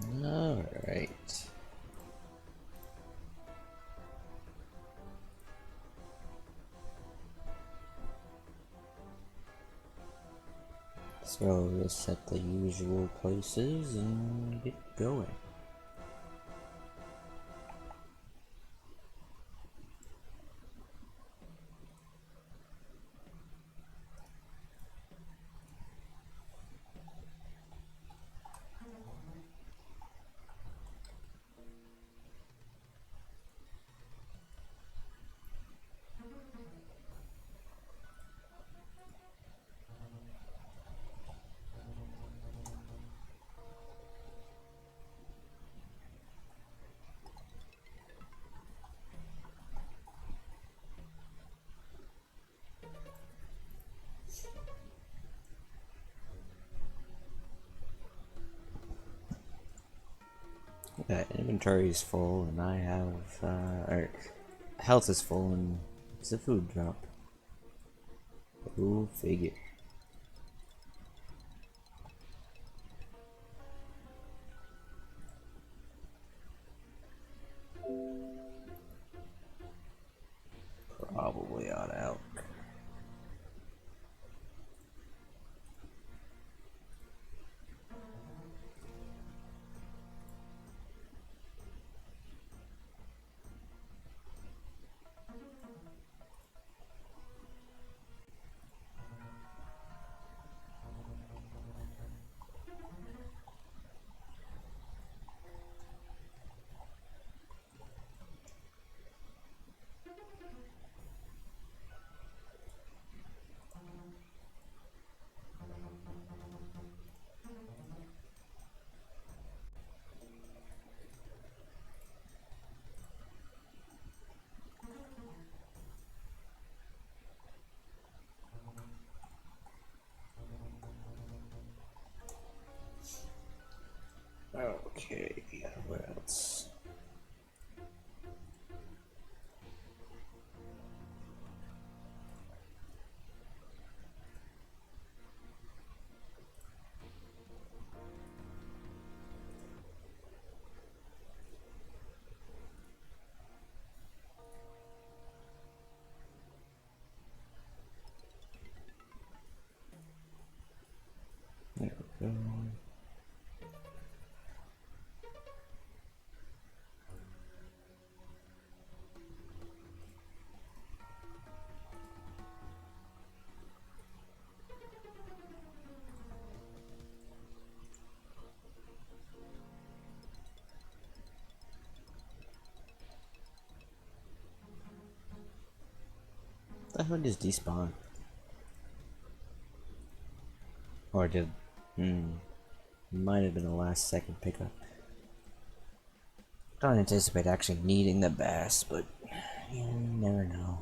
Alright. So we'll set the usual places and get going. Inventory is full, and I have, or health is full, and it's a food drop. Go figure. Probably ought to help. Okay, what else? There we go. The hell just despawn? Or did... might have been a last second pickup. Don't anticipate actually needing the bass, but you never know.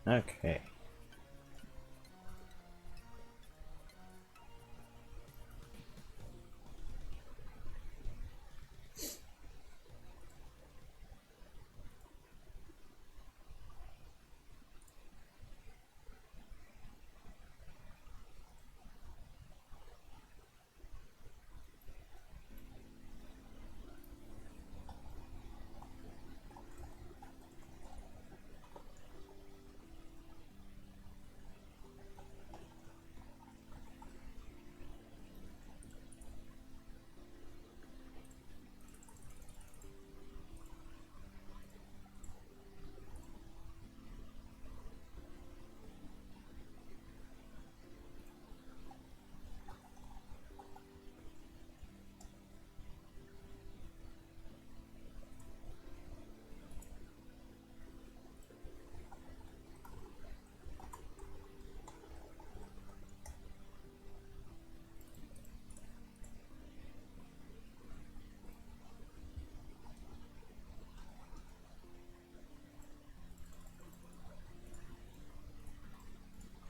Okay.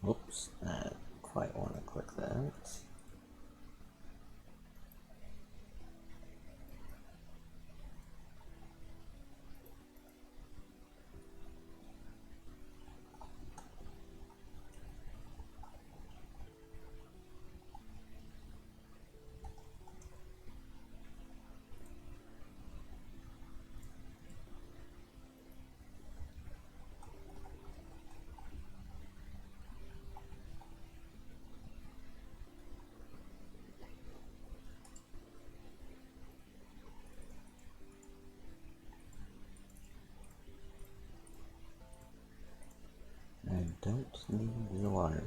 Oops, I don't quite want to click that. Don't need the water.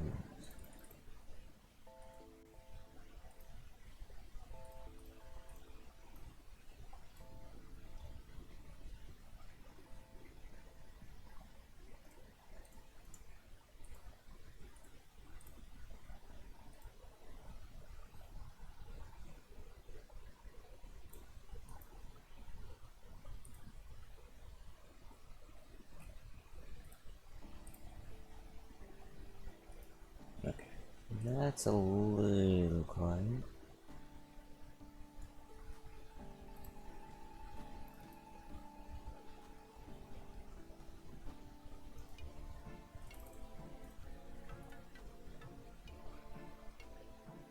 Okay, that's a little quiet.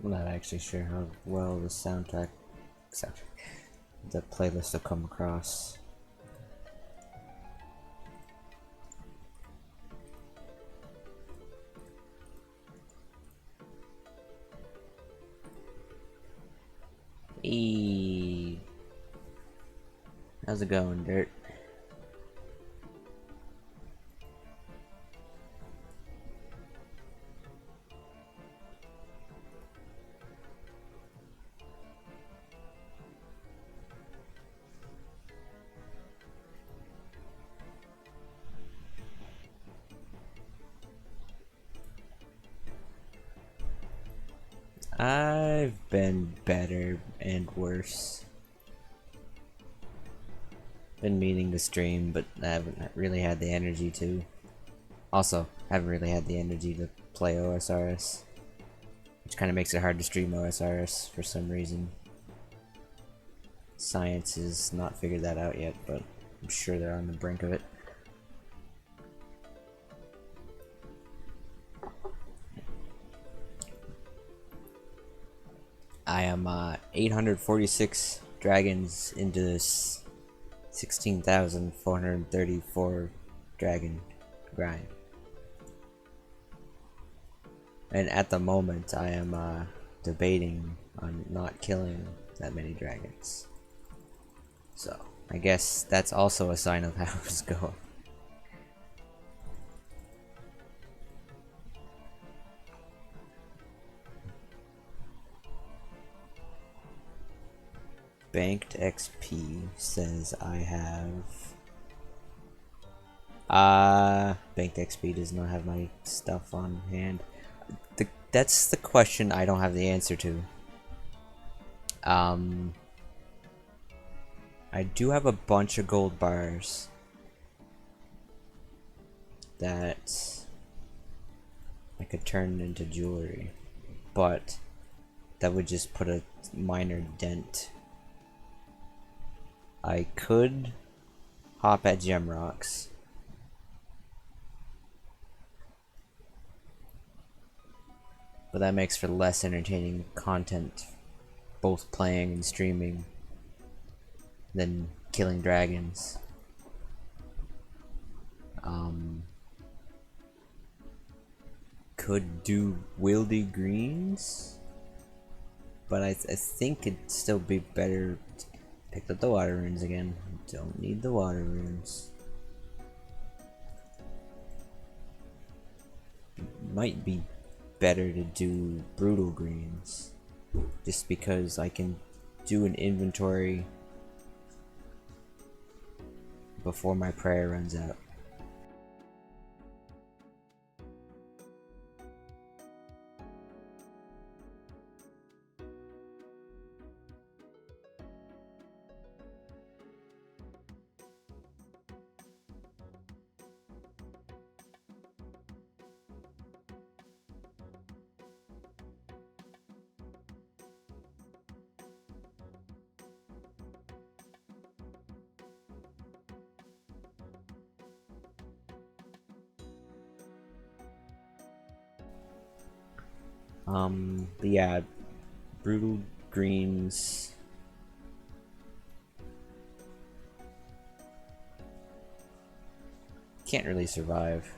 I'm not actually sure how well the the playlist will come across. Hey, how's it going, Dirt? I've been better and worse. Been meaning to stream, but I haven't really had the energy to. Also, haven't really had the energy to play OSRS, which kind of makes it hard to stream OSRS for some reason. Science has not figured that out yet, but I'm sure they're on the brink of it. I am 846 dragons into this 16,434 dragon grind. And at the moment, I am debating on not killing that many dragons. So, I guess that's also a sign of how it's going. Banked XP says I have... Banked XP does not have my stuff on hand. That's the question I don't have the answer to. I do have a bunch of gold bars that I could turn into jewelry, but that would just put a minor dent. I could hop at gem rocks, but that makes for less entertaining content, both playing and streaming, than killing dragons. Could do wieldy greens, but I think it'd still be better to pick up the water runes again. Don't need the water runes. Might be better to do brutal greens, just because I can do an inventory before my prayer runs out. But yeah, brutal greens. Can't really survive.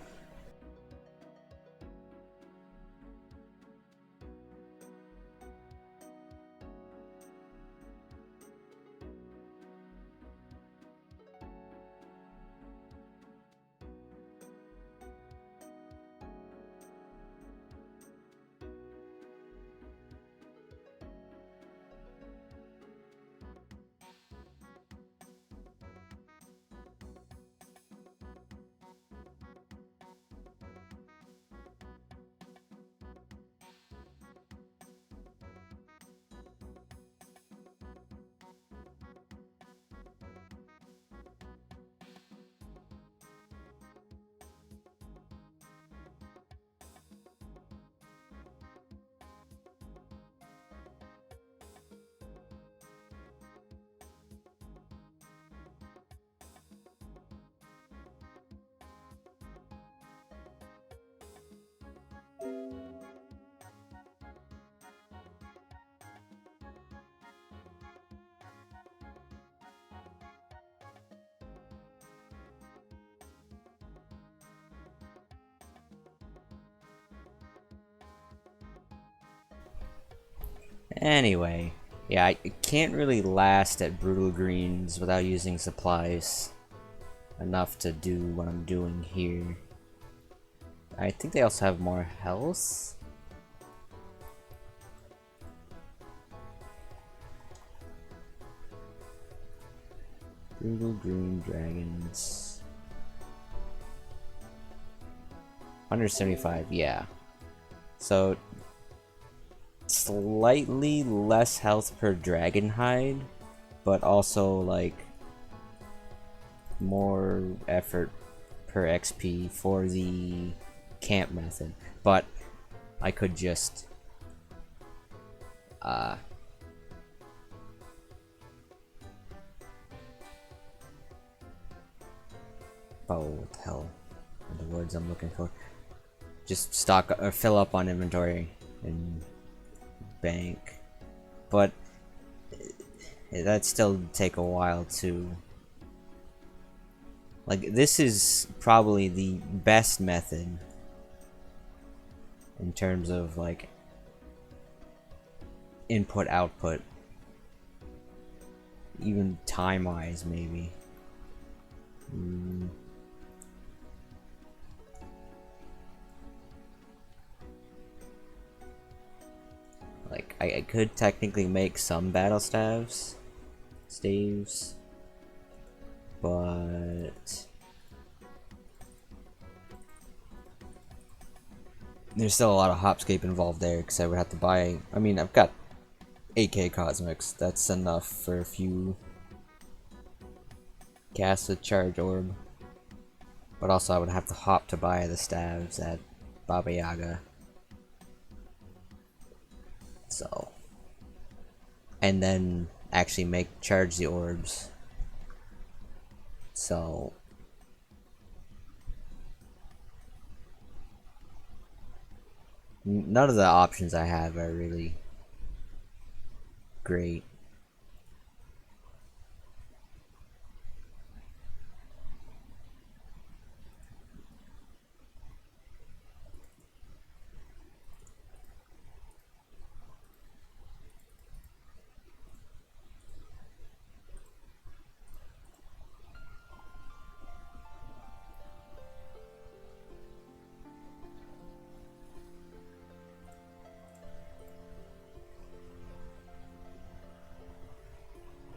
Anyway, yeah, I can't really last at Brutal Greens without using supplies enough to do what I'm doing here. I think they also have more health. Brutal Green Dragons. 175, yeah. So, slightly less health per dragon hide, but also, like, more effort per XP for the camp method. But I could just oh, what the hell are the words I'm looking for? Just stock or fill up on inventory and bank. But that'd still take a while too. Like, this is probably the best method in terms of, like, input output. Even time-wise, maybe. Like, I could technically make some battle staves, but there's still a lot of hopscape involved there, because I would have to buy. I mean, I've got 8k cosmics. That's enough for a few casts a charge orb. But also, I would have to hop to buy the staves at Baba Yaga. So, and then actually charge the orbs. So, none of the options I have are really great.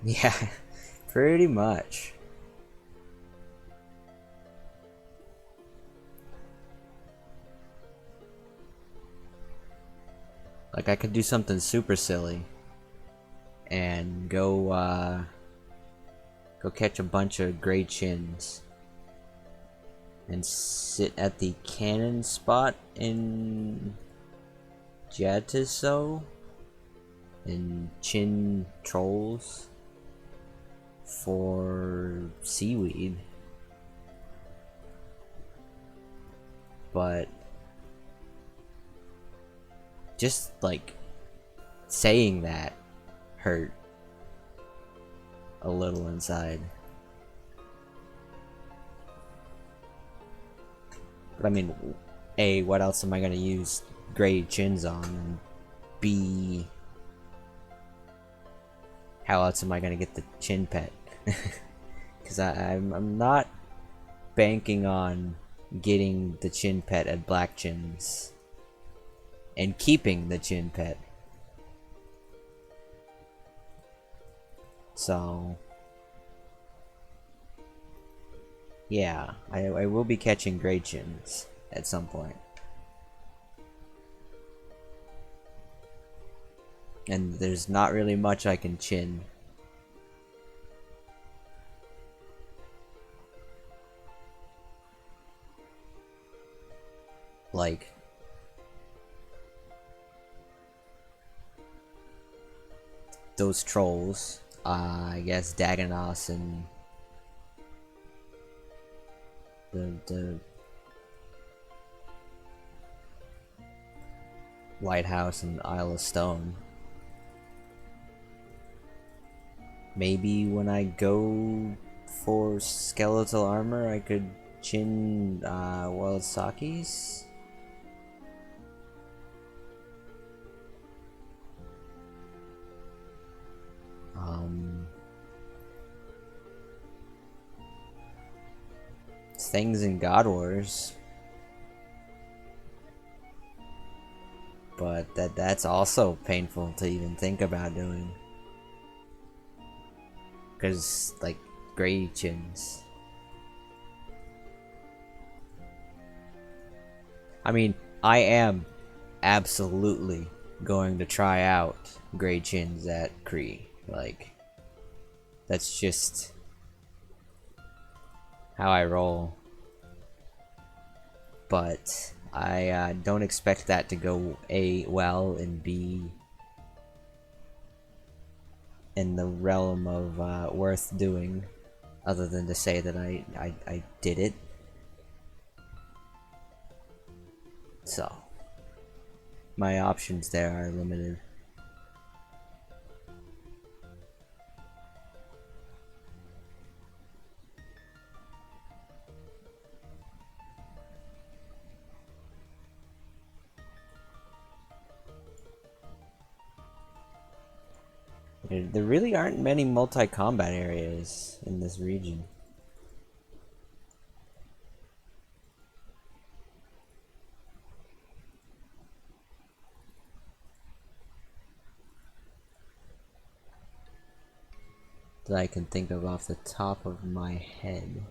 Yeah, pretty much. Like, I could do something super silly and go catch a bunch of gray chins and sit at the cannon spot in Jatiso and chin trolls for seaweed. But just, like, saying that hurt a little inside. But I mean, A, what else am I gonna use gray chins on? And B, how else am I gonna get the chin pet? Because I'm not banking on getting the chin pet at Black Chins and keeping the chin pet. So yeah, I will be catching gray chins at some point. And there's not really much I can chin. Like, those trolls, I guess Dagonos and the Lighthouse and Isle of Stone. Maybe when I go for skeletal armor, I could chin Wild Sakis. Um, things in God Wars, but that's also painful to even think about doing. Because, like, gray chins. I mean, I am absolutely going to try out gray chins at Kree. Like, that's just how I roll. But I don't expect that to go A, well, and B, in the realm of worth doing, other than to say that I did it. So, my options there are limited. There really aren't many multi-combat areas in this region. That I can think of off the top of my head.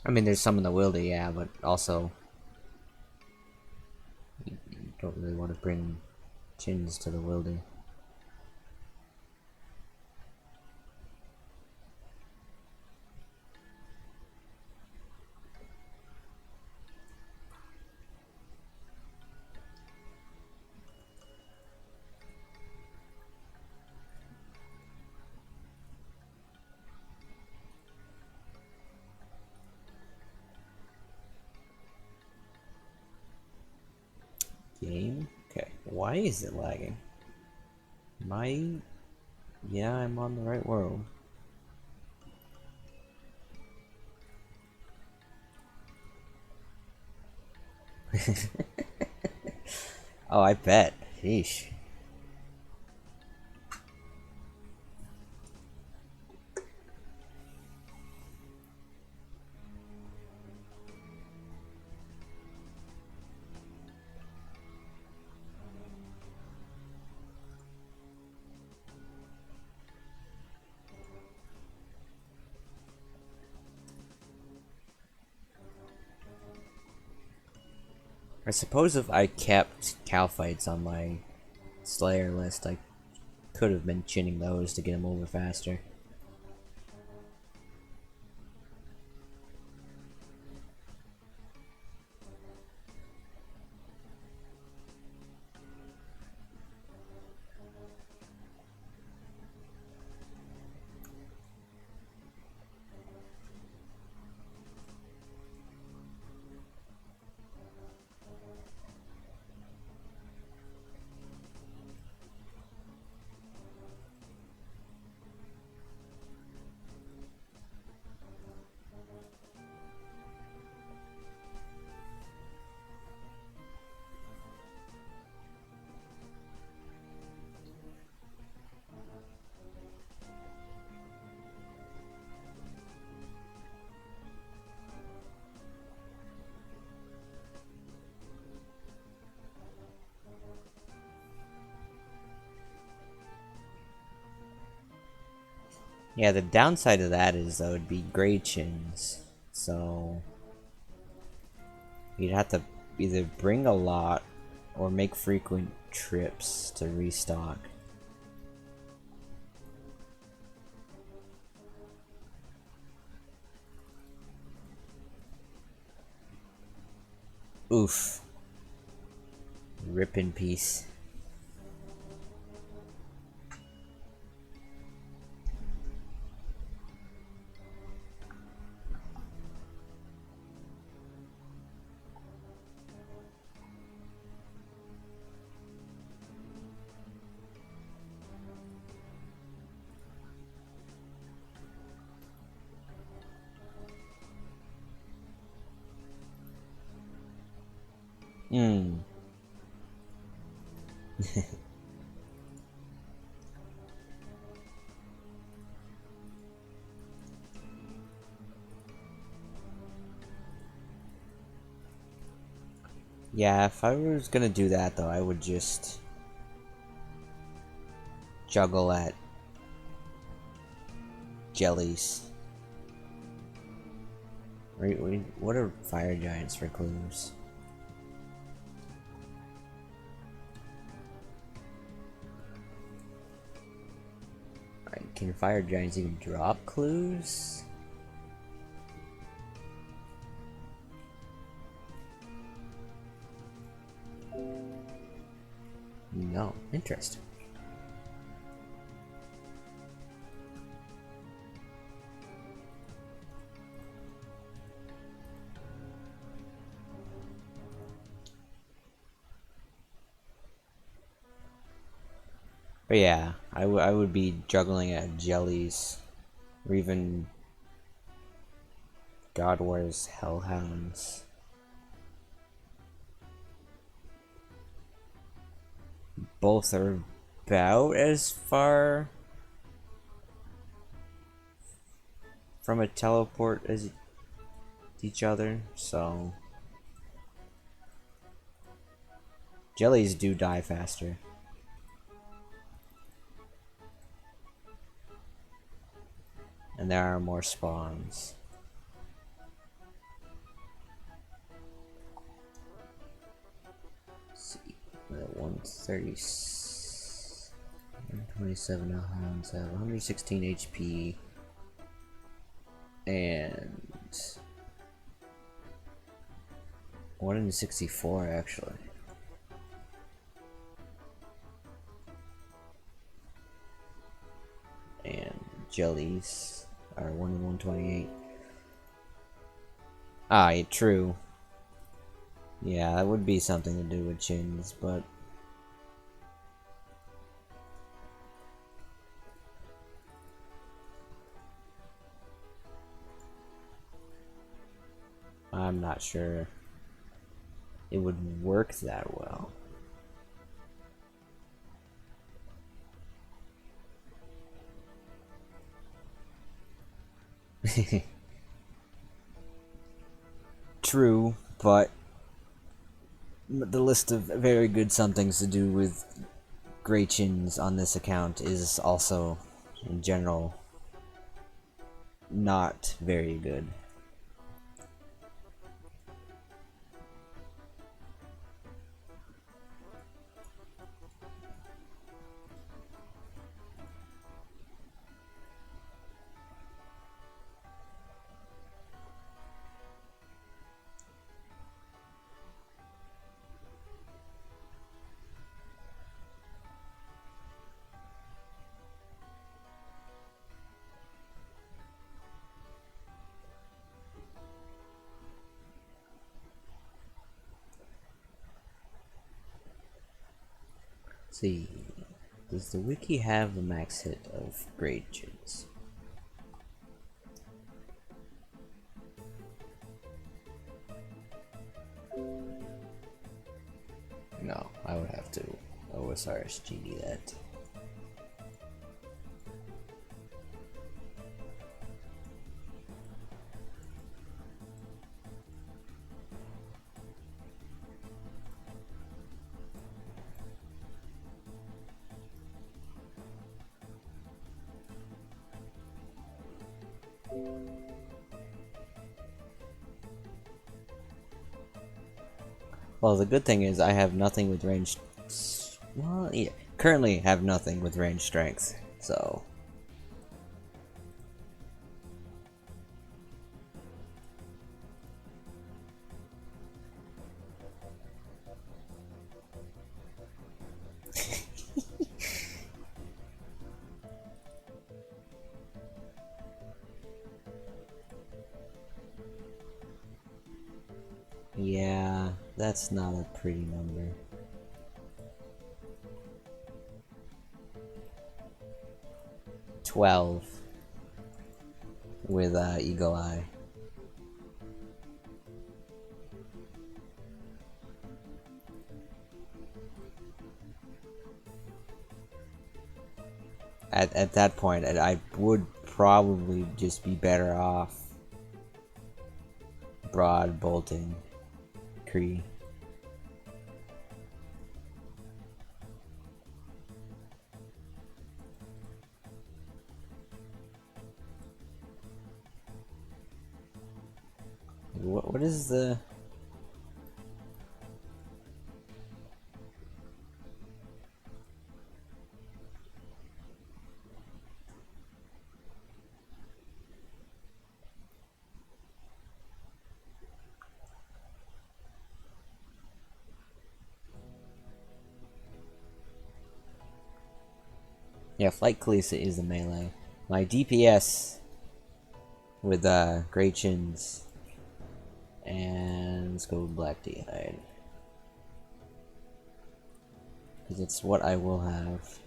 I mean, there's some in the wildy, yeah, but also you don't really want to bring chins to the wildy. Game? Okay, why is it lagging? Yeah, I'm on the right world. Oh, I bet. Sheesh. I suppose if I kept cow fights on my Slayer list, I could have been chinning those to get him over faster. Yeah, the downside of that is that would be gray chins. So you'd have to either bring a lot or make frequent trips to restock. Oof. Rip in peace. Hmm. Yeah, if I was gonna do that though, I would just juggle at jellies. What are fire giants for clues? Alright, can fire giants even drop clues? No. Interesting. But yeah, I would be juggling at jellies, or even God Wars Hellhounds. Both are about as far from a teleport as each other, so jellies do die faster. And there are more spawns. Let's see, 130, 127 hounds have 116 HP, and 164 actually. And jellies are 1 in 128. Ah, yeah, true. Yeah, that would be something to do with chins, but I'm not sure it would work that well. True, but the list of very good somethings to do with gray chins on this account is also, in general, not very good. Let's see, does the wiki have the max hit of gray chins? No, I would have to OSRS genie that. Well, the good thing is I have nothing with range. Well, yeah, currently have nothing with range strength, so. Yeah, that's not a pretty number. 12 with Eagle Eye. at that point, I would probably just be better off broad bolting Kree. What is the... Yeah, Flight Kalisa is the melee. My DPS with Great Chins and let's go with Black D'hide. Because it's what I will have.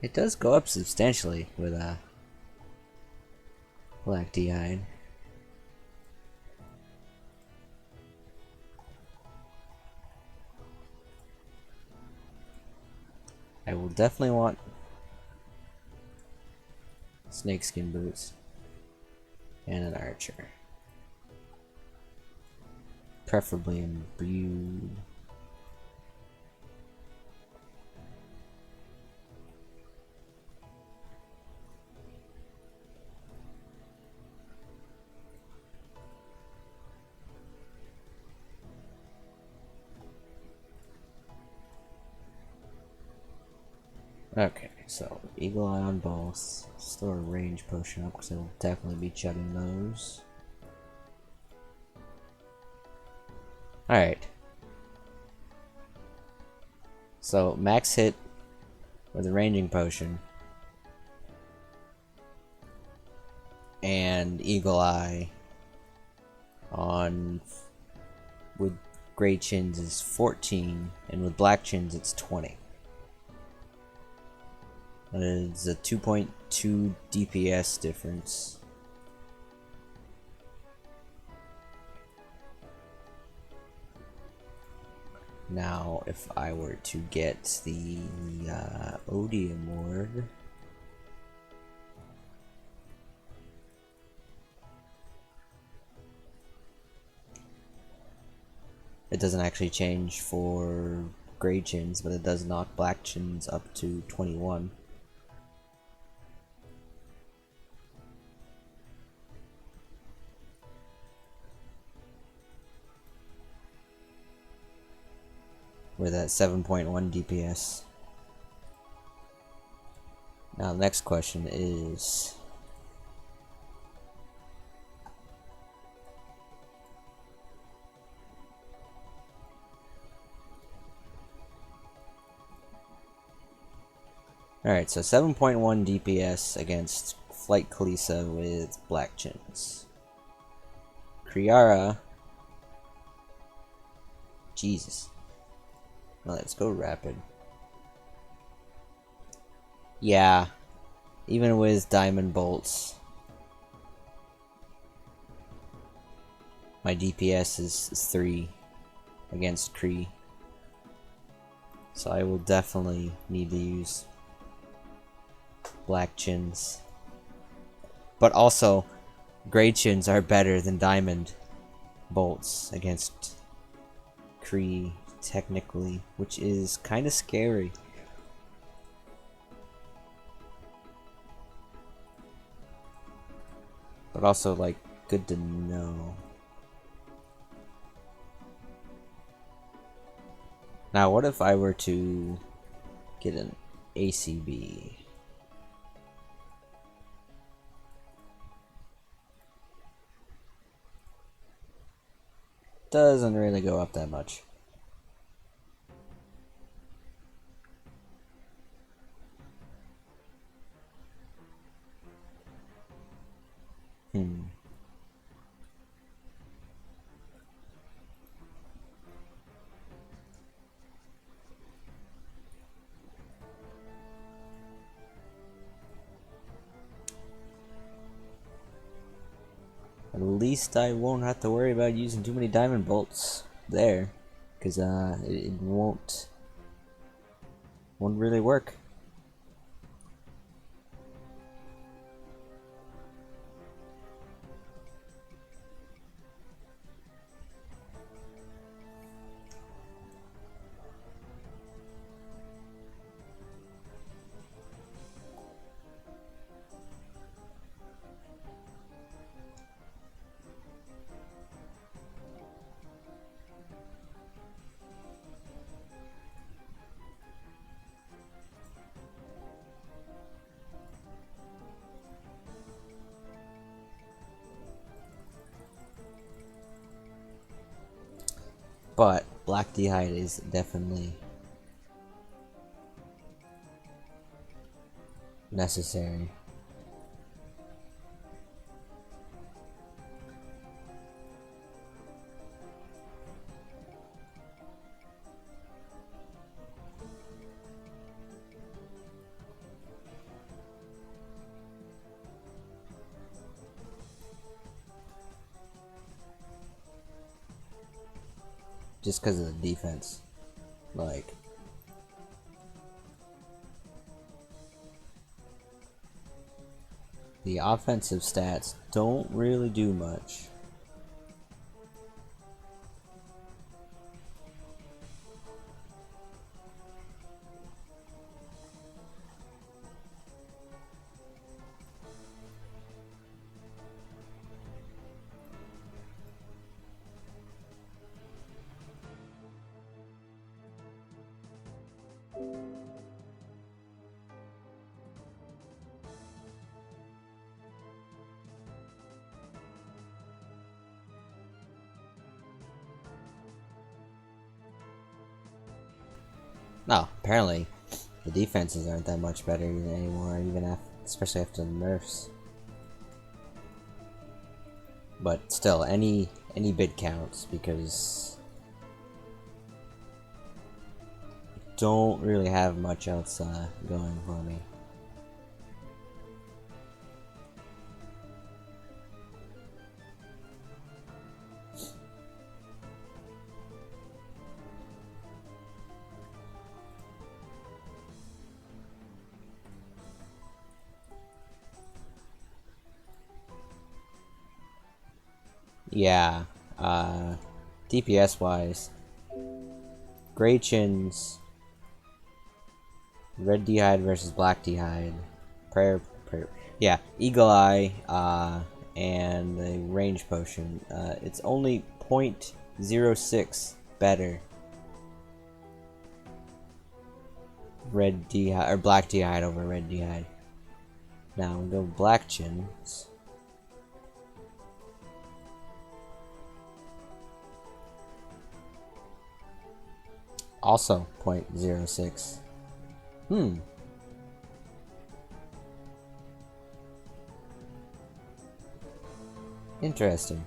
It does go up substantially with Black D'hide. I will definitely want snakeskin boots and an archer, preferably imbued. Okay, so Eagle Eye on both. Store a range potion up because I will definitely be chugging those. Alright. So max hit with a ranging potion. And Eagle Eye on with Gray Chins is 14, and with Black Chins it's 20. That is a 2.2 DPS difference. Now, if I were to get the Odium Ward, it doesn't actually change for Gray Chins, but it does knock Black Chins up to 21. With that 7.1 DPS. Now the next question is... Alright, so 7.1 DPS against Flight Kalisa with Black Chins. Kriara... Jesus. Let's go rapid. Yeah, even with diamond bolts, my DPS is 3 against Kree. So I will definitely need to use Black Chins. But also, Gray Chins are better than diamond bolts against Kree, technically, which is kind of scary. But also, like, good to know. Now, what if I were to get an ACB? Doesn't really go up that much. least I won't have to worry about using too many diamond bolts there, because it won't really work. But black d'hide is definitely necessary. Just because of the defense. Like, the offensive stats don't really do much. No, apparently the defenses aren't that much better anymore, even after, especially after the nerfs. But still, any bit counts, because I don't really have much else going for me. Yeah, DPS wise, Grachins, Red d'hide versus Black d'hide, yeah, Eagle Eye, and the range potion. It's only 0.06 better. Red d'hide or Black d'hide over Red d'hide. Now we'll go Black Chins. Also 0.06. Interesting.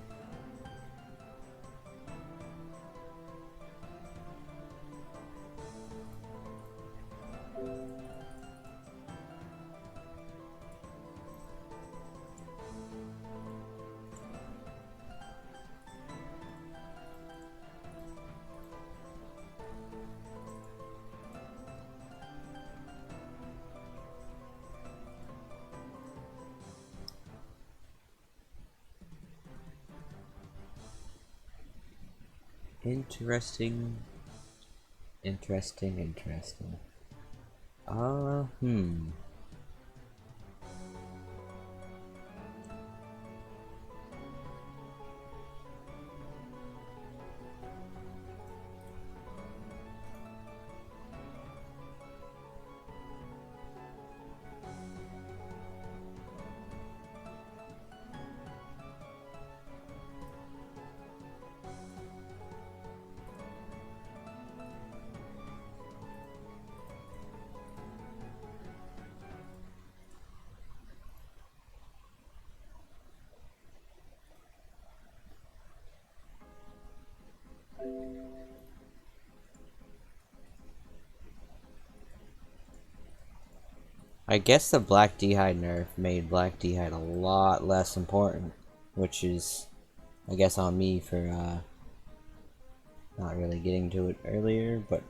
Interesting. Hmm. I guess the Black d'hide nerf made Black d'hide a lot less important, which is I guess on me for not really getting to it earlier, but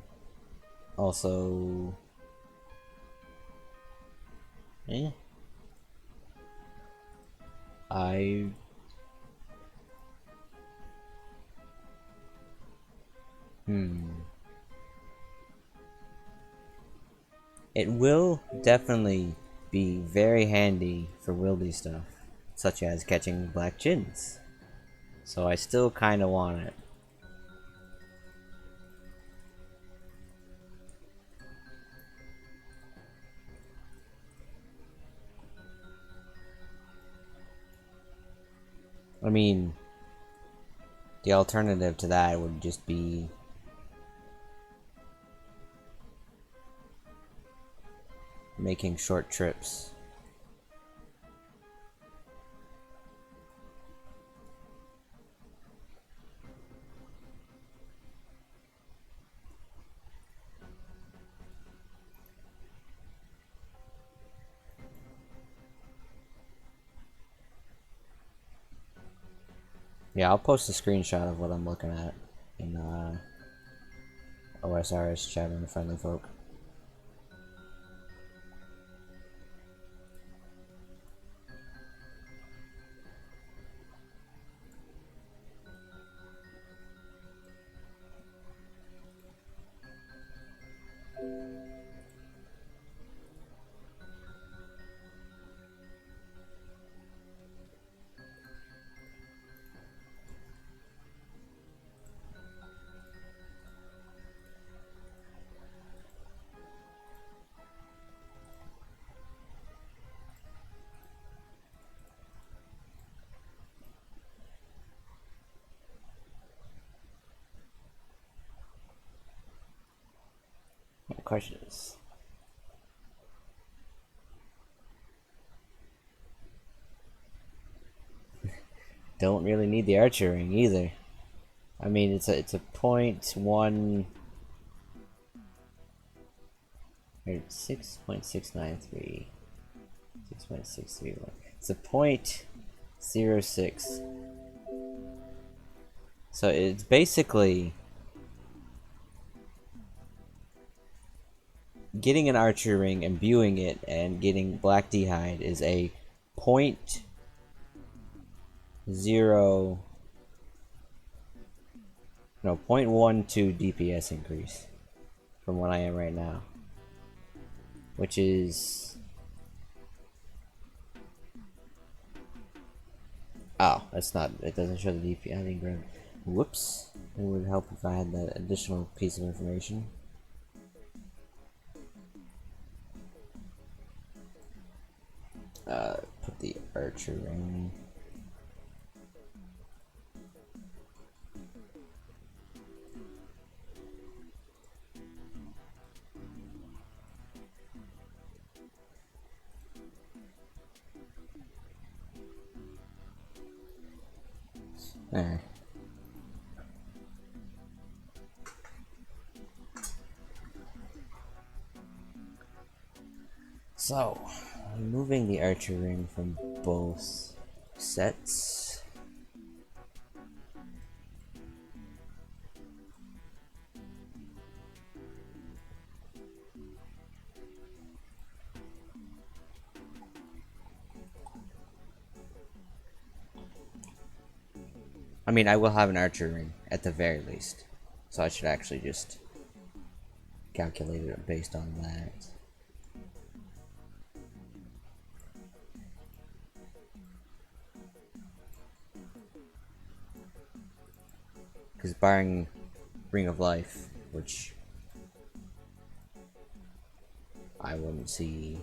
also, eh, I it will definitely be very handy for wildy stuff, such as catching black gins. So I still kind of want it. I mean, the alternative to that would just be making short trips. Yeah, I'll post a screenshot of what I'm looking at in OSRS chat on the friendly folk. Questions? Don't really need the archer ring either. I mean, it's a 0.1 or 6.693. 6.631. It's a 0.06. So it's basically getting an archer ring, imbuing it, and getting black d'hide is a point 0 no 0.12 DPS increase from what I am right now, which is that's not, it doesn't show the DPS. I think whoops, it would help if I had that additional piece of information. Put the archer ring. There. So, removing the archer ring from both sets. I mean, I will have an archer ring at the very least, so I should actually just calculate it based on that. Because barring Ring of Life, which I wouldn't see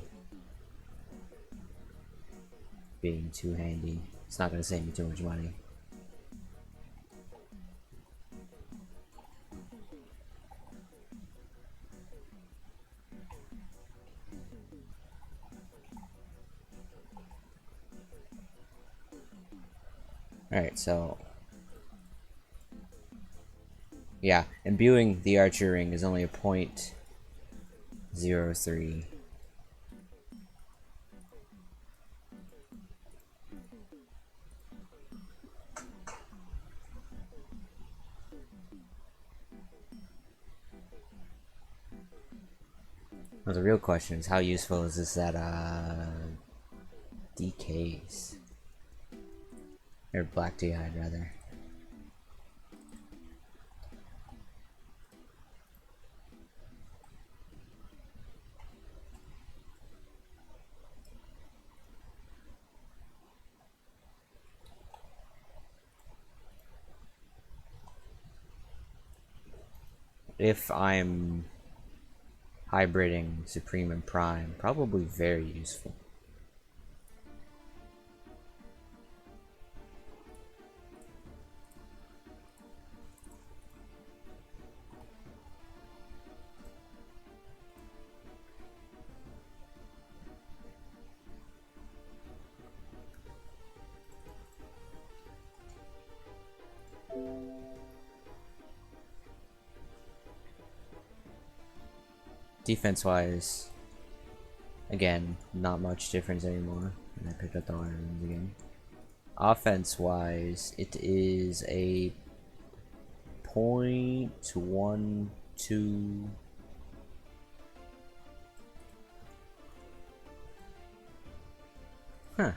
being too handy, it's not going to save me too much money. Alright, so yeah, imbuing the archer ring is only a 0.03. Well, the real question is how useful is this at DKs? Or Black D'Hide, rather. If I'm hybriding Supreme and Prime, probably very useful. Defense-wise, again, not much difference anymore. And I picked up the irons again. Offense-wise, it is a 0.12. Huh.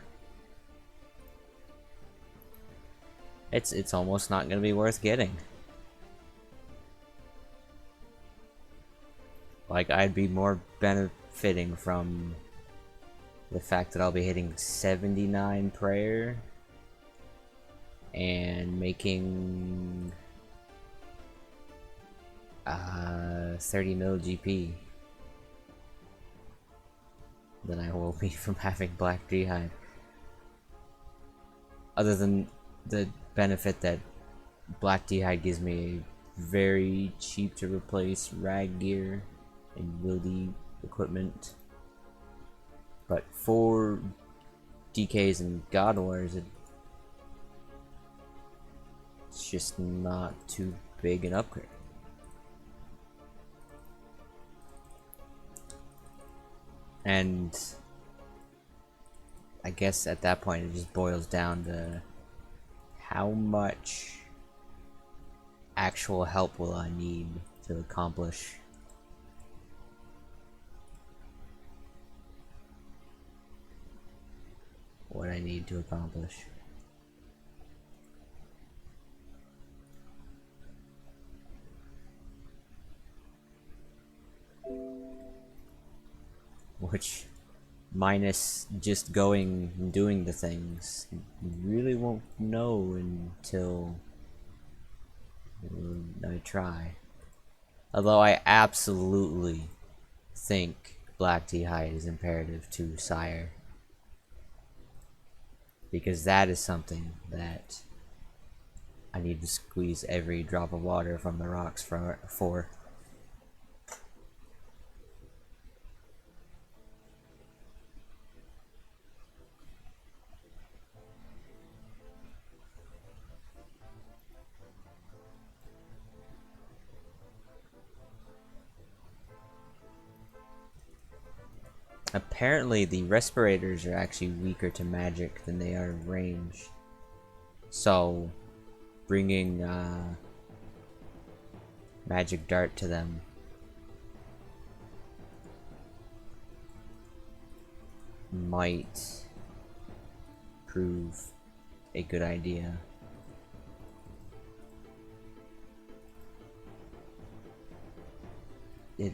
It's almost not gonna be worth getting. Like, I'd be more benefiting from the fact that I'll be hitting 79 prayer and making 30 mil GP than I will be from having Black D'Hide. Other than the benefit that Black D'Hide gives me a very cheap to replace rag gear and wildy equipment. But for DKs and God Wars, it's just not too big an upgrade. And I guess at that point it just boils down to how much actual help will I need to accomplish what I need to accomplish. Which, minus just going and doing the things, you really won't know until I try. Although I absolutely think Black D'Hide is imperative to Sire. Because that is something that I need to squeeze every drop of water from the rocks for. Apparently the respirators are actually weaker to magic than they are range. So bringing magic dart to them might prove a good idea. It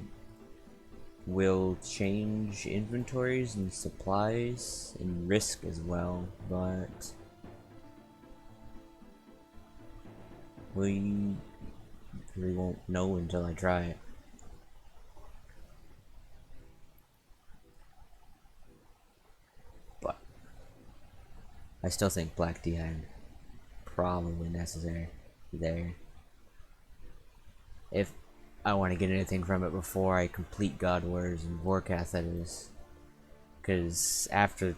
will change inventories and supplies and risk as well, but we really won't know until I try it. But I still think Black D'Hide probably necessary there. If I want to get anything from it before I complete God Wars and Warcath, that is. Because after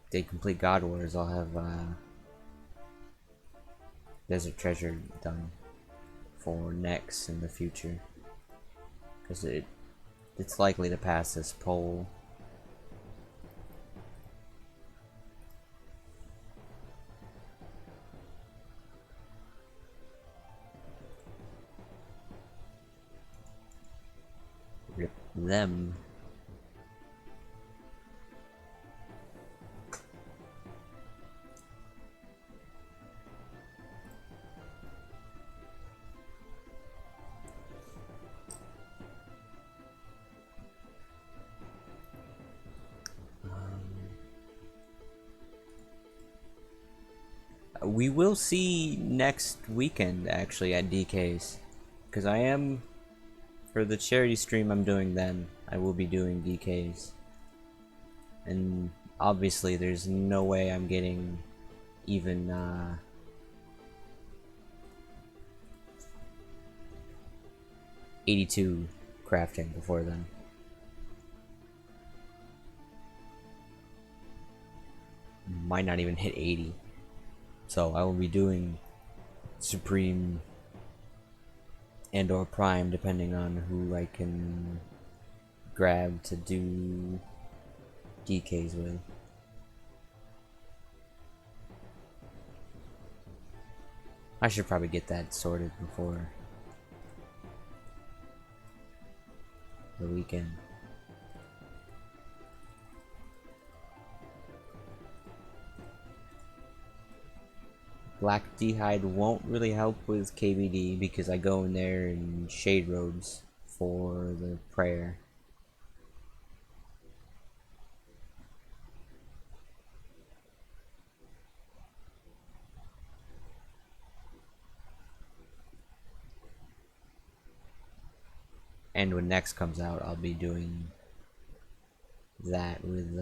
they complete God Wars, I'll have Desert Treasure done for next in the future. Because it's likely to pass this poll. Rip them. We will see next weekend actually at DK's, because I am, for the charity stream I'm doing then, I will be doing DK's, and obviously there's no way I'm getting even 82 crafting before then. Might not even hit 80. So I will be doing Supreme and or Prime depending on who I can grab to do DKs with. I should probably get that sorted before the weekend. Black D'hide won't really help with KBD because I go in there in shade robes for the prayer. And when next comes out, I'll be doing that with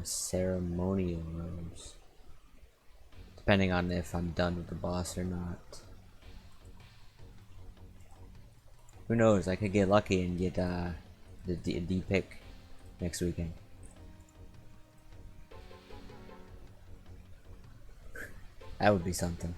ceremonial robes. Depending on if I'm done with the boss or not. Who knows, I could get lucky and get the D pick next weekend. That would be something.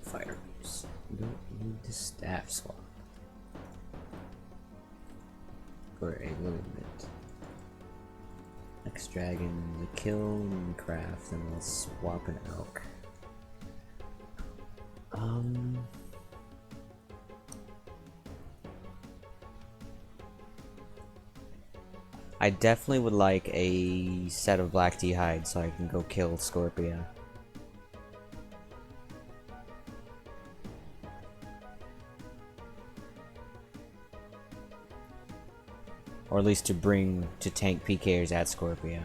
Fires. Don't need the staff swap for a little bit. Next dragon, the kill and craft, and we'll swap an elk. I definitely would like a set of Black D'hide so I can go kill Scorpia. Or at least to tank PKers at Scorpia.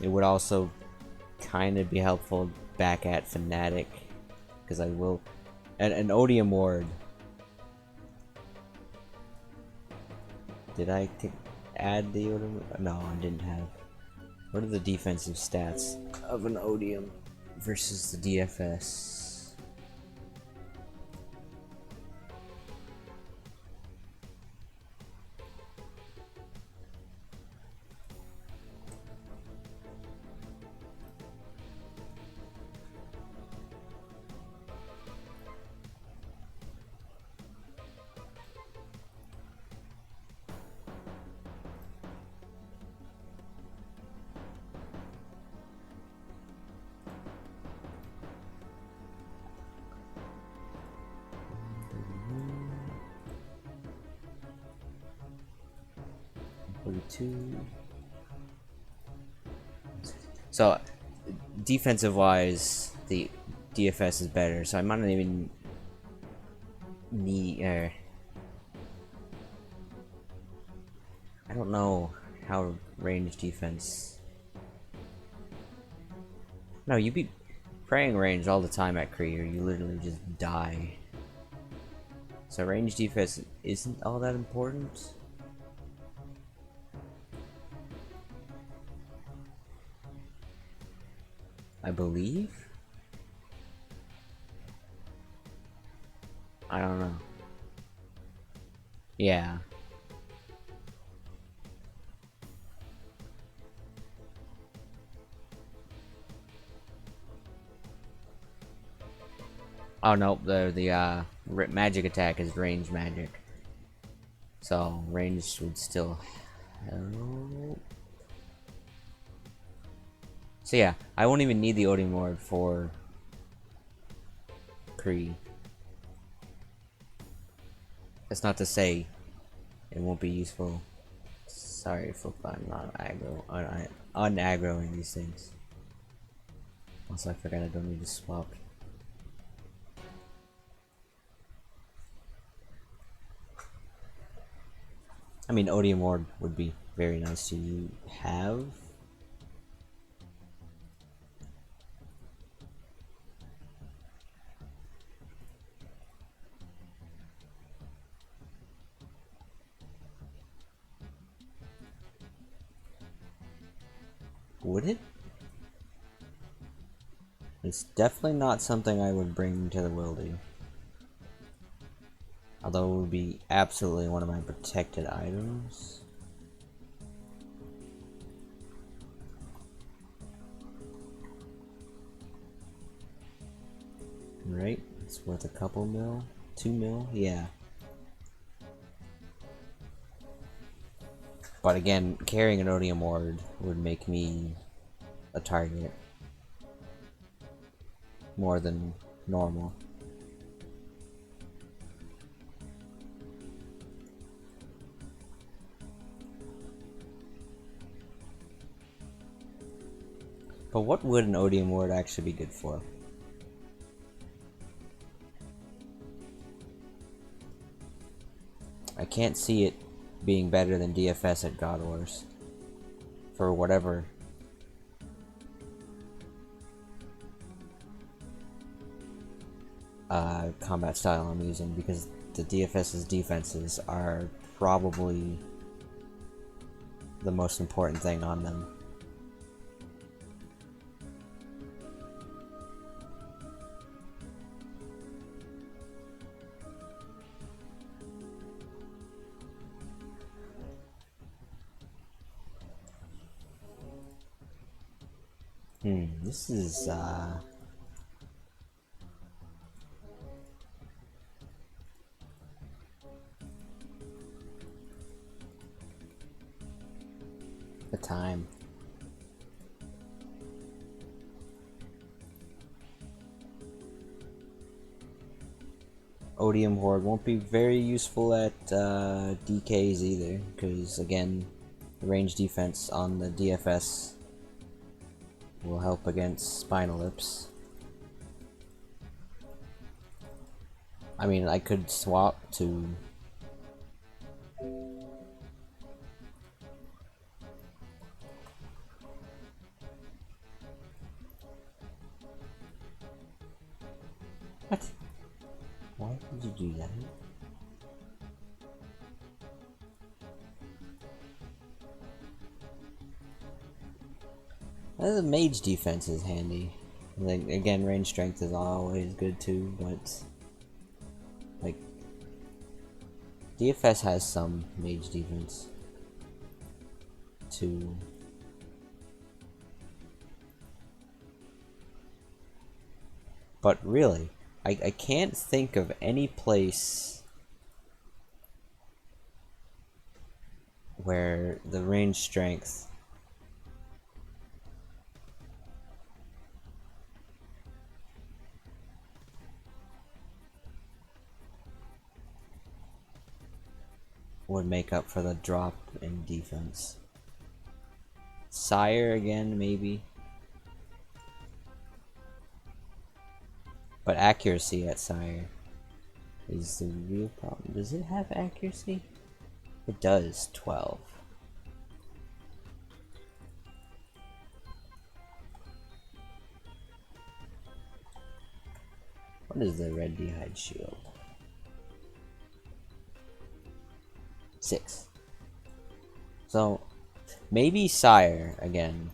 It would also kind of be helpful back at Fnatic, because I will... An Odium Ward. Did I add the Odium? No, I didn't have. What are the defensive stats of an Odium versus the DFS? So, defensive wise, the DFS is better, so I might not even need. I don't know how range defense. No, you be praying range all the time at Kree, or you literally just die. So range defense isn't all that important. I believe? I don't know. Yeah. Oh no, the magic attack is range magic. So range would still help. So yeah, I won't even need the Odium Ward for Kree. That's not to say it won't be useful. Sorry if I'm not unaggroing these things. Also, I forgot I don't need to swap. I mean, Odium Ward would be very nice to have. Would it? It's definitely not something I would bring to the Wildy. Although it would be absolutely one of my protected items. Right? It's worth a couple mil? 2 mil? Yeah. But again, carrying an Odium Ward would make me a target more than normal. But what would an Odium Ward actually be good for? I can't see it being better than DFS at God Wars. For whatever. Combat style I'm using, because the DFS's defenses are probably the most important thing on them. This is, the time. Odium Horde won't be very useful at DKs either, because again, the range defense on the DFS will help against Spinal Lips. I mean, I could swap to... What? Why did you do that? The mage defense is handy. Like, again, range strength is always good too, but... like... DFS has some mage defense. Too. But really, I can't think of any place where the range strength would make up for the drop in defense. Sire again, maybe. But accuracy at Sire is the real problem. Does it have accuracy? It does, 12. What is the red D'hide shield? 6. So, maybe Sire again.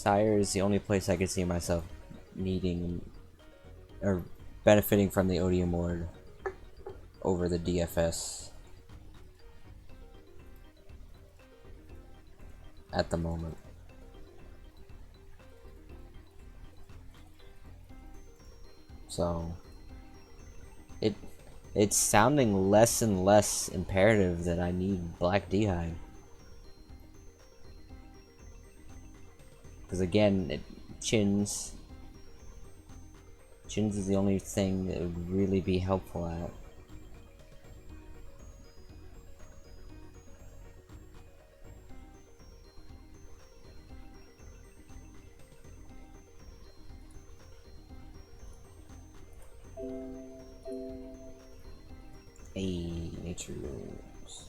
Sire is the only place I could see myself needing or benefiting from the Odium Ward over the DFS at the moment. So it's sounding less and less imperative that I need Black D'Hive. Because again, Chins is the only thing that would really be helpful at. Hey, nature rules.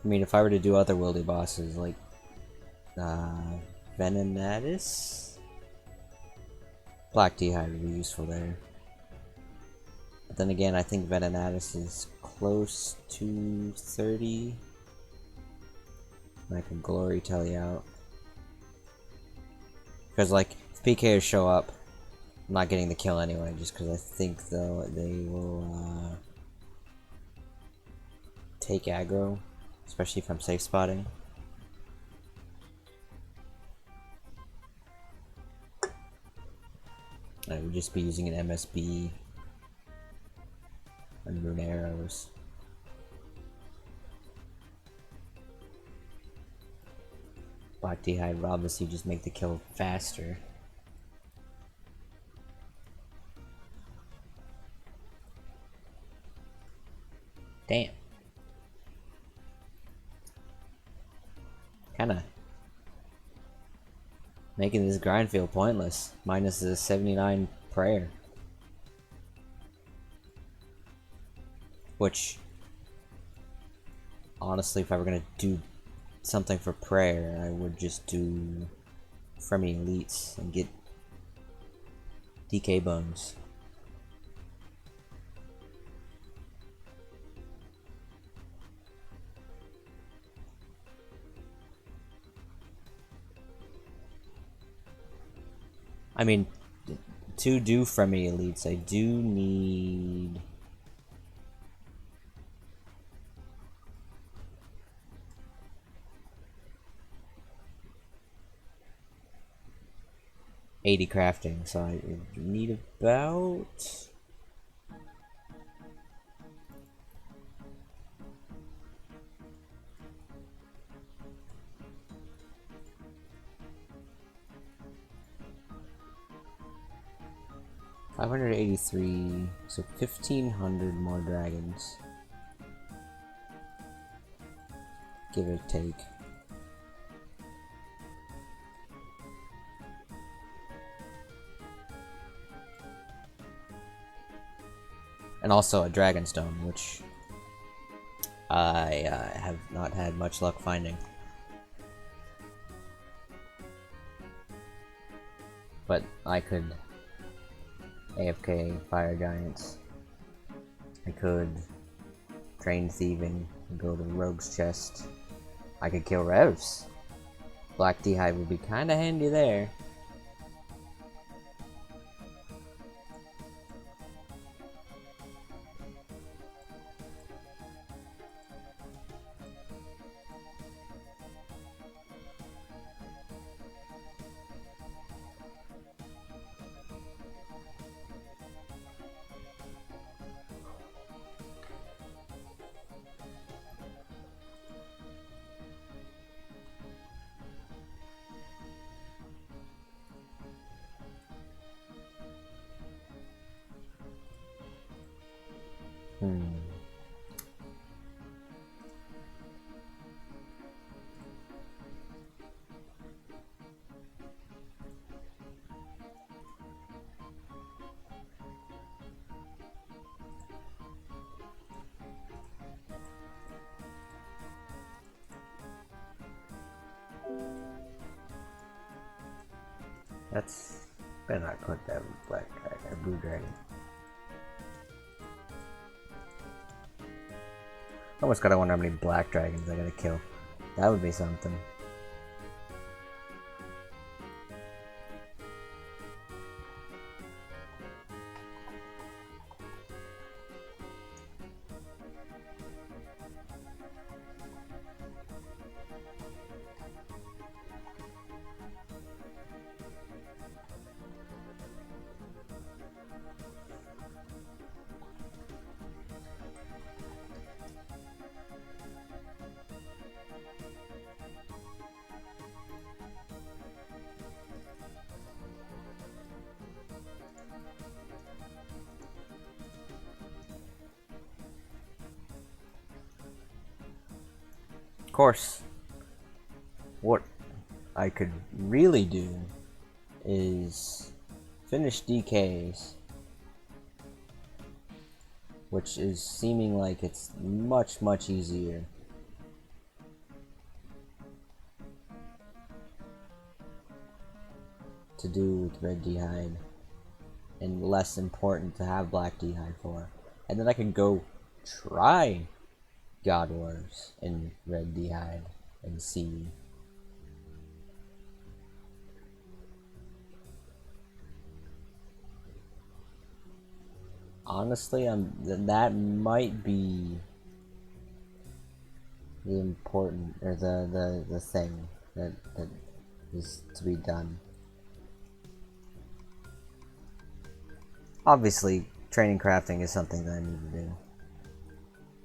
I mean, if I were to do other wildy bosses like Venenatus, Black D'Hive would be useful there. But then again, I think Venenatus is close to 30. I can glory tally out. Because, like, if PKers show up, I'm not getting the kill anyway, just because I think, though, they will take aggro, especially if I'm safe spotting. I would just be using an MSB and rune arrows. Black D'Hive will obviously just make the kill faster. Damn. Kinda making this grind feel pointless, minus the 79 prayer. Which, honestly, if I were gonna do something for prayer, I would just do Fremi Elites and get DK bones. I mean, to do Fremi Elites, I do need... $80 crafting, so I need about... $583, so 1,500 more dragons. Give or take. And also a Dragonstone, which I have not had much luck finding. But I could AFK Fire Giants. I could Train Thieving and go to Rogue's Chest. I could kill Revs. Black D'Hive would be kinda handy there. That's better not click that black dragon or blue dragon. Almost gotta wonder how many black dragons I gotta kill. That would be something. Of course, what I could really do is finish DKs, which is seeming like it's much easier. To do with red d'hide, and less important to have black d'hide for. And then I can go try God Wars in red d'hide and see. Honestly, that might be the important, or the thing that is to be done. Obviously, training crafting is something that I need to do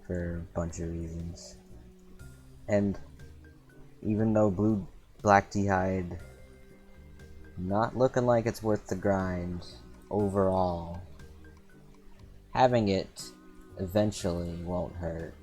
for a bunch of reasons. And even though black d'hide not looking like it's worth the grind overall, having it eventually won't hurt.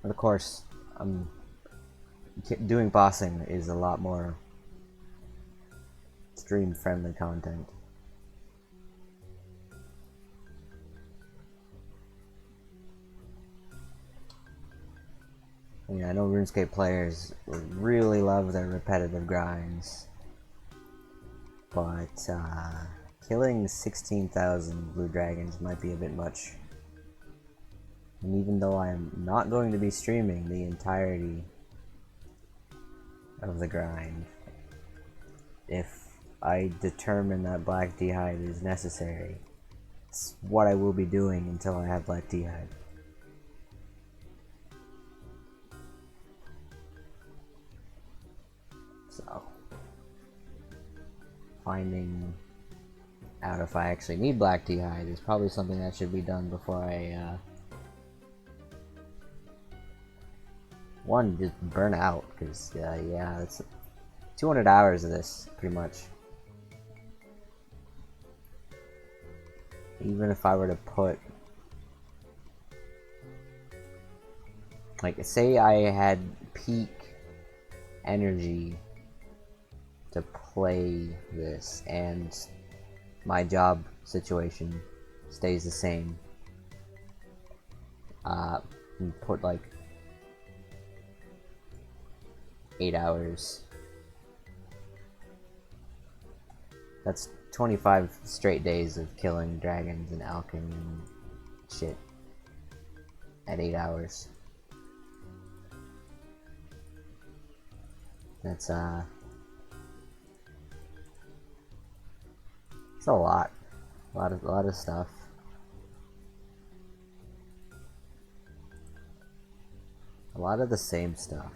But of course, doing bossing is a lot more stream-friendly content. Yeah, I know RuneScape players really love their repetitive grinds, but killing 16,000 blue dragons might be a bit much. And even though I am not going to be streaming the entirety of the grind, if I determine that black d'hide is necessary, it's what I will be doing until I have black d'hide. So, finding out if I actually need black d'hide is probably something that should be done before I just burn out, because yeah, it's 200 hours of this pretty much. Even if I were to put, like, say I had peak energy to play this and my job situation stays the same, and put like 8 hours. That's 25 straight days of killing dragons and alchemy and shit at 8 hours. That's it's a lot of stuff. A lot of the same stuff.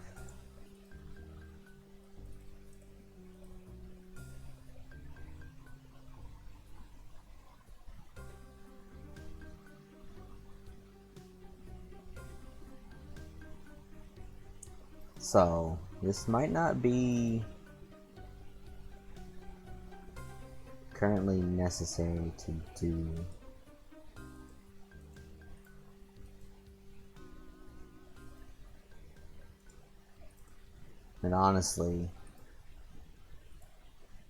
So, this might not be currently necessary to do. And honestly,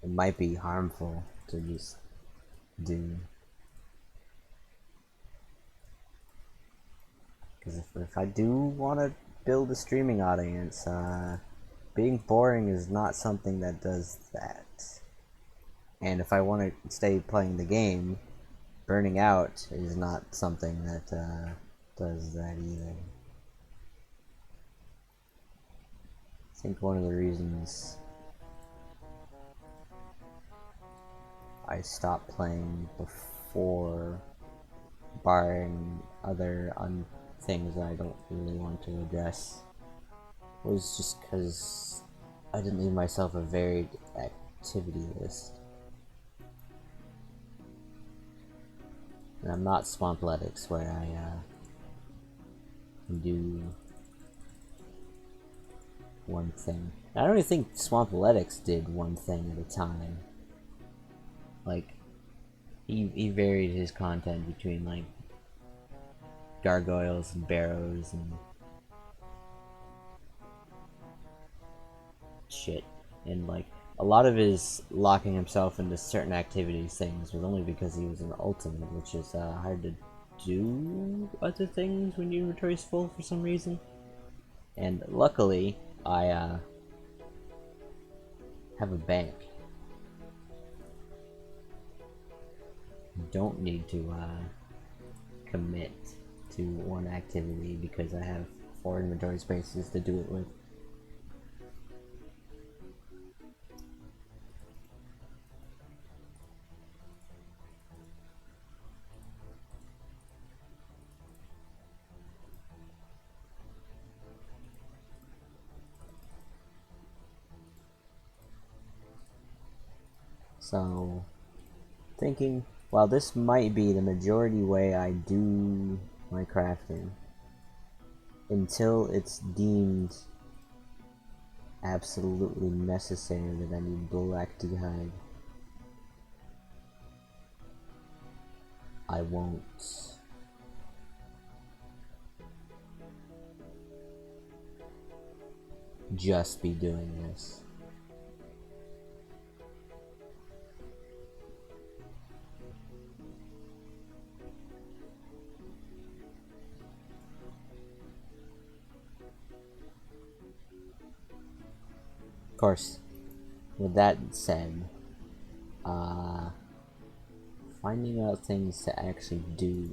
it might be harmful to just do. Because if I do want to build a streaming audience, being boring is not something that does that. And if I want to stay playing the game, burning out is not something that does that either. I think one of the reasons I stopped playing before, barring other things that I don't really want to address, was just because I didn't leave myself a varied activity list. And I'm not Swampletics where I do one thing. I don't even think Swampletics did one thing at a time. Like, he varied his content between like gargoyles and barrows and shit. And like a lot of his locking himself into certain activities things was only because he was an ultimate, which is hard to do other things when your inventory's full for some reason. And luckily, I have a bank. Don't need to commit to one activity because I have 4 inventory spaces to do it with. So, thinking, well, this might be the majority way I do my crafting until it's deemed absolutely necessary that I need black d'hide. I won't just be doing this. Of course, with that said, finding out things to actually do.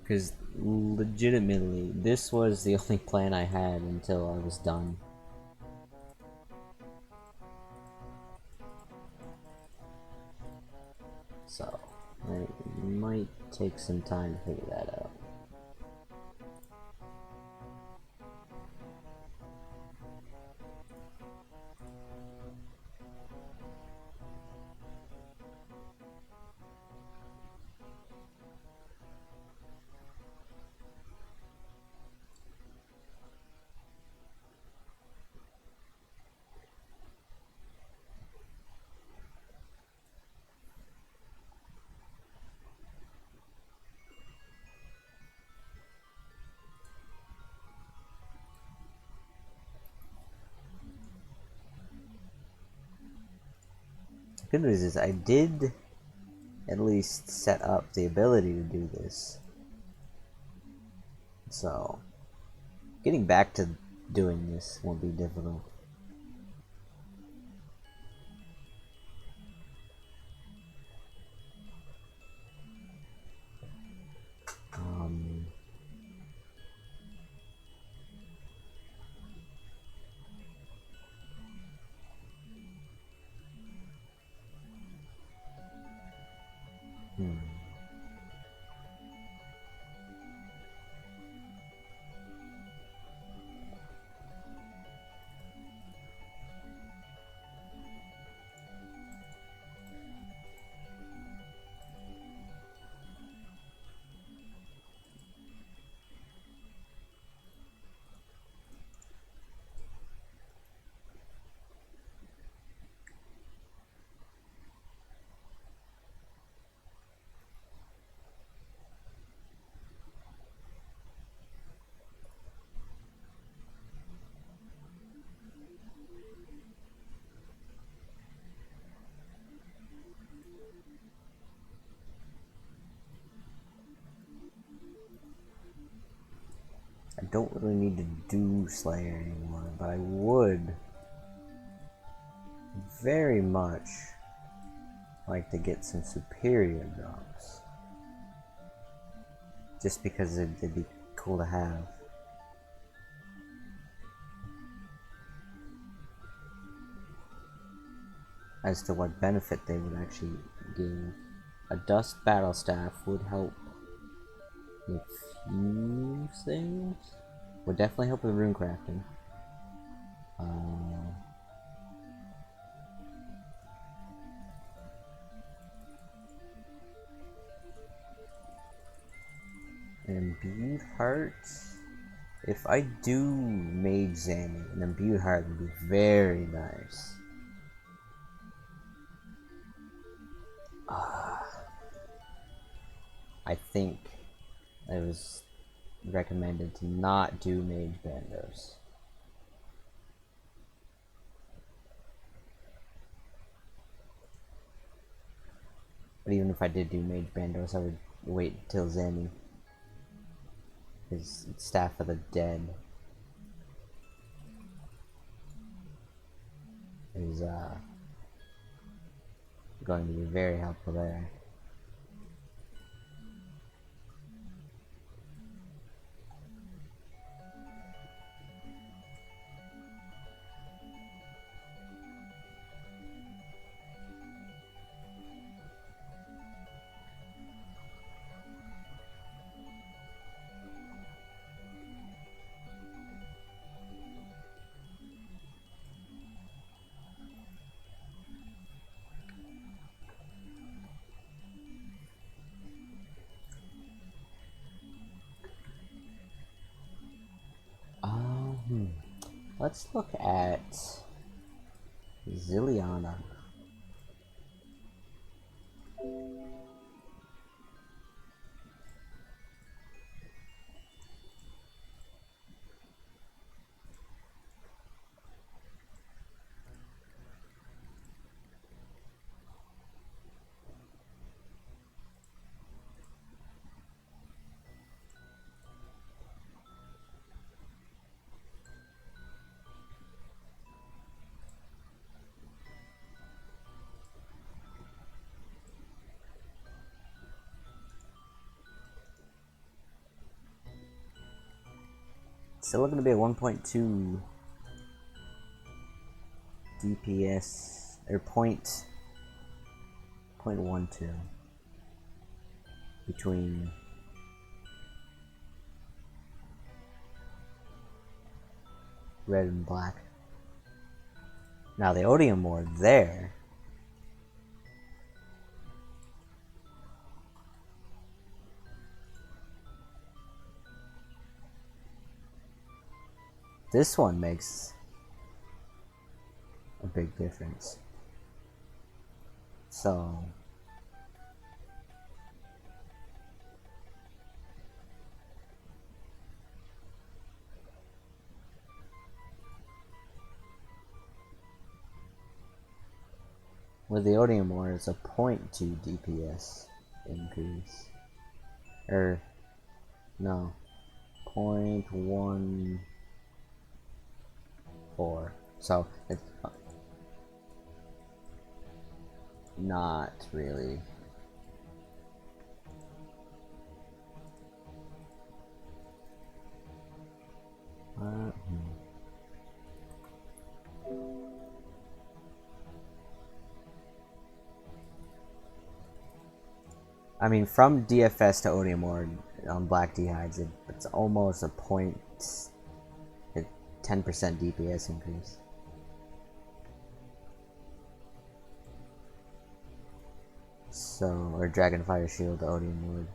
Because legitimately, this was the only plan I had until I was done. So, it might take some time to figure that out. The good news is I did at least set up the ability to do this. So, getting back to doing this won't be difficult. Um, hmm. I don't really need to do Slayer anymore, but I would very much like to get some superior drops. Just because it'd be cool to have. As to what benefit they would actually give. A dust battle staff would help a few things. Would definitely help with rune crafting. An imbued heart. If I do Mage Zanny, an imbued heart would be very nice. I think it was recommended to not do Mage Bandos. But even if I did do Mage Bandos, I would wait till Zanny. His Staff of the Dead is going to be very helpful there. Let's look at Zilliana. Still looking to be at 1.2 DPS, or point 0.12 between red and black. Now the Odium Ward there. This one makes a big difference. So with the Odium Ward, it's a 0.2 DPS increase. No, 0.14. So it's not really. I mean, from DFS to Odium Ward on Black Dehides, it's almost a 10% DPS increase. So, or Dragonfire Shield to Odium Ward.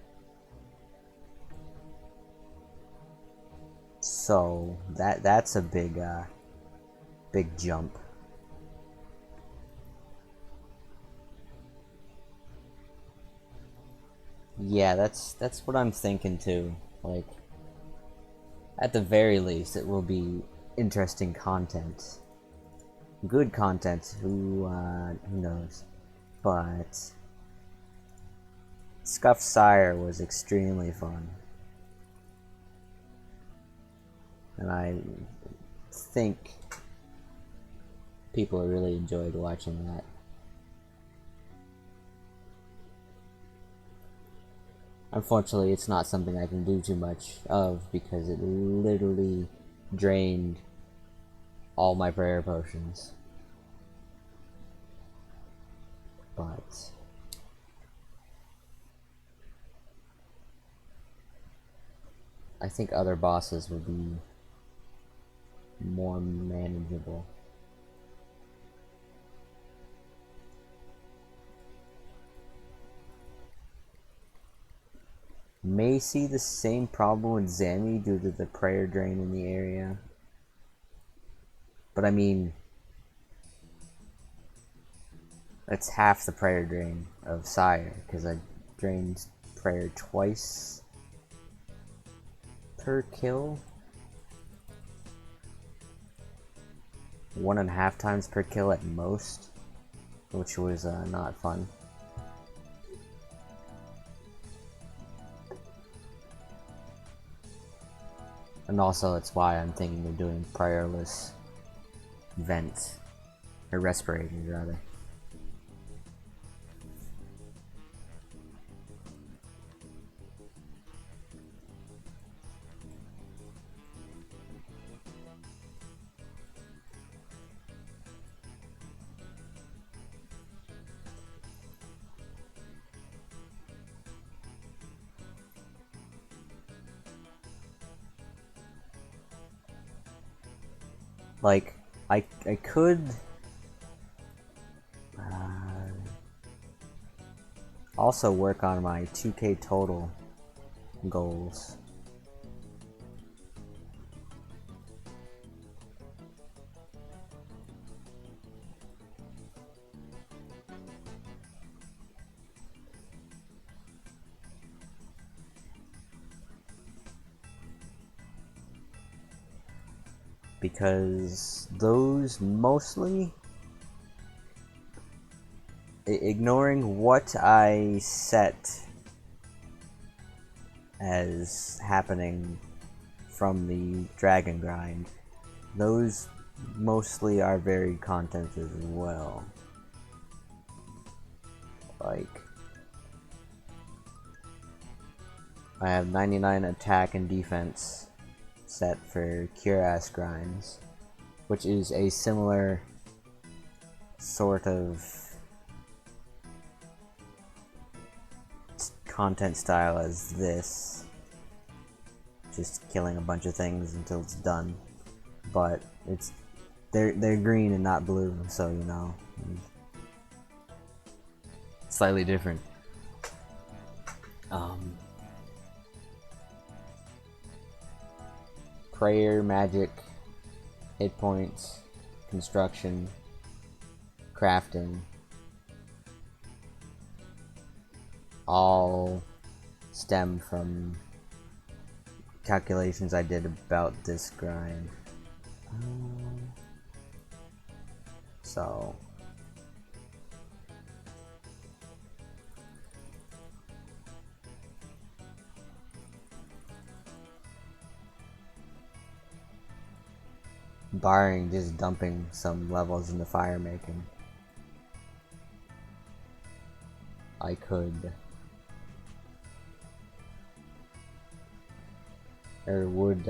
So that's a big jump. Yeah, that's what I'm thinking too. Like, at the very least, it will be interesting content, good content. Who knows? But Scuffed Sire was extremely fun. and I think people really enjoyed watching that. Unfortunately, it's not something I can do too much of because it literally drained all my prayer potions. But I think other bosses would be more manageable. May see the same problem with Zami due to the prayer drain in the area. But I mean, that's half the prayer drain of Sire, because I drained prayer twice per kill. 1.5 times per kill at most, which was not fun. And also, it's why I'm thinking of doing prayerless vents, or respirators rather. Like, I could also work on my 2K total goals. Because those mostly, ignoring what I set as happening from the dragon grind, those mostly are varied content as well. Like, I have 99 attack and defense set for Cure-Ass grinds, which is a similar sort of content style as this, just killing a bunch of things until it's done, but it's they're green and not blue, so you know, slightly different. Prayer, magic, hit points, construction, crafting, all stem from calculations I did about this grind. So barring just dumping some levels in the fire making, I could or would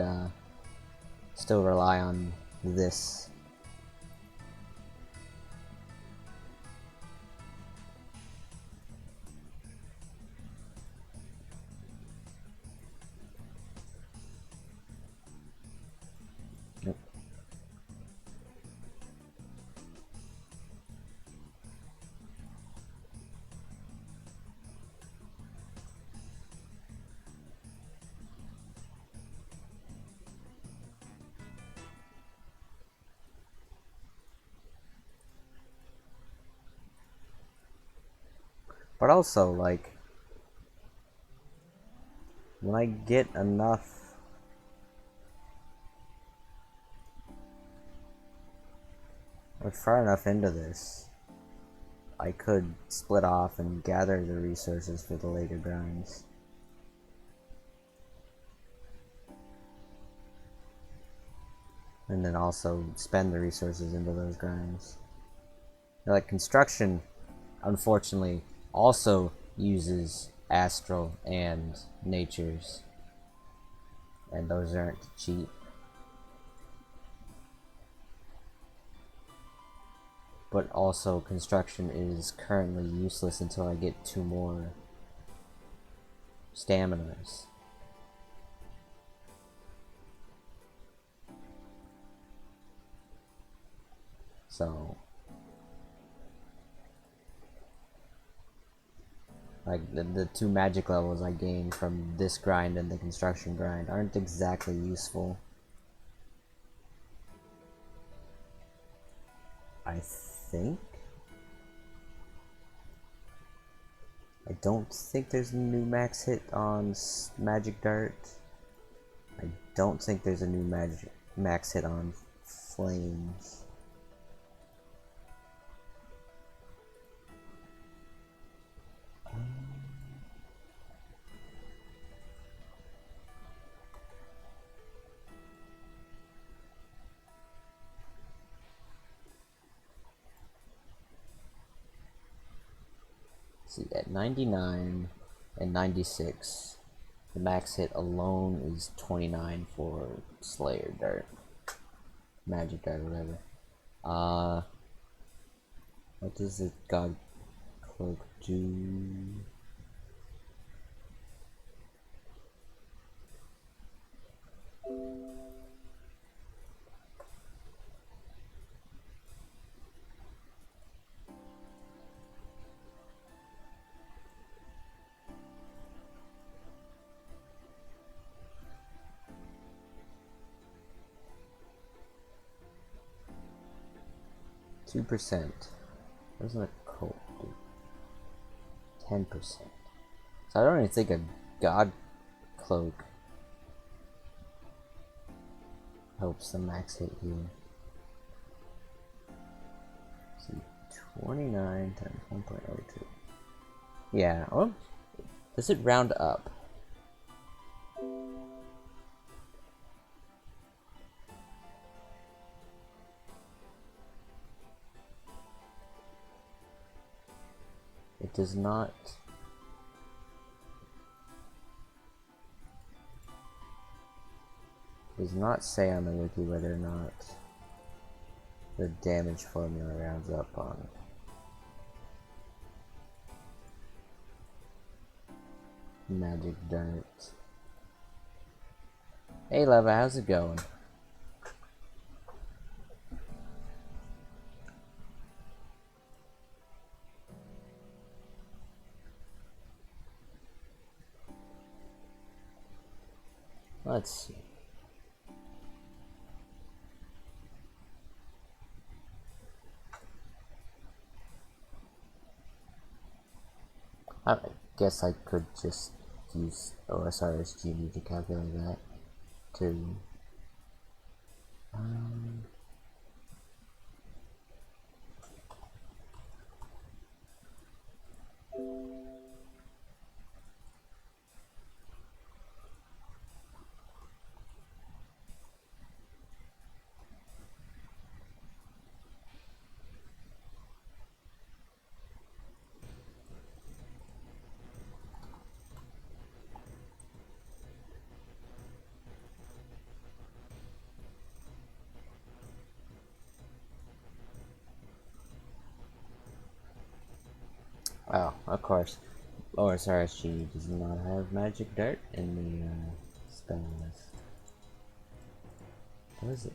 still rely on this. Yep. But also, like, when I get enough or far enough into this, I could split off and gather the resources for the later grinds. and then also spend the resources into those grinds. Like construction, unfortunately, also uses astral and natures, and those aren't cheap. But also, construction is currently useless until I get 2 more staminas. So, like, the 2 magic levels I gain from this grind and the construction grind aren't exactly useful. I think? I don't think there's a new max hit on Magic Dart. I don't think there's a new max hit on Flames. See, at 99 and 96, the max hit alone is 29 for Slayer Dart. Magic Dart, whatever. What does the God Cloak do? %. Doesn't a coat do? 10%. So I don't even think a God Cloak helps the max hit here. See, 29 times 1.02. Yeah, well, does it round up? It does not. Does not say on the wiki whether or not the damage formula rounds up on Magic Dart. Hey Leva, how's it going? Let's see. I guess I could just use OSRS Genie to calculate that too. Oh, of course. OSRS Genie does not have Magic Dart in the spell list. Does it?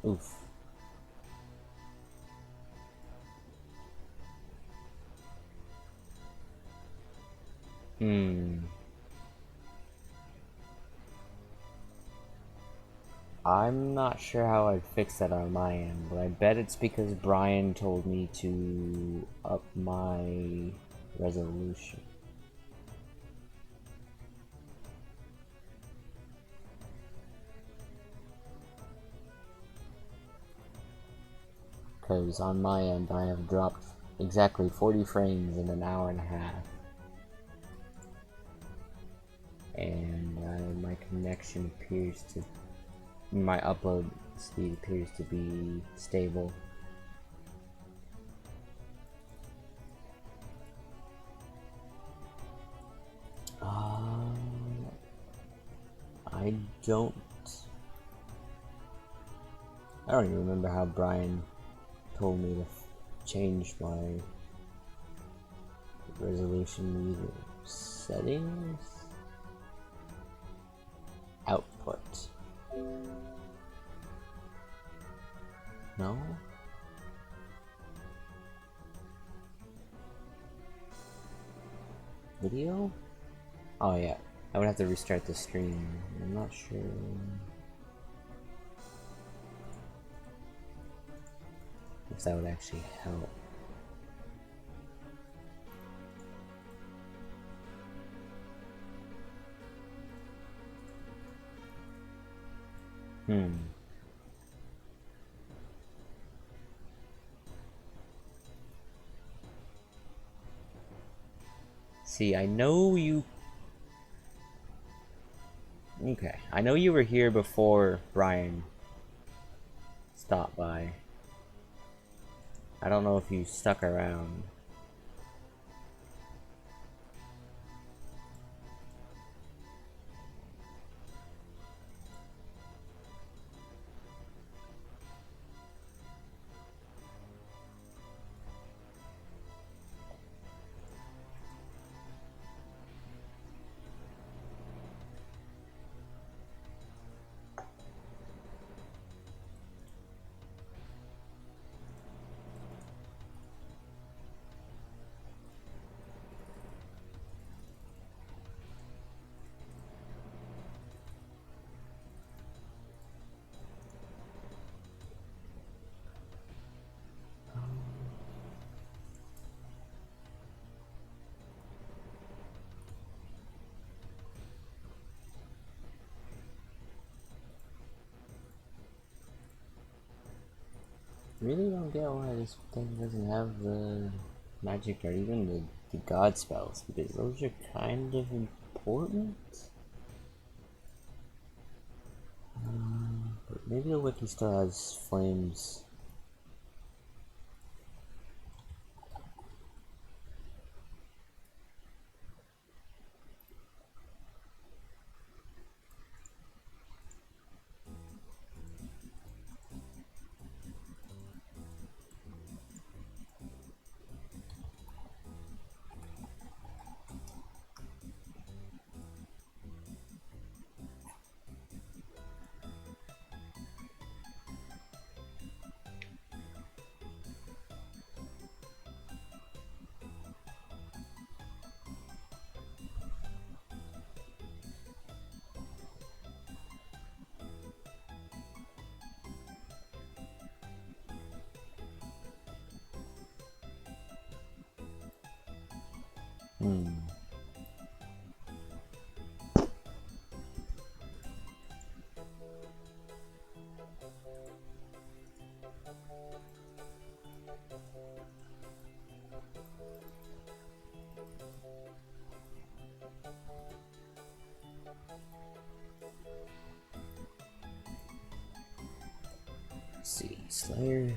Oof. I'm not sure how I'd fix that on my end, but I bet it's because Brian told me to up my resolution. because on my end I have dropped exactly 40 frames in an hour and a half. And my connection appears to... my upload speed appears to be stable. I don't even remember how Brian told me to change my resolution meter settings. Output. No? Video? Oh yeah, I would have to restart the stream. I'm not sure if that would actually help. See, I know you... Okay, I know you were here before Brian stopped by. I don't know if you stuck around. Really don't get why this thing doesn't have the magic or even the god spells, because those are kind of important. But maybe the wiki still has flames. Let's see, Slayer.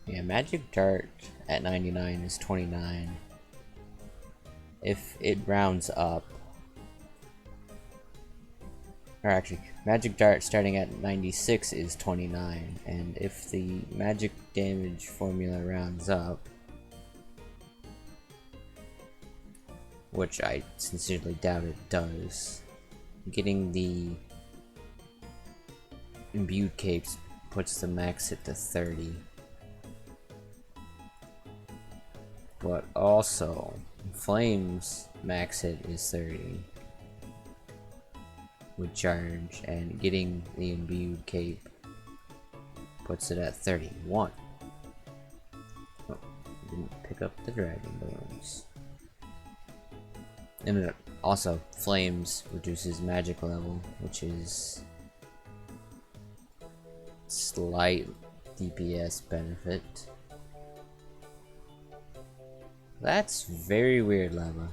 Yeah, Magic Dart at 99 is 29. If it rounds up, or actually, Magic Dart starting at 96 is 29, and if the magic damage formula rounds up, which I sincerely doubt it does, getting the imbued capes puts the max hit to 30. But also, Flame's max hit is 30 with charge, and getting the imbued cape puts it at 31. Oh, didn't pick up the dragon balloons. And Also, flames reduces magic level, which is slight DPS benefit. That's very weird, lava.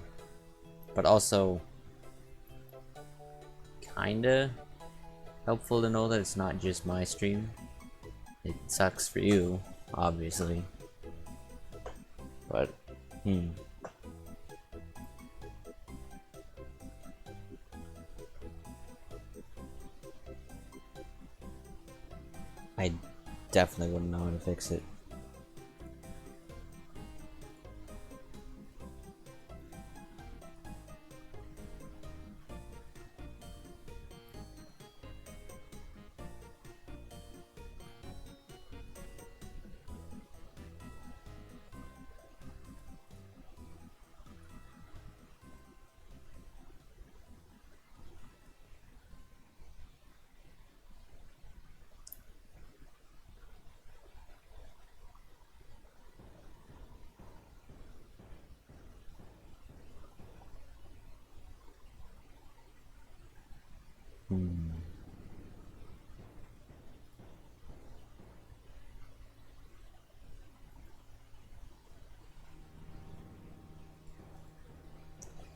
But also kinda helpful to know that it's not just my stream. It sucks for you, obviously. But, I definitely wouldn't know how to fix it.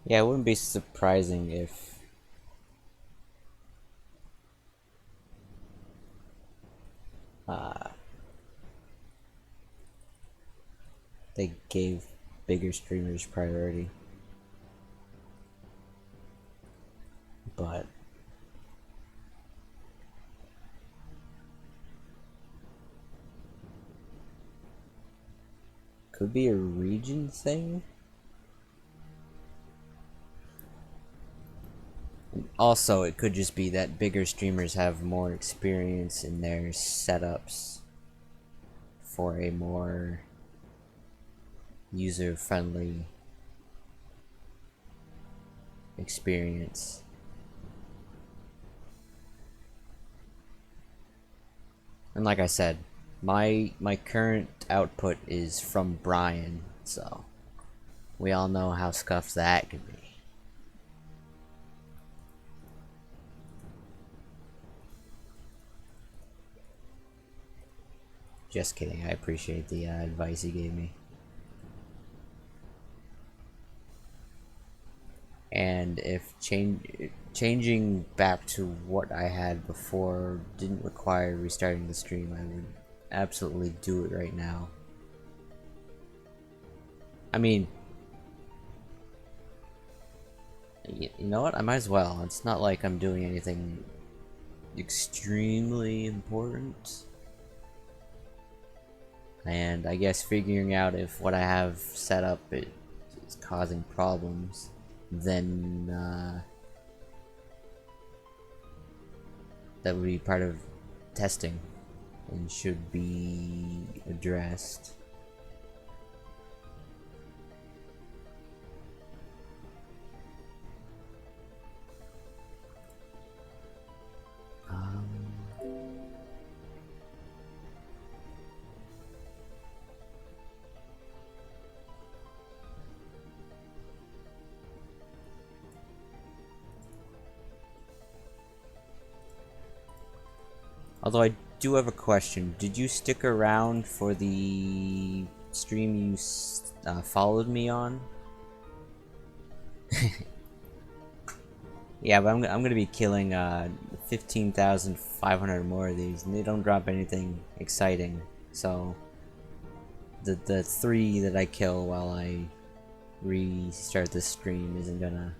Yeah, it wouldn't be surprising if they gave bigger streamers priority. But could be a region thing. Also, it could just be that bigger streamers have more experience in their setups for a more user-friendly experience. And like I said, my current output is from Brian, so we all know how scuffed that could be. Just kidding, I appreciate the advice he gave me. And if changing back to what I had before didn't require restarting the stream, I would absolutely do it right now. I mean, you know what? I might as well. It's not like I'm doing anything extremely important. And I guess figuring out if what I have set up is causing problems, then that would be part of testing and should be addressed. Although I do have a question. Did you stick around for the stream you followed me on? Yeah, but I'm gonna be killing 15,500 more of these, and they don't drop anything exciting. So the 3 that I kill while I restart the stream isn't gonna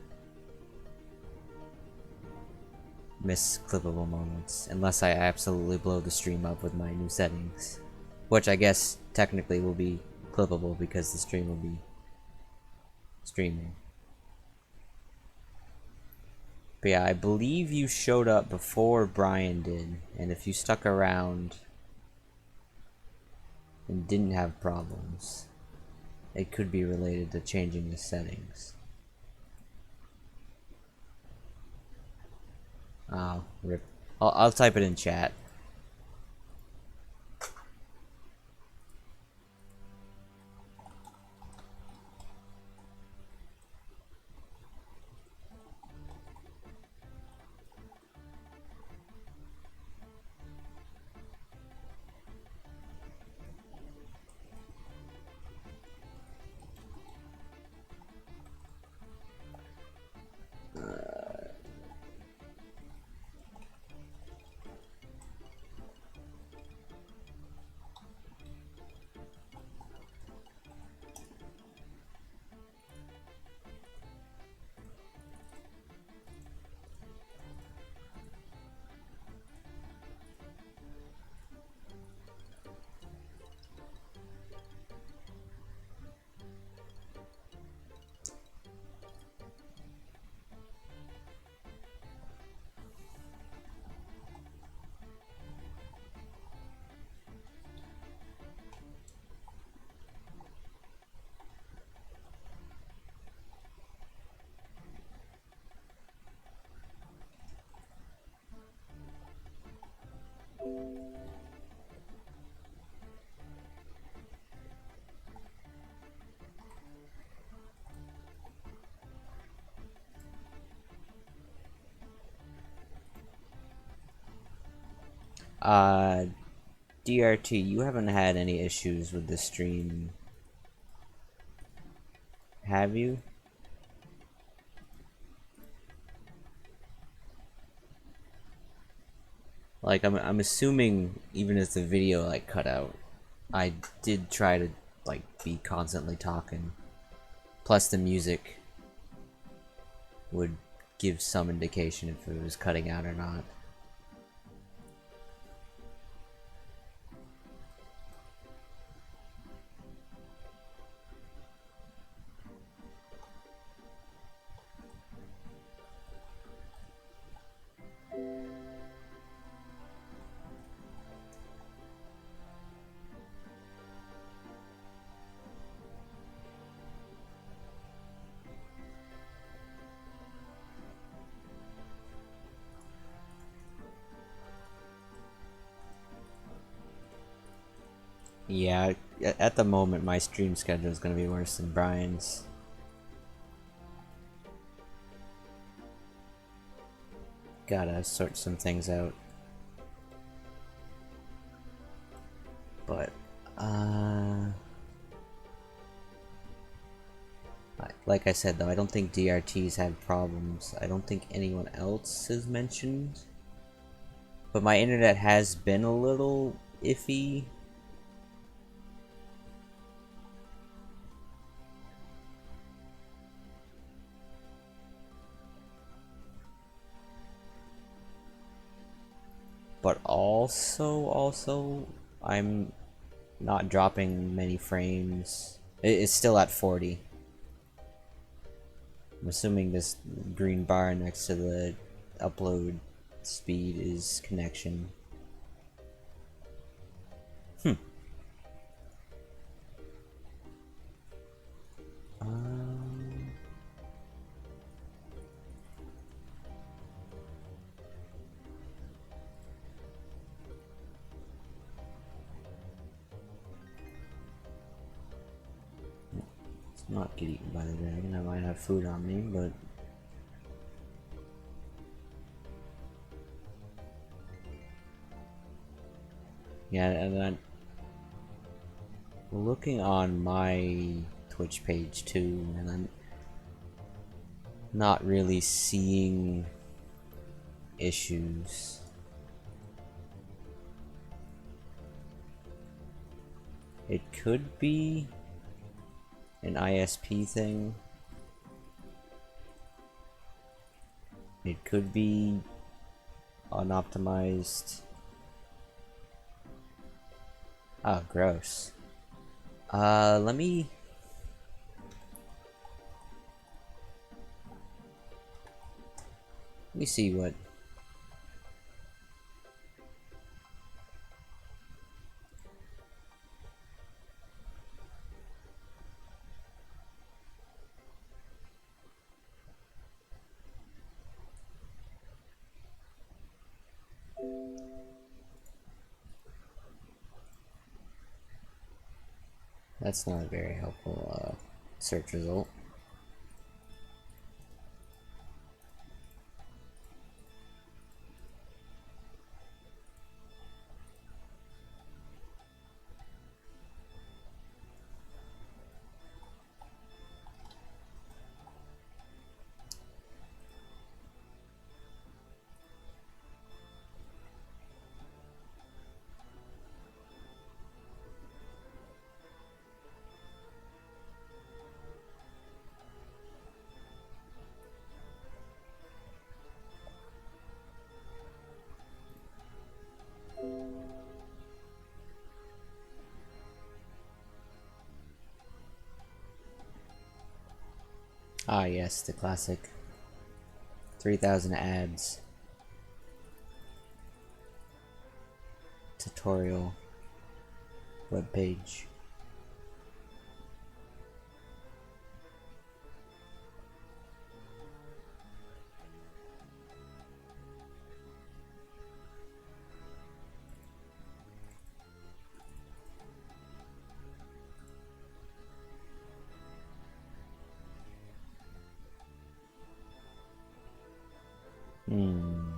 miss clippable moments, unless I absolutely blow the stream up with my new settings, which I guess technically will be clippable because the stream will be streaming. But yeah, I believe you showed up before Brian did, and if you stuck around and didn't have problems, it could be related to changing the settings. Oh, rip. I'll type it in chat. Uh, DRT, you haven't had any issues with the stream, have you? Like, I'm assuming even if the video, like, cut out, I did try to, like, be constantly talking. Plus the music would give some indication if it was cutting out or not. Yeah, at the moment my stream schedule is going to be worse than Brian's. Gotta sort some things out. But, like I said though, I don't think DRTs have problems. I don't think anyone else has mentioned. But my internet has been a little iffy. But also, I'm not dropping many frames. It's still at 40. I'm assuming this green bar next to the upload speed is connection. Um, let's not get eaten by the dragon. I might have food on me, but yeah, and then looking on my Twitch page too, and I'm not really seeing issues. It could be an ISP thing. It could be unoptimized. Oh, gross. Let me see what. That's not a very helpful search result. Ah, yes, the classic 3,000 ads tutorial webpage. Hmm.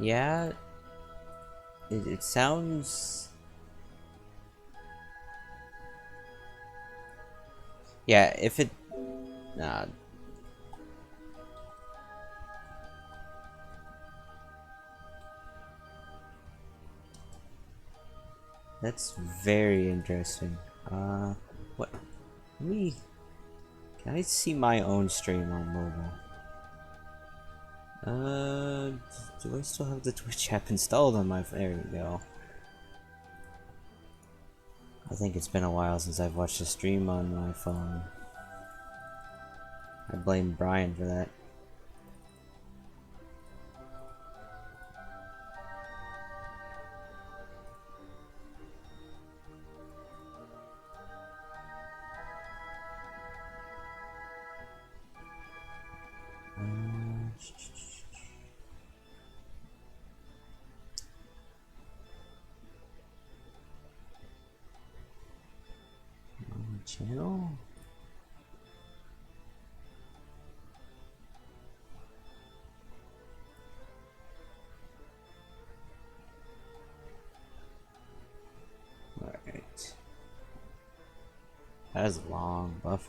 Yeah, it sounds. Yeah, if it. Nah, that's very interesting. What? Let me. Can I see my own stream on mobile? Do I still have the Twitch app installed on my phone? There we go. I think it's been a while since I've watched a stream on my phone. I blame Brian for that. Channel? Alright. That is a long buff.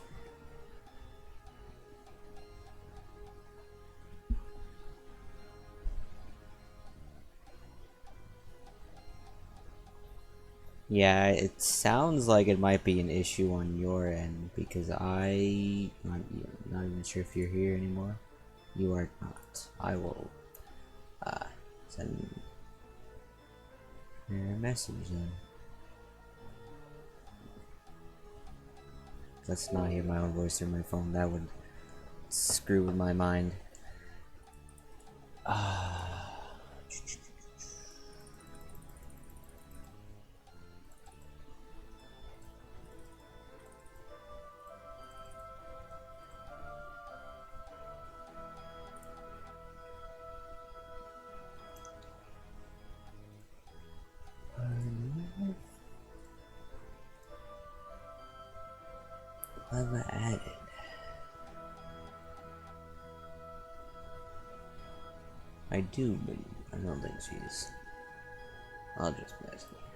Yeah, it sounds like it might be an issue on your end because I'm not even sure if you're here anymore. You are not. I will send her a message then. Let's not hear my own voice through my phone. That would screw with my mind. Level added. I do, but I don't think she's. I'll just mess with her.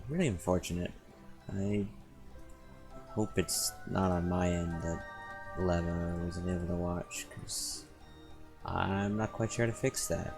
Really unfortunate. I hope it's not on my end that Leva wasn't able to watch, because I'm not quite sure how to fix that.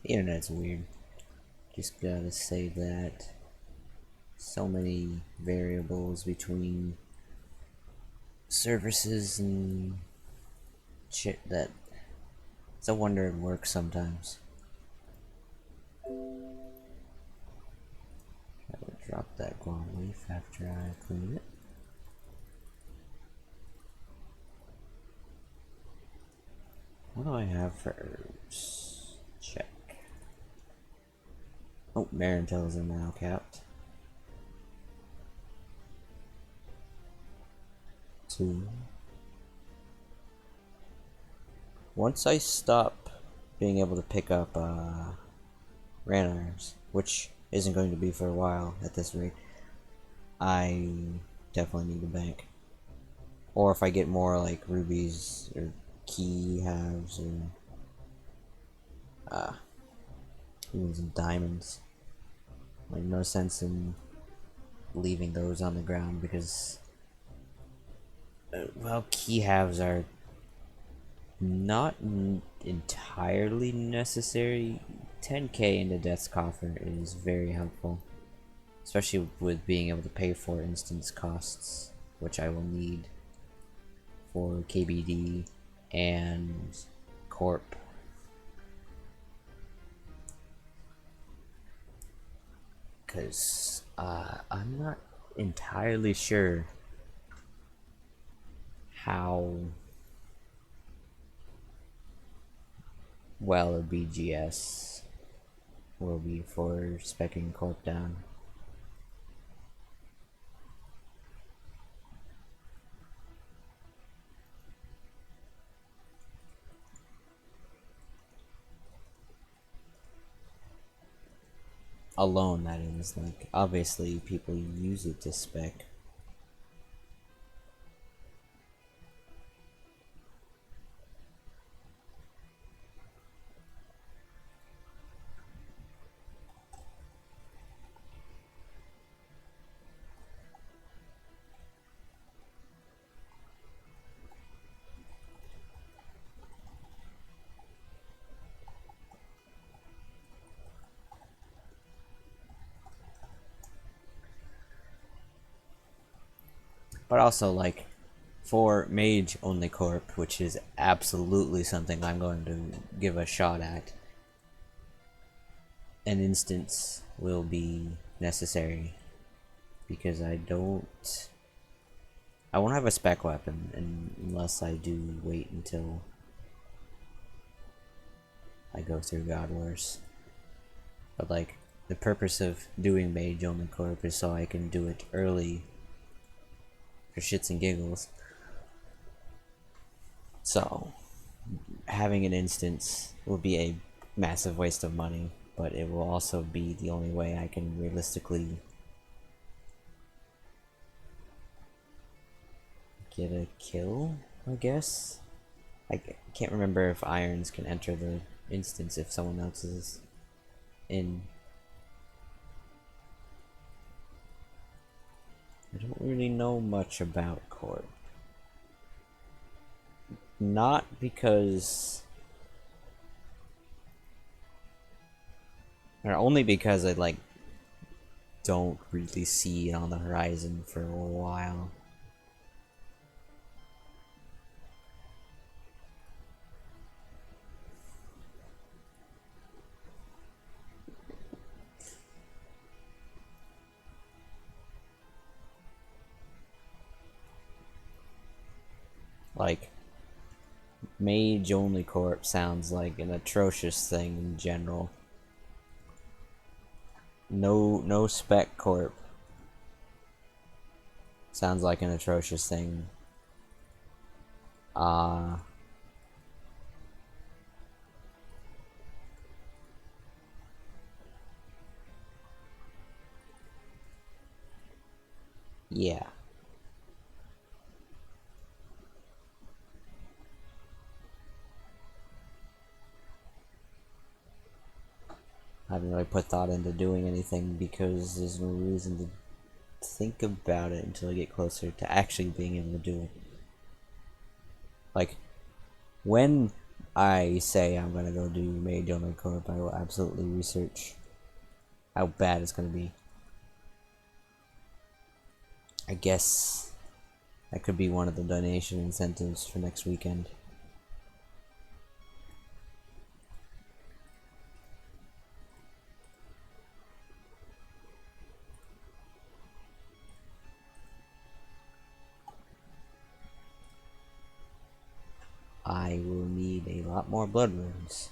The internet's weird. Just gotta say that. So many variables between services and shit that it's a wonder it works sometimes. I would drop that guava leaf after I clean it. What do I have for herbs? Check. Oh, Marintellas are now capped. 2. Once I stop being able to pick up random items, which isn't going to be for a while at this rate, I definitely need a bank. Or if I get more like rubies or key halves or even some diamonds. Like no sense in leaving those on the ground because Well, key halves are not entirely necessary. 10k into Death's Coffer is very helpful, especially with being able to pay for instance costs, which I will need for KBD and Corp. Because I'm not entirely sure how well a BGS will be for speccing Corp down. Alone, that is. Like, obviously people use it to spec. But also, like, for Mage only Corp, which is absolutely something I'm going to give a shot at, an instance will be necessary. Because I won't have a spec weapon unless I do wait until I go through God Wars. But, like, the purpose of doing Mage only Corp is so I can do it early for shits and giggles. So, having an instance will be a massive waste of money, but it will also be the only way I can realistically get a kill, I guess. I can't remember if irons can enter the instance if someone else is in. I don't really know much about Corp. Not because... or only because I, like, don't really see it on the horizon for a while. Like, Mage only Corp sounds like an atrocious thing in general. No spec Corp sounds like an atrocious thing. Yeah. I haven't really put thought into doing anything because there's no reason to think about it until I get closer to actually being able to do it. Like, when I say I'm gonna go do Mage only Corp, I will absolutely research how bad it's gonna be. I guess that could be one of the donation incentives for next weekend. I will need a lot more blood runes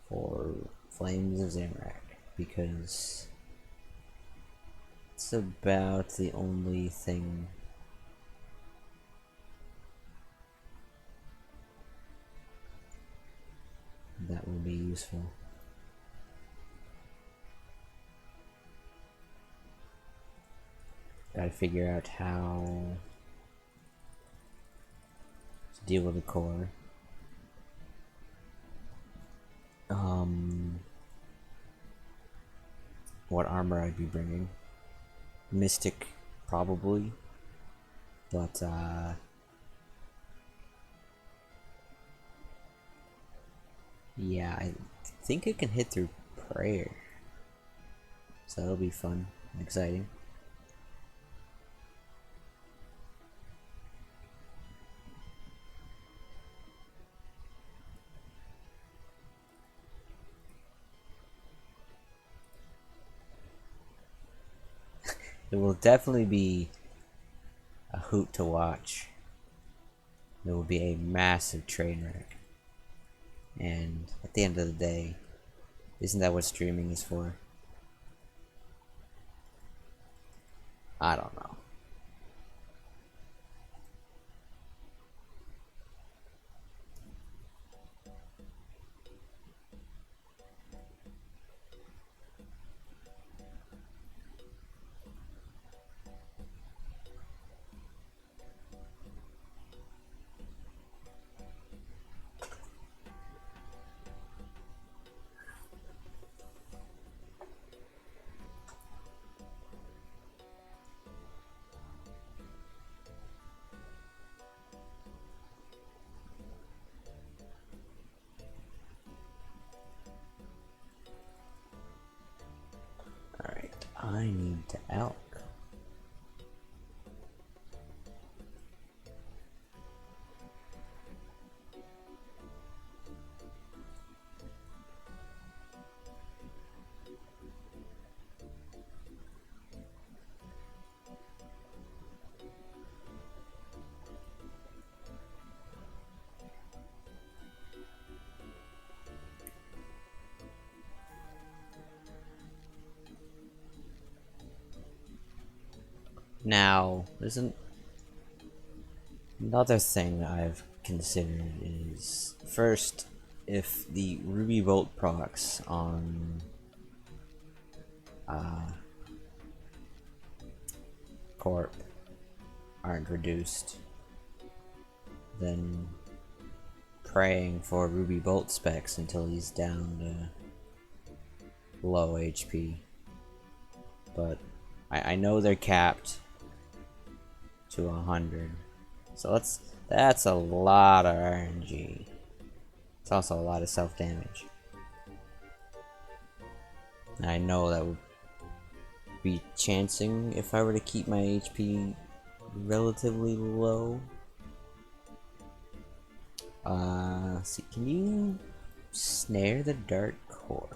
for Flames of Zamorak because it's about the only thing that will be useful. Gotta figure out how to deal with the core. What armor I'd be bringing. Mystic, probably. But, yeah, I think it can hit through prayer. So that'll be fun and exciting. It will definitely be a hoot to watch. It will be a massive train wreck. And at the end of the day, isn't that what streaming is for? I don't know. Alright, I need to elk. Now, there's another thing I've considered is first, if the Ruby Bolt procs on Corp aren't reduced, then praying for Ruby Bolt specs until he's down to low HP. But I know they're capped to 100. So that's a lot of RNG. It's also a lot of self-damage. I know that would be chancing if I were to keep my HP relatively low. See, can you snare the Dark Core?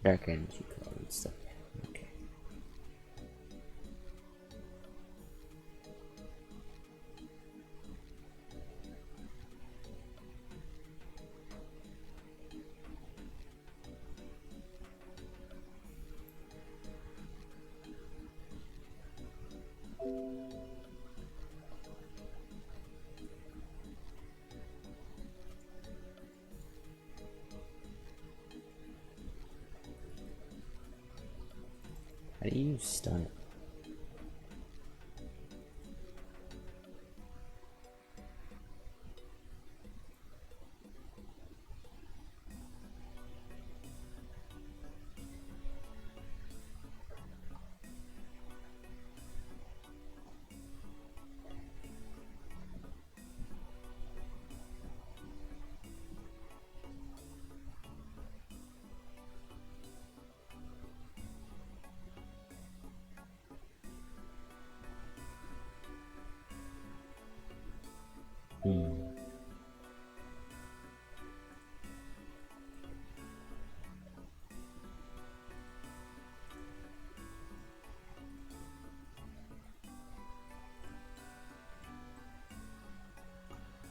Dark energy core and stuff. Okay. How do you stun it?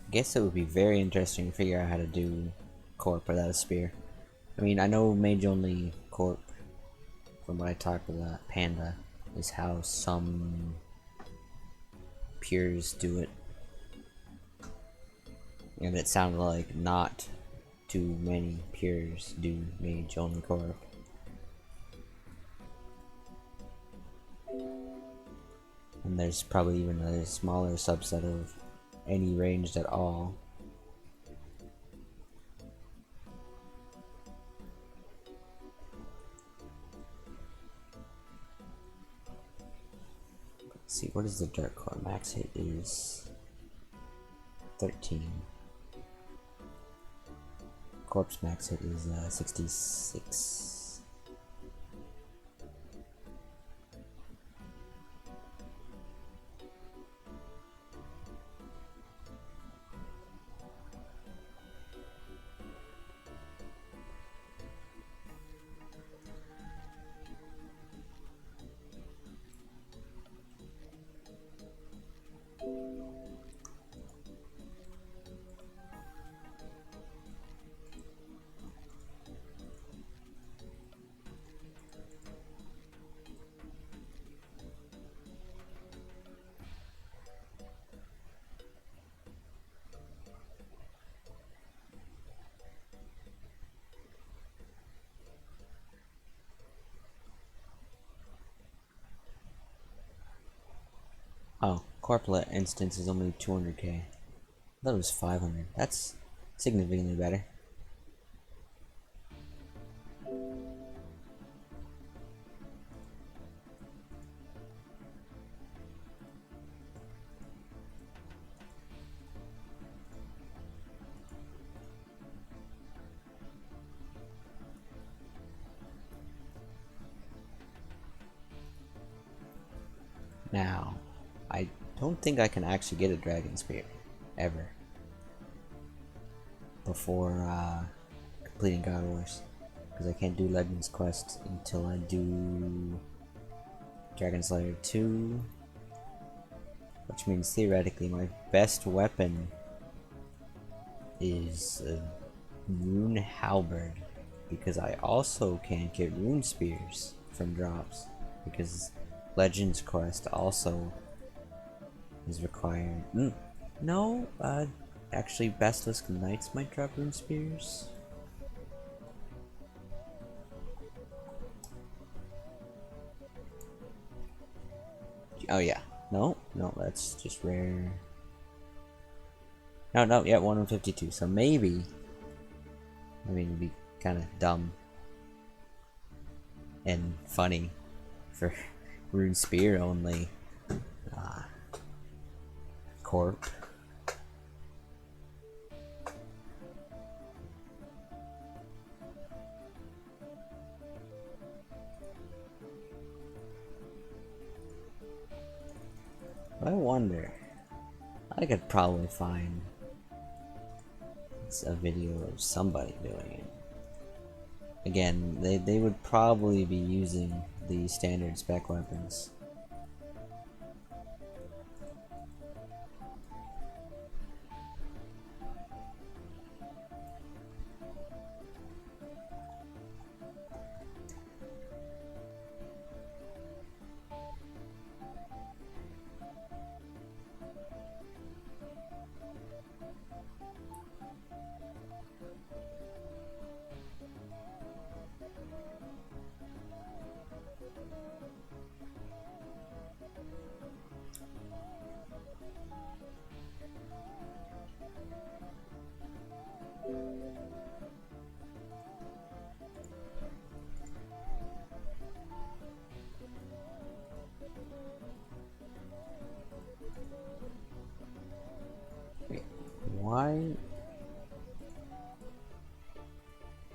I guess it would be very interesting to figure out how to do Corp without a spear. I mean, I know mage only Corp, from what I talked with Panda, is how some pures do it. And it sounded like not too many pures do mage only Corp. And there's probably even a smaller subset of any ranged at all Let's see, what is the Dark Core? Max hit is 13. Corpse max hit is 66. Oh, Corplet instance is only 200k. I thought it was 500. That's significantly better. Now, I don't think I can actually get a Dragon Spear ever before completing God Wars, because I can't do Legends Quest until I do Dragon Slayer 2, which means theoretically my best weapon is a Rune Halberd, because I also can't get Rune Spears from drops, because Legends Quest also is required. No, actually Basilisk Knights might drop Rune Spears. Oh yeah, no, that's just rare. No, yeah, 152, so maybe, I mean, it'd be kind of dumb and funny for Rune Spear only Corp. I wonder, I could probably find a video of somebody doing it. Again, they would probably be using the standard spec weapons. Why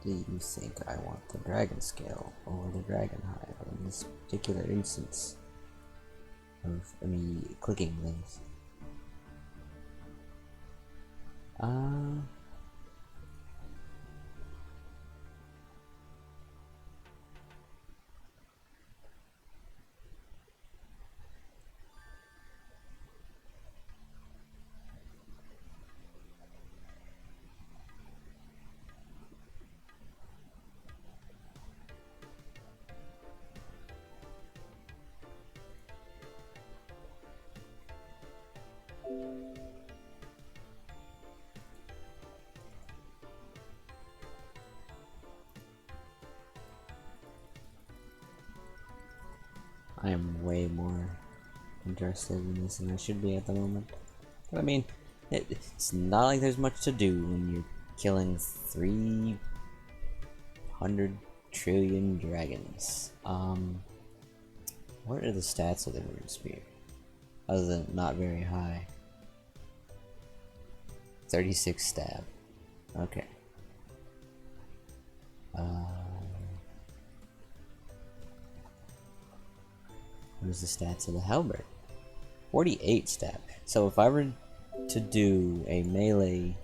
do you think I want the Dragon Scale over the Dragon Hive in this particular instance of me clicking things? I am way more interested in this than I should be at the moment. But I mean, it's not like there's much to do when you're killing 300 trillion dragons. What are the stats of the Rune Spear? other than not very high. 36 stab. Okay. What is the stats of the halberd? 48 stab. So if I were to do a melee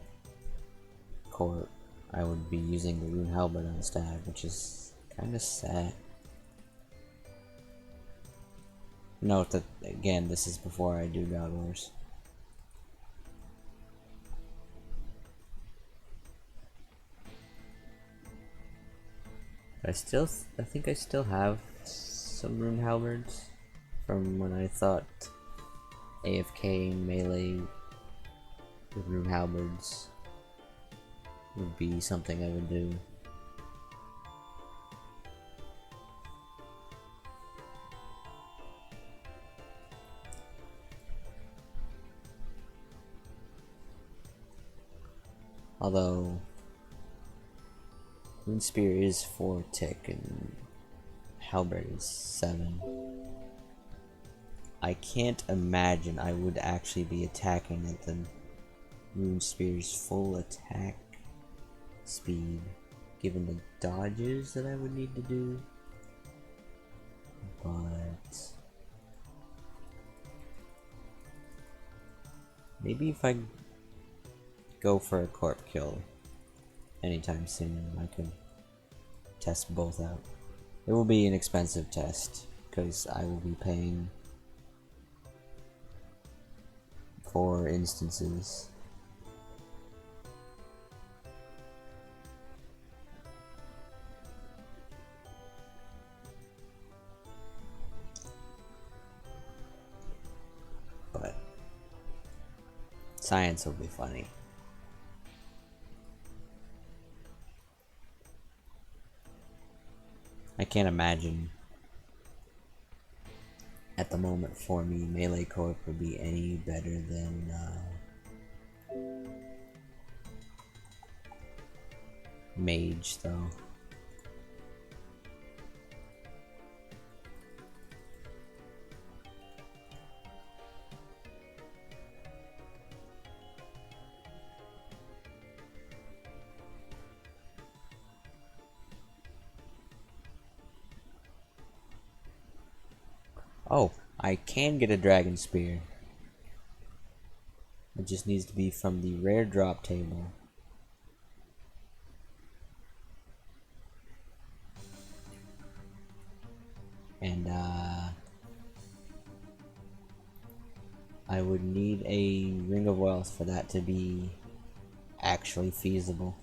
court, I would be using the rune halberd on stab, which is kind of sad. Note that, again, this is before I do God Wars. I think I still have some rune halberds from when I thought AFK melee with rune halberds would be something I would do. Although Rune Spear is 4 tick and Halberd is 7. I can't imagine I would actually be attacking at the Rune Spear's full attack speed, given the dodges that I would need to do. But maybe if I go for a corp kill anytime soon, I can test both out. It will be an expensive test because I will be paying for instances. But science will be funny. I can't imagine at the moment for me melee corp would be any better than mage though. Oh, I can get a dragon spear. It just needs to be from the rare drop table. And I would need a ring of wealth for that to be actually feasible.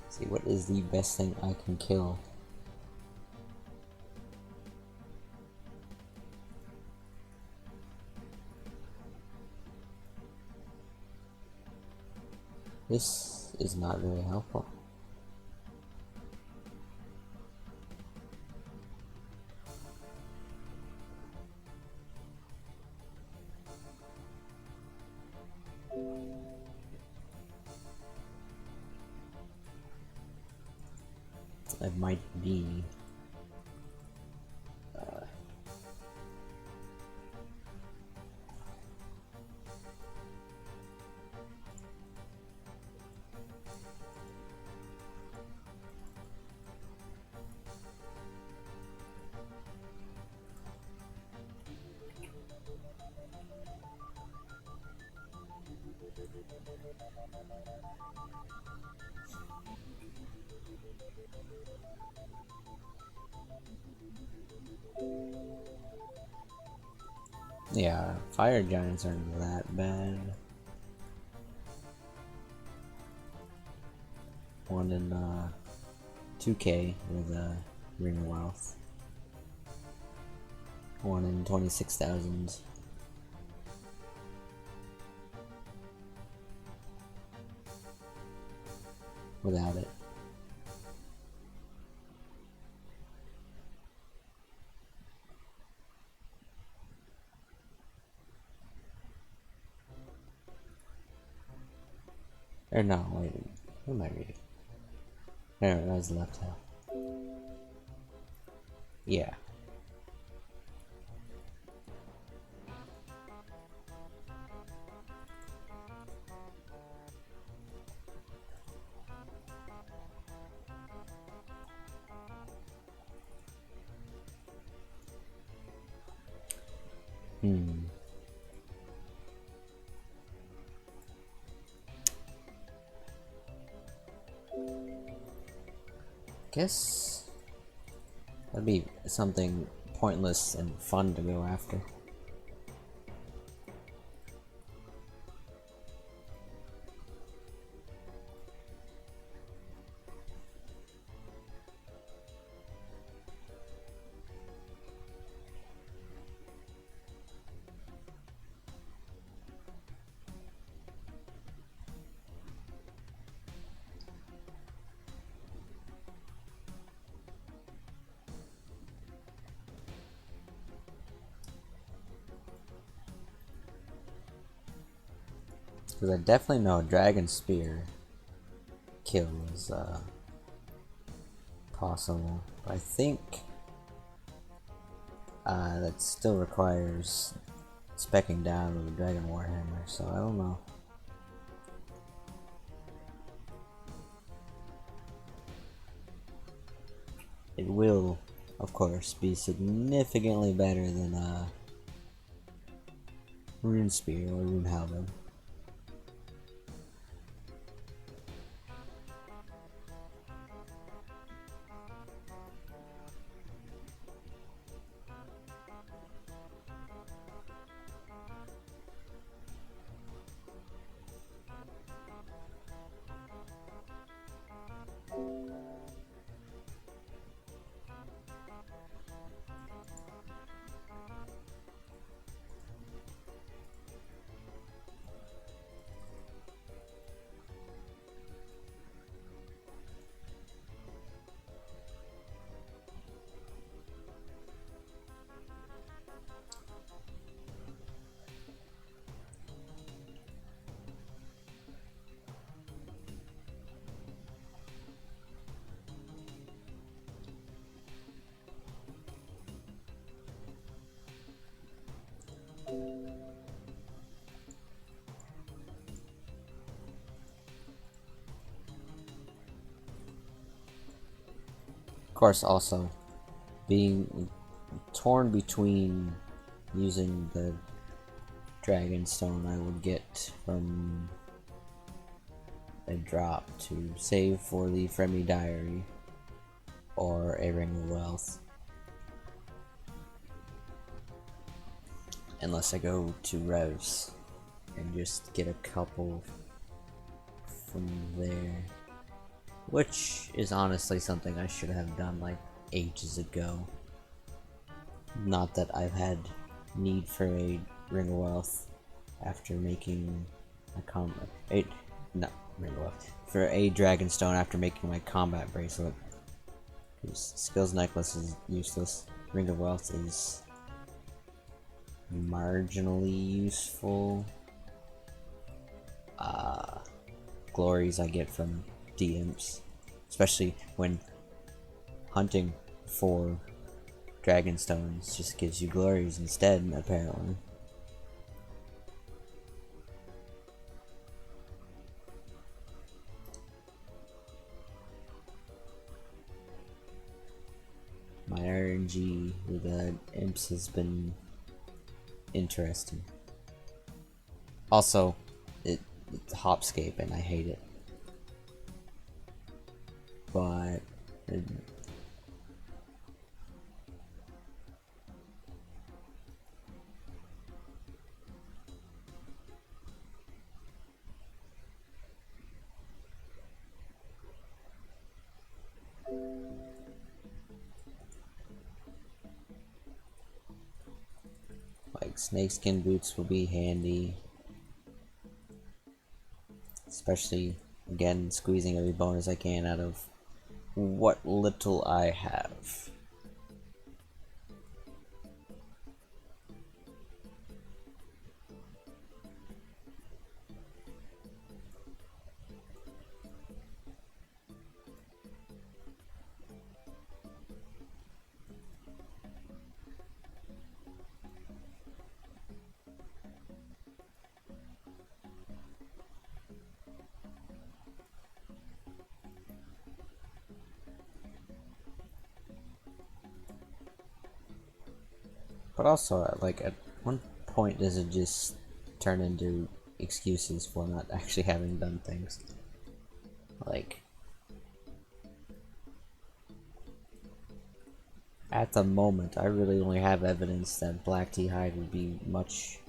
See, what is the best thing I can kill? This is not very helpful. It might be yeah, fire giants aren't that bad. one in 2K with Ring of Wealth, one in 26,000. Without it. Or no, wait, what am I reading? No, that was the left half. Yeah. Guess that'd be something pointless and fun to go after. Because I definitely know Dragon Spear kill is possible. But I think that still requires specking down with a Dragon Warhammer, so I don't know. It will, of course, be significantly better than Rune Spear or Rune Halberd. Of course, also being torn between using the Dragonstone I would get from a drop to save for the Fremy Diary or a Ring of Wealth. Unless I go to Revs and just get a couple from there. Which is honestly something I should have done like ages ago. Not that I've had need for a Ring of Wealth after making a combat. Not Ring of Wealth. For a Dragonstone after making my combat bracelet. Because Skills Necklace is useless. Ring of Wealth is marginally useful. Glories I get from DMs, especially when hunting for Dragonstones just gives you glories instead, apparently. My RNG with the imps has been interesting. Also, it's Hopscape and I hate it. But Like snakeskin boots will be handy. Especially, again, squeezing every bonus I can out of what little I have. But also, like, at one point does it just turn into excuses for not actually having done things? Like, at the moment, I really only have evidence that Black Tea Hide would be much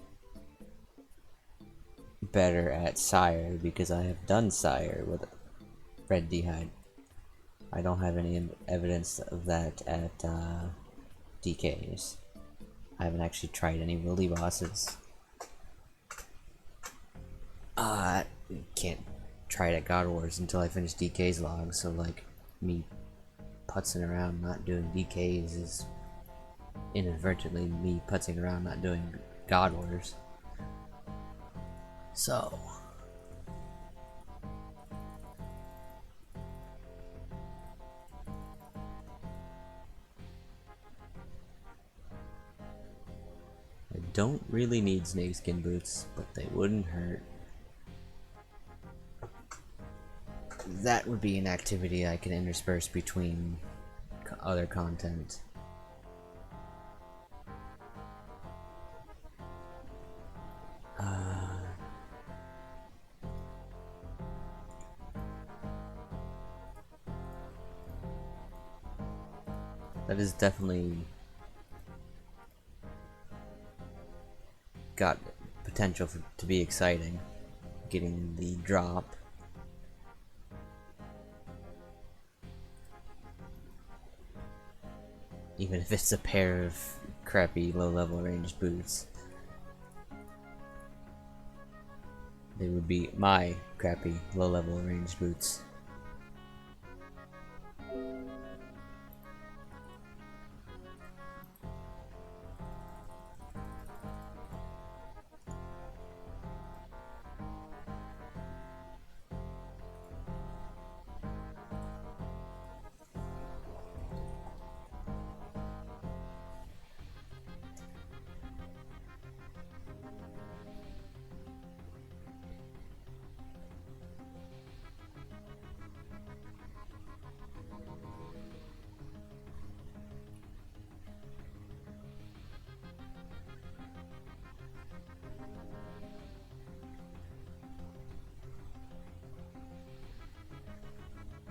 better at Sire because I have done Sire with Red Tea Hide. I don't have any evidence of that at DKs. I haven't actually tried any Willy bosses. Can't try it at God Wars until I finish DK's log, so like me putzing around not doing DKs is inadvertently me putzing around not doing God Wars. So I don't really need snakeskin boots, but they wouldn't hurt. That would be an activity I can intersperse between other content. That is definitely got potential to be exciting. Getting the drop. Even if it's a pair of crappy low-level ranged boots. They would be my crappy low-level ranged boots.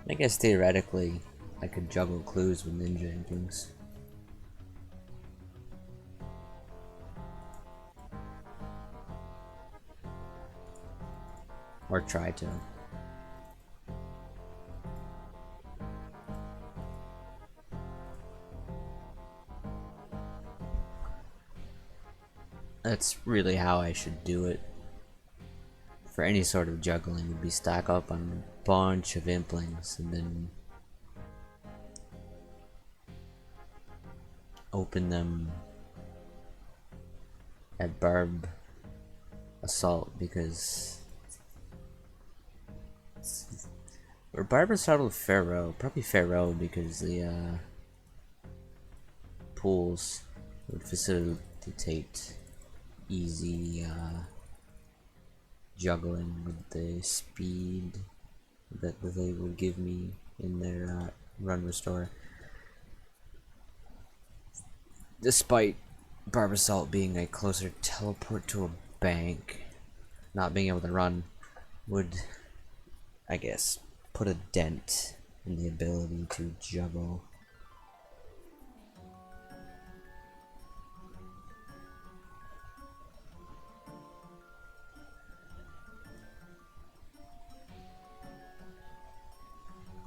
I guess theoretically, I could juggle clues with ninja inklings. Or try to. That's really how I should do it. For any sort of juggling, would be stack up on a bunch of implings and then open them at Barb Assault because or Barb Assault with Pharaoh, probably Pharaoh because the pools would facilitate easy juggling with the speed that they would give me in their run restore. Despite Barb Assault being a closer teleport to a bank, not being able to run would, I guess, put a dent in the ability to juggle.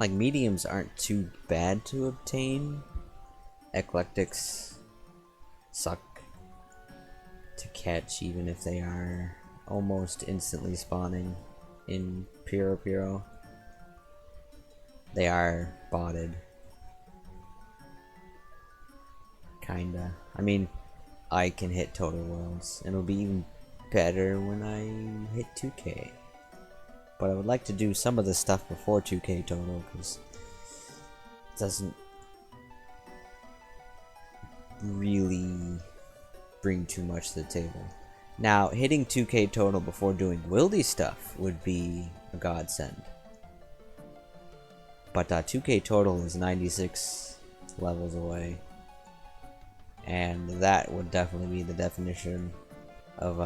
Like, mediums aren't too bad to obtain. Eclectics suck. to catch, even if they are almost instantly spawning in Puro. They are botted. Kinda. I mean, I can hit Total Worlds, and it'll be even better when I hit 2K. But I would like to do some of the stuff before 2K Total, because it doesn't really bring too much to the table. Now, hitting 2K Total before doing wildy stuff would be a godsend. But 2K Total is 96 levels away. And that would definitely be the definition of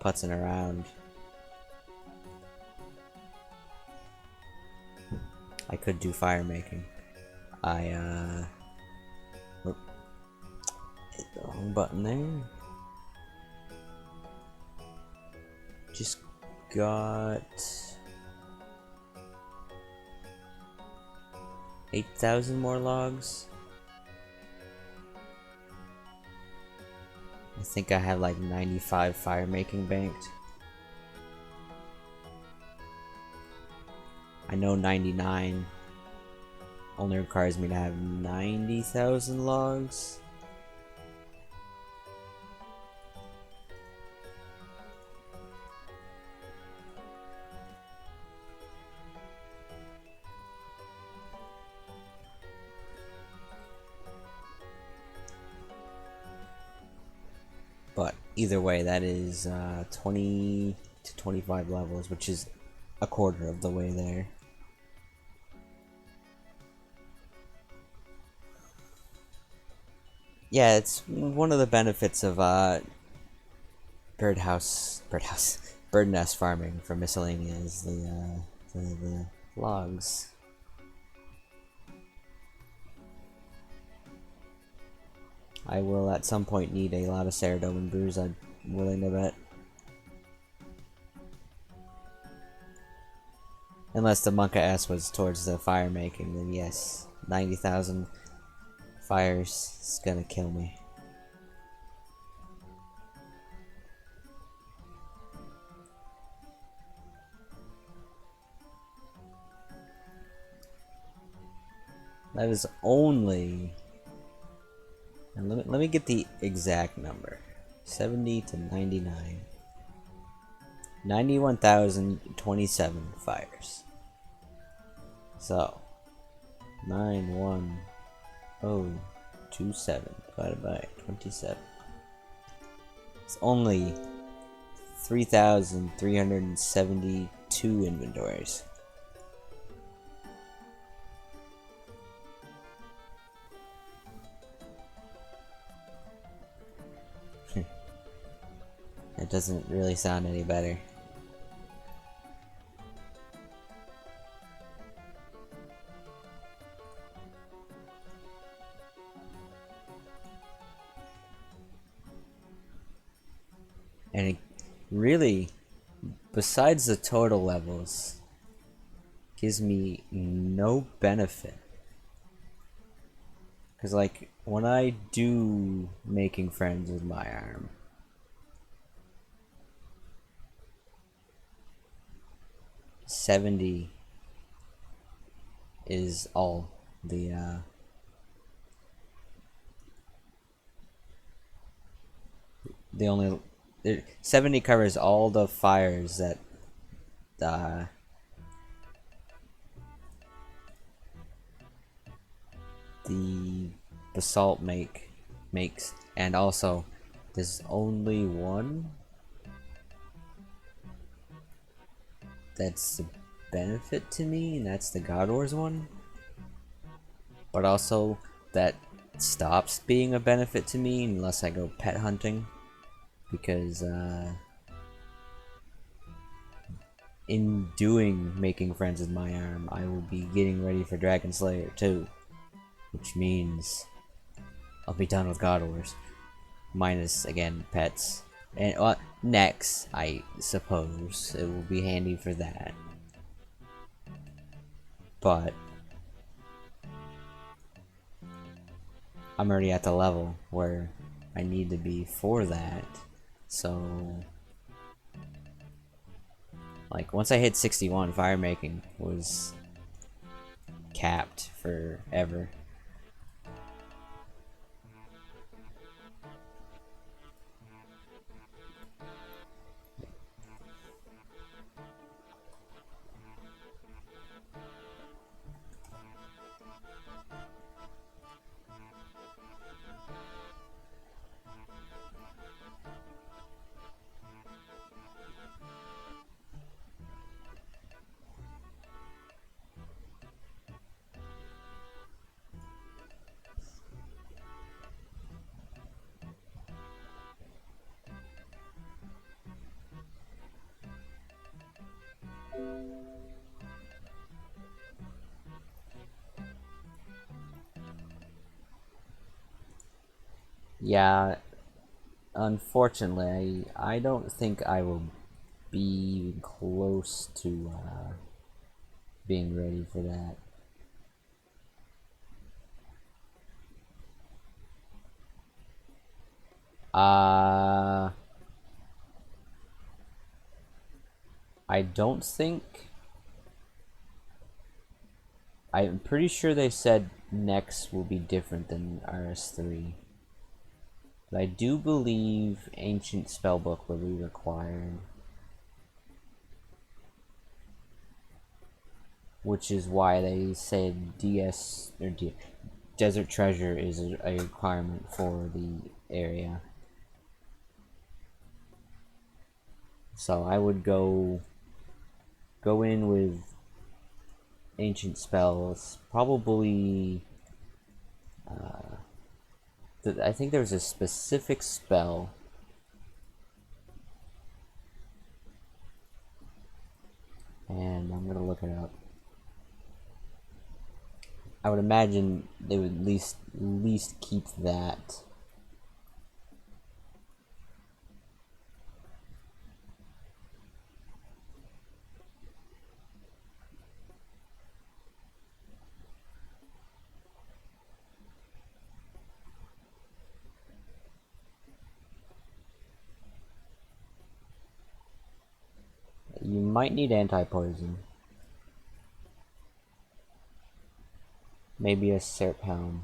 putzing around. I could do fire making. I hit the wrong button there. Just got 8,000 more logs. I think I have like 95 fire making banked. I know 99 only requires me to have 90,000 logs. But either way, that is 20 to 25 levels, which is a quarter of the way there. Yeah, it's one of the benefits of bird nest farming for miscellanea is the logs. I will at some point need a lot of Ceradomin brews, I'm willing to bet. Unless the Monka S was towards the fire making, then yes, 90,000 fires is gonna kill me. That is only... And let me get the exact number. 70 to 99. 91,027 fires. So 91027 divided by 27. It's only 3,372 inventories. It doesn't really sound any better. And it really, besides the total levels, gives me no benefit. Because like, when I do making friends with my arm, 70 is all the 70 covers all the fires that the basalt makes, and also there's only one that's the benefit to me, and that's the God Wars one. But also that stops being a benefit to me unless I go pet hunting, because in doing making friends with my arm, I will be getting ready for Dragon Slayer 2, which means I'll be done with God Wars, minus again pets. And next, I suppose it will be handy for that. But I'm already at the level where I need to be for that. So, like, once I hit 61, fire making was capped forever. Yeah, unfortunately, I don't think I will be close to being ready for that. Uh, I don't think. I'm pretty sure they said next will be different than RS3. But I do believe Ancient Spellbook will be required. Which is why they said Desert Treasure is a requirement for the area. So I would go in with ancient spells. Probably, I think there's a specific spell. And I'm gonna look it up. I would imagine they would at least keep that. You might need anti-poison. Maybe a Serp Hound.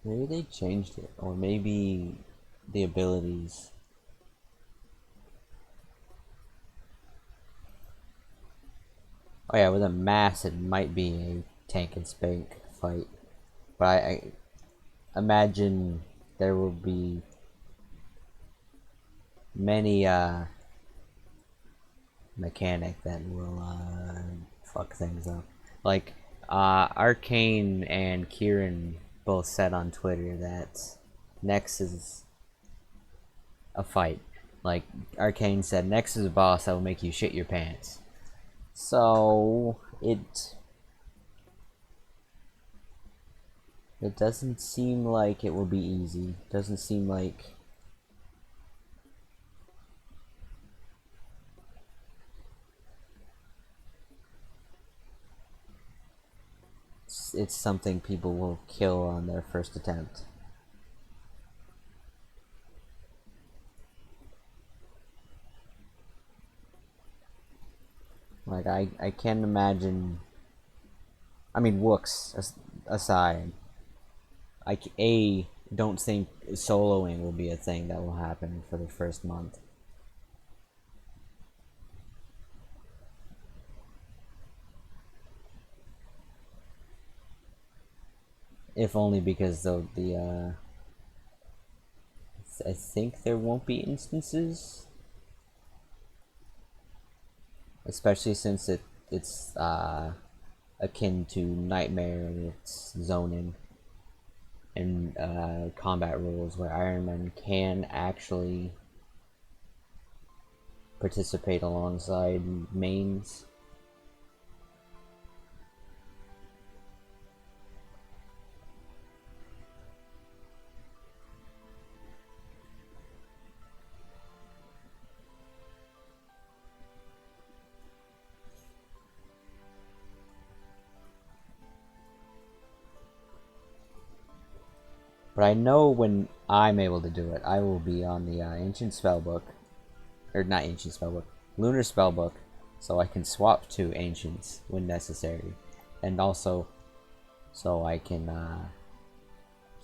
Maybe they changed it, or maybe the abilities. Oh yeah, with a mass, it might be a tank and spank fight, but I imagine there will be many mechanic that will fuck things up. Like Arcane and Kieran both said on Twitter that next is a fight. Like Arcane said, next is a boss that will make you shit your pants. So it doesn't seem like it will be easy. It doesn't seem like it's something people will kill on their first attempt. Like I can't imagine. I mean, Wooks aside, I don't think soloing will be a thing that will happen for the first month. If only because though I think there won't be instances, especially since it's akin to Nightmare in its zoning and combat rules, where Iron Man can actually participate alongside mains. But I know when I'm able to do it, I will be on the Ancient Spellbook. Or not Ancient Spellbook. Lunar Spellbook. So I can swap to Ancients when necessary. And also, so I can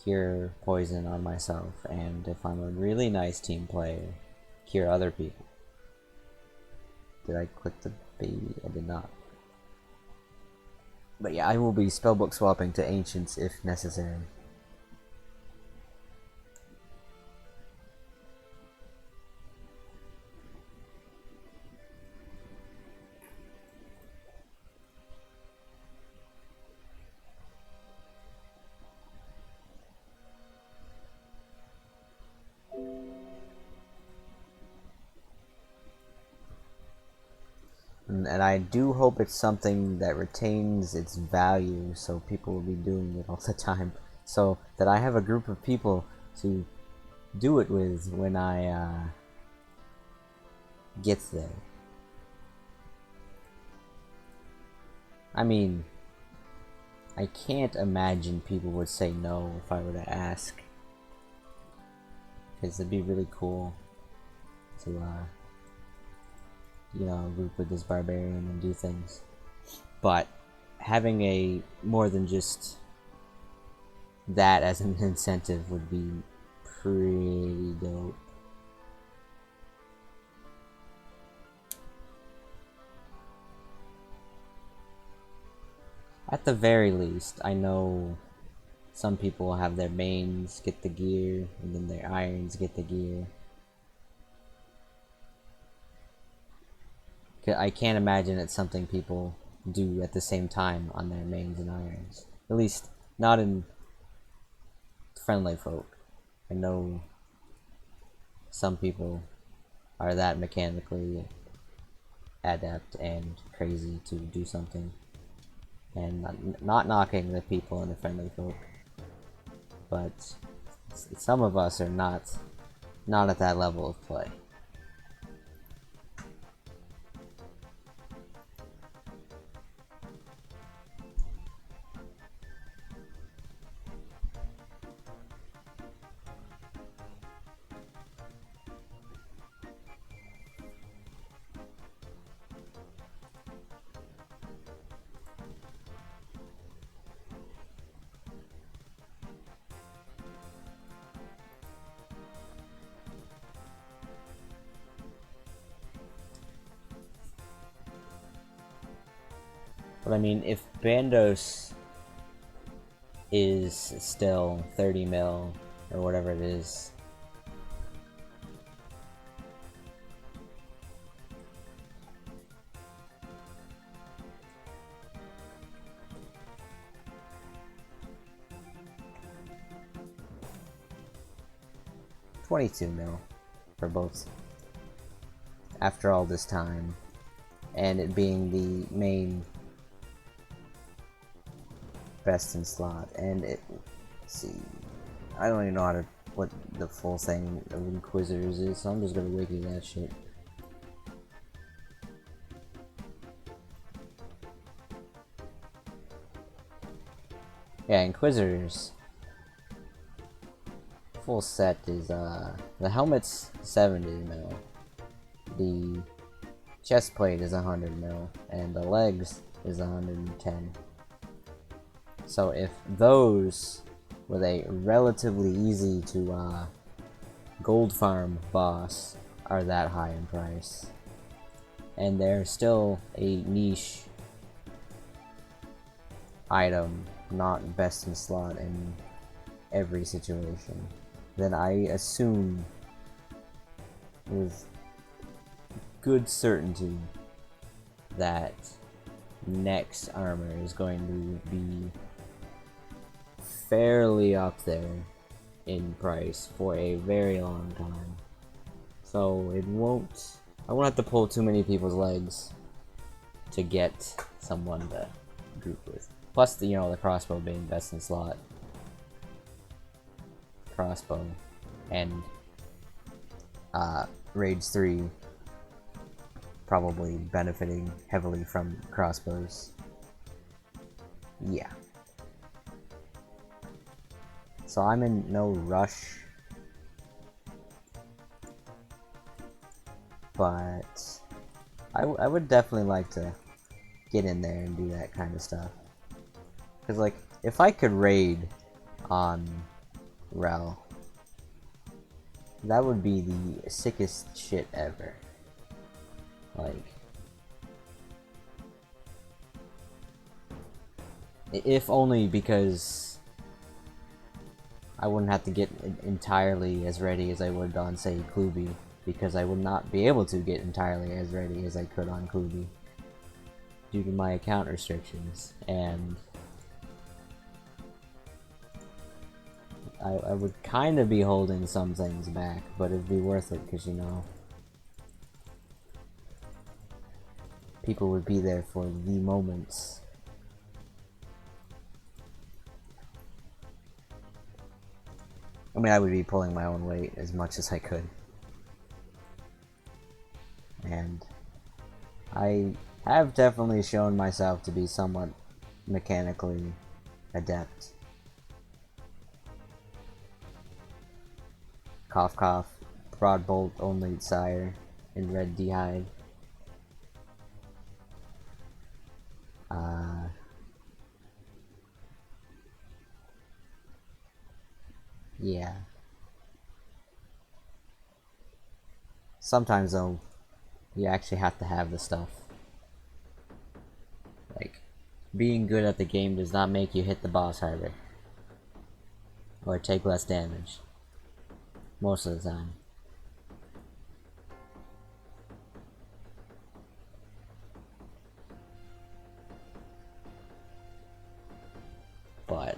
cure poison on myself. And if I'm a really nice team player, cure other people. Did I click the baby? I did not. But yeah, I will be Spellbook swapping to Ancients if necessary. And I do hope it's something that retains its value, so people will be doing it all the time, so that I have a group of people to do it with when I get there. I mean, I can't imagine people would say no if I were to ask, because it'd be really cool to you know, group with this barbarian and do things. But having a more than just that as an incentive would be pretty dope. At the very least, I know some people have their mains get the gear, and then their irons get the gear. I can't imagine it's something people do at the same time on their mains and irons. At least, not in friendly folk. I know some people are that mechanically adept and crazy to do something. And not knocking the people in the friendly folk, but some of us are not at that level of play. But I mean, if Bandos is still 30 mil, or whatever it is, $22 mil for both after all this time, and it being the main best in slot. And it, let's see, I don't even know how to what the full thing of Inquisitors is, so I'm just gonna wiki that shit. Yeah, Inquisitors full set is the helmet's 70 mil, the chest plate is 100 mil, and the legs is 110. So if those with a relatively easy to gold farm boss are that high in price, and they're still a niche item not best in slot in every situation, then I assume with good certainty that next armor is going to be fairly up there in price for a very long time. So I won't have to pull too many people's legs to get someone to group with. Plus, the crossbow being best in slot. Crossbow and Rage 3 probably benefiting heavily from crossbows. Yeah. So I'm in no rush, but I would definitely like to get in there and do that kind of stuff. Because, like, if I could raid on Rel, that would be the sickest shit ever. Like, if only because I wouldn't have to get entirely as ready as I would on, say, Klubi, because I would not be able to get entirely as ready as I could on Klubi due to my account restrictions, and I would kind of be holding some things back, but it'd be worth it because, people would be there for the moments. I mean, I would be pulling my own weight as much as I could. And I have definitely shown myself to be somewhat mechanically adept. Cough cough, broad bolt only sire in red d'hide. Yeah. Sometimes though, you actually have to have the stuff. Like, being good at the game does not make you hit the boss harder. Or take less damage. Most of the time. But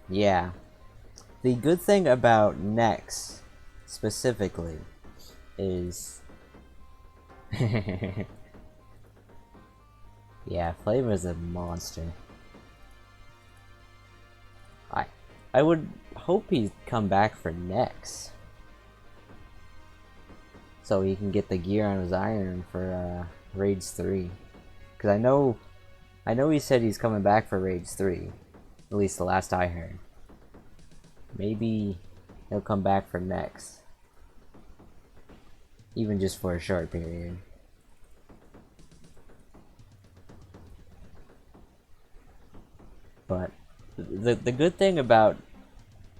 yeah. The good thing about Nex, specifically, is... yeah, Flavor's a monster. I would hope he'd come back for Nex. So he can get the gear on his iron for Rage 3. Because I know he said he's coming back for Rage 3. At least the last I heard. Maybe he'll come back for Nex. Even just for a short period. But the good thing about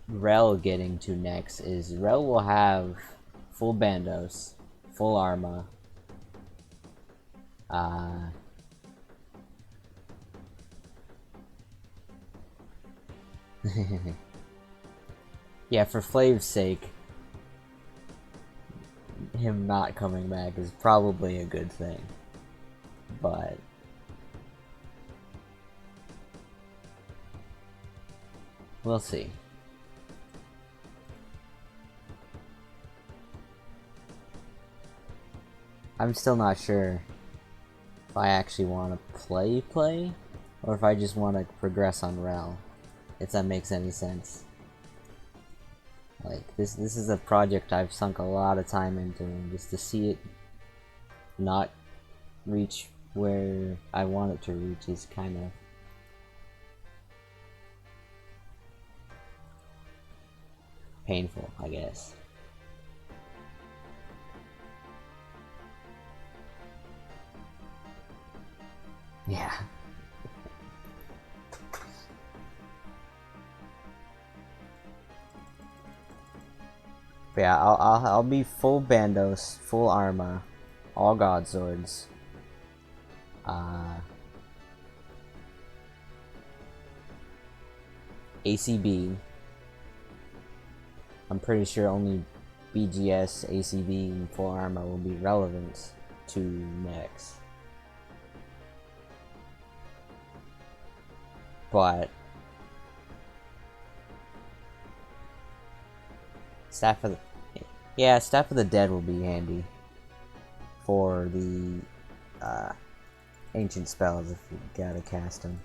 Rel getting to Nex is Rel will have full bandos, full armor, yeah, for Flav's sake, him not coming back is probably a good thing, but we'll see. I'm still not sure if I actually want to play, or if I just want to progress on Rel, if that makes any sense. Like, this is a project I've sunk a lot of time into, and just to see it not reach where I want it to reach is kind of painful, I guess. Yeah. But yeah, I'll be full Bandos, full Arma, all God Swords. ACB. I'm pretty sure only BGS, ACB, and full Arma will be relevant to mechs. But Staff of the Dead will be handy for the ancient spells if you gotta cast them.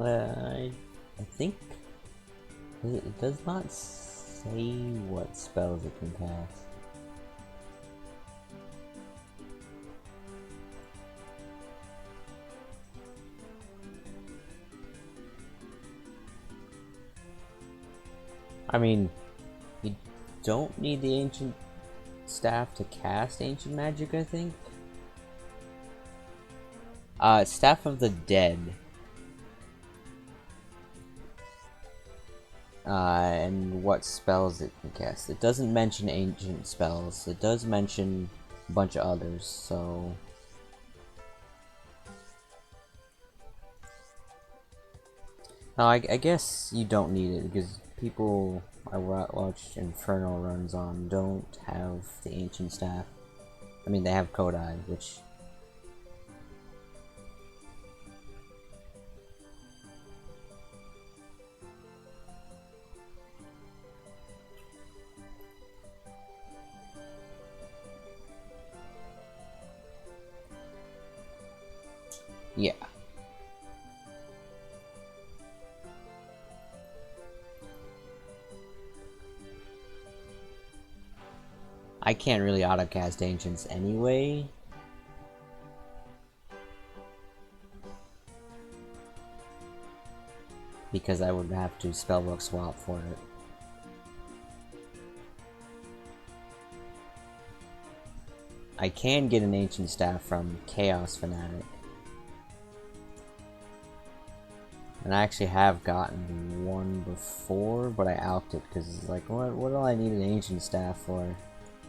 I think it does not say what spells it can cast. I mean, you don't need the ancient staff to cast ancient magic, I think. Staff of the Dead. And what spells it can cast. It doesn't mention ancient spells. It does mention a bunch of others, so... No, I guess you don't need it, because people I watched Inferno runs on don't have the ancient staff. I mean, they have Kodai, which... Yeah. I can't really autocast Ancients anyway. Because I would have to spellbook swap for it. I can get an Ancient Staff from Chaos Fanatic. And I actually have gotten one before, but I alped it because it's like, what do I need an Ancient Staff for?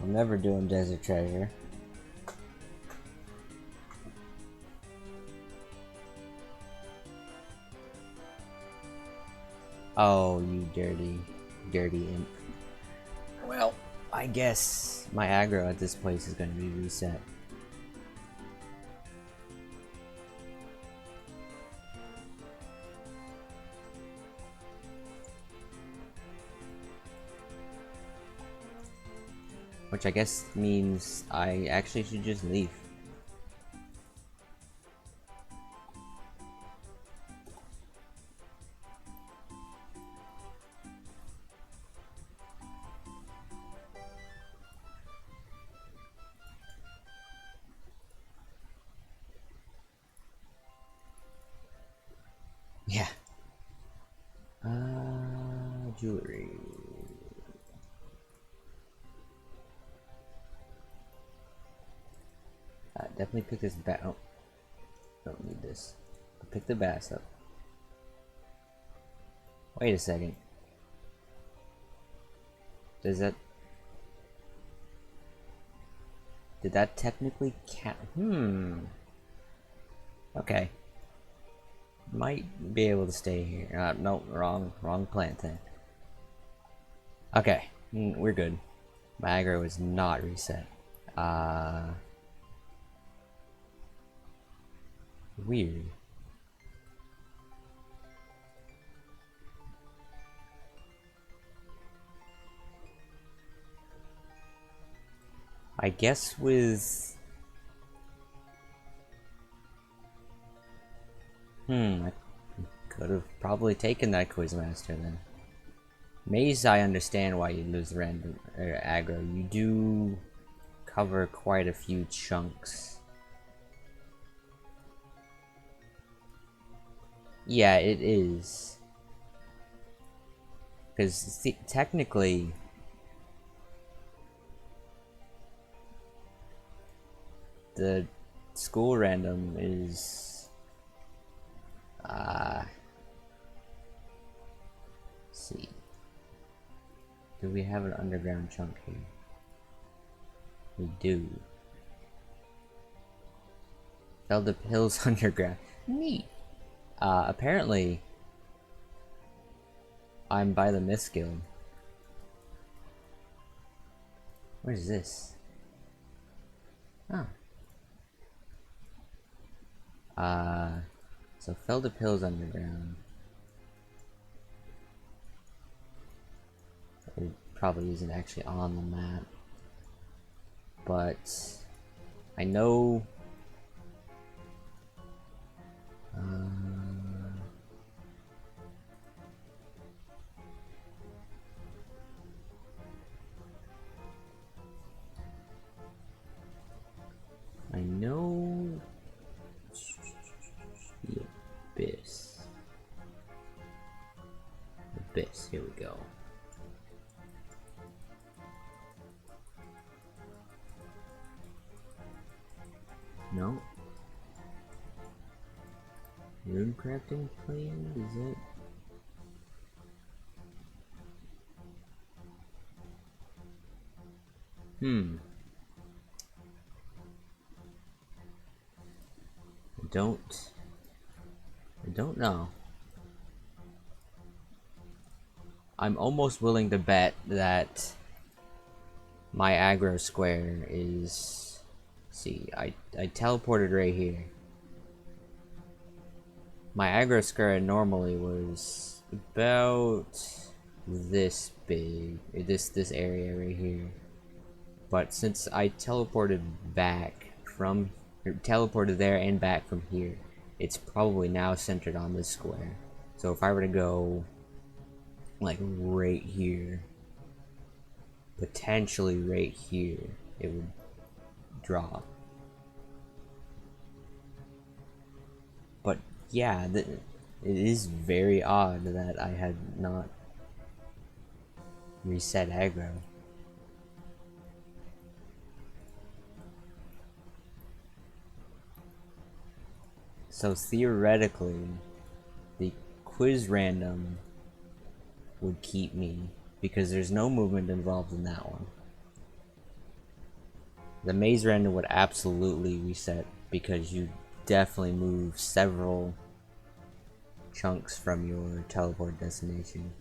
I'm never doing Desert Treasure. Oh, you dirty imp. Well, I guess my aggro at this place is going to be reset. Which I guess means I actually should just leave. Yeah. Jewelry. Definitely pick this bass. Oh, don't need this. I'll pick the bass up. Wait a second. Does that... Did that technically count? Okay. might be able to stay here. No, wrong plant thing. Okay, we're good. My aggro is not reset. Weird. I guess with... I could have probably taken that Quizmaster then. Maze, I understand why you lose random aggro. You do cover quite a few chunks. Yeah, it is. Because technically... the school random is... see. Do we have an underground chunk here? We do. Feldup Hills underground. Neat. Apparently, I'm by the Myth Guild. Where's this? Oh. So Feldup Hills underground. It probably isn't actually on the map, but I know. I know the Abyss. Abyss, here we go. No. Rune crafting plan, is it? I don't know. I'm almost willing to bet that my aggro square is... see, I teleported right here. My aggro square normally was about this big, this area right here. But since I teleported back from, teleported there and back from here, it's probably now centered on this square. So if I were to go like right here, potentially right here, it would drop. But yeah, it is very odd that I had not reset aggro. So theoretically, the quiz random would keep me because there's no movement involved in that one. The maze random would absolutely reset because you definitely move several chunks from your teleport destination.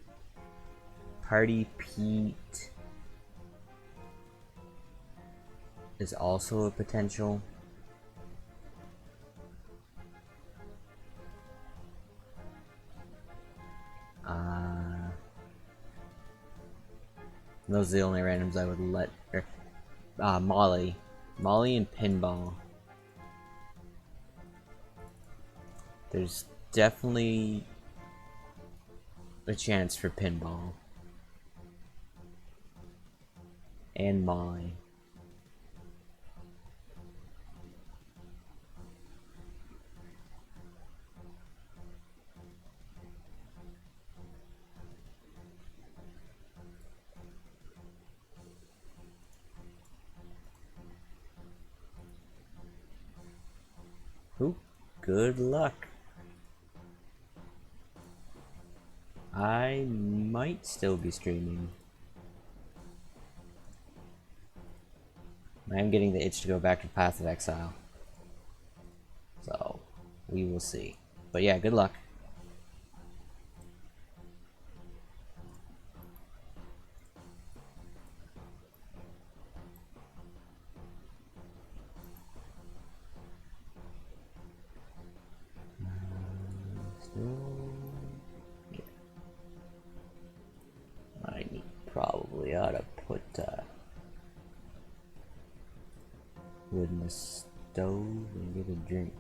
Party Pete is also a potential. Those are the only randoms I would let. Molly and Pinball. There's definitely a chance for Pinball and Molly. Ooh, good luck. I might still be streaming. I am getting the itch to go back to Path of Exile. So, we will see. But yeah, good luck. I probably ought to put wood in the stove and get a drink.